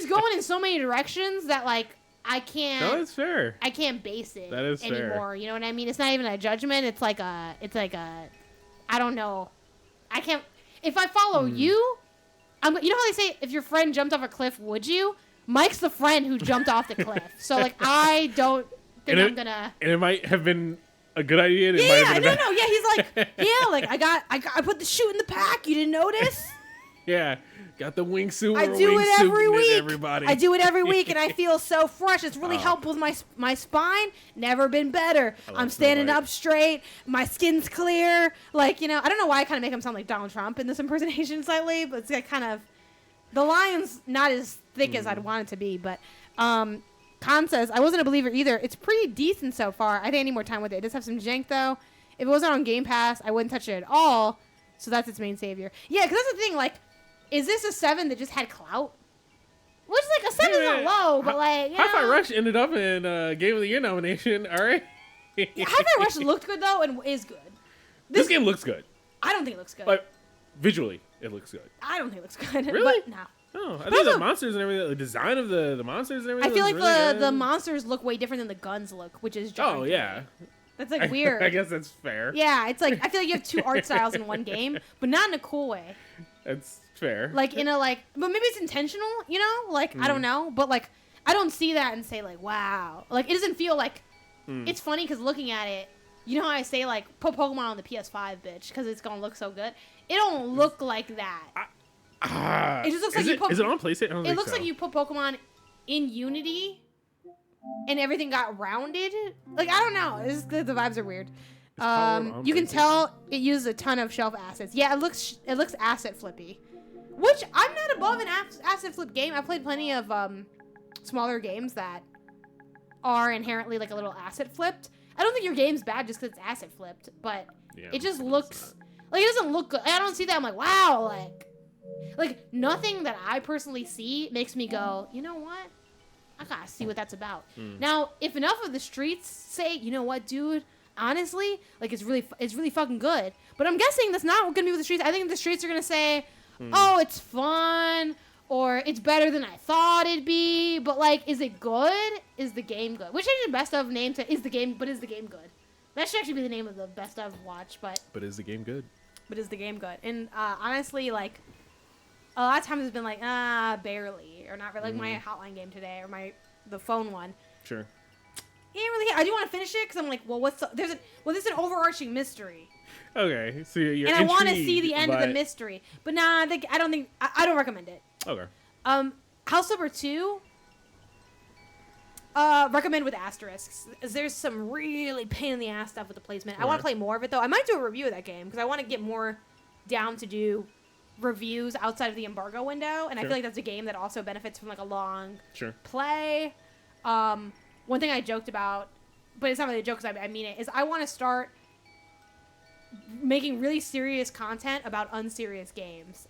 going in so many directions that, like, I can't. No, it's fair. I can't base it that is anymore. Fair. You know what I mean? It's not even a judgment. It's like a, I don't know. I can't, if I follow you, you know how they say, if your friend jumped off a cliff, would you? Mike's the friend who jumped off the cliff. So, like, I don't think I'm gonna... And it might have been a good idea. And yeah, it might have been no. Yeah, he's like, yeah, like, I put the shoe in the pack. You didn't notice? Yeah. Got the wingsuit. I do it every week. Everybody. I do it every week, and I feel so fresh. It's really helped with my spine. Never been better. I'm standing up straight. My skin's clear. Like, you know, I don't know why I kind of make him sound like Donald Trump in this impersonation slightly, but it's like kind of... The line's not as thick as I'd want it to be, but Khan says, I wasn't a believer either. It's pretty decent so far. I think I need more time with it. It does have some jank, though. If it wasn't on Game Pass, I wouldn't touch it at all. So that's its main savior. Yeah, because that's the thing, like... Is this a 7 that just had clout? Which, like, a 7 is not low, but, like, Hi-Fi Rush ended up in Game of the Year nomination, all right? Hi-Fi Rush looked good, though, and is good. This game looks good. I don't think it looks good. Like, visually, it looks good. I don't think it looks good. Really? But, no. Oh, I think the monsters and everything, the design of the monsters and everything. I feel like really the monsters look way different than the guns look, which is jarring. Oh, yeah. That's, like, weird. I guess that's fair. Yeah, it's like, I feel like you have two art styles in one game, but not in a cool way. That's fair. Like, in a, like, but maybe it's intentional, you know? Like, I don't know, but, like, I don't see that and say, like, wow. Like, it doesn't feel like, it's funny because looking at it, you know how I say, like, put Pokemon on the PS5, bitch, because it's going to look so good? It don't look like that. It just looks like you put... Is it on PlayStation? It looks like you put Pokemon in Unity and everything got rounded. Like, I don't know. The vibes are weird. You can tell it uses a ton of shelf assets. Yeah, it looks asset flippy. Which, I'm not above an asset flip game. I've played plenty of smaller games that are inherently, like, a little asset flipped. I don't think your game's bad just because it's asset flipped, but it just looks... Like, it doesn't look good. I don't see that. I'm like, wow, like, nothing that I personally see makes me go, you know what? I gotta see what that's about. Now, if enough of the streets say, you know what, dude, honestly, like, it's really fucking good. But I'm guessing that's not gonna be with the streets. I think the streets are gonna say, oh, it's fun, or it's better than I thought it'd be. But, like, is it good? Is the game good? Which is the best of name to is the game good? That should actually be the name of the best of watch, but is the game good? But is the game good? And honestly, like, a lot of times it's been like, barely, or not really. Like my Hotline game today, or the phone one. Sure. really. I do want to finish it because I'm like, well, there's an overarching mystery. Okay, so you're and I want to see the intrigued, end of the but- mystery, but nah, I don't think I don't recommend it. Okay. House Number 2. Recommend with asterisks. There's some really pain in the ass stuff with the placement. I want to play more of it though. I might do a review of that game because I want to get more down to do reviews outside of the embargo window, and I feel like that's a game that also benefits from like a long play. One thing I joked about, but it's not really a joke because I mean it, is I want to start making really serious content about unserious games.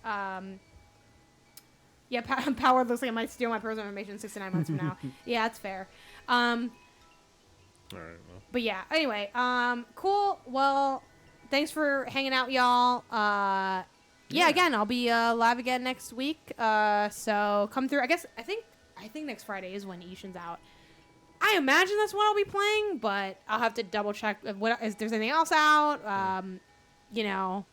Yeah, Power looks like it might steal my personal information 6 to 9 months from now. Yeah, that's fair. All right. Well. But yeah, anyway, cool. Well, thanks for hanging out, y'all. Yeah, again, I'll be live again next week. So come through. I think next Friday is when Ishin's out. I imagine that's when I'll be playing, but I'll have to double check if there's anything else out. You know,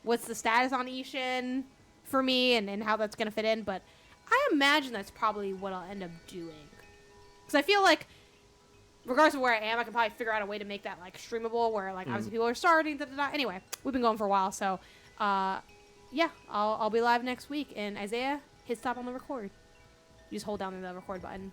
what's the status on Ishin for me and how that's gonna fit in. But I imagine that's probably what I'll end up doing, because I feel like regardless of where I am, I can probably figure out a way to make that like streamable, where like obviously people are starting. Anyway, we've been going for a while, so yeah, I'll be live next week. And Isaiah, hit stop on the record. You just hold down the record button.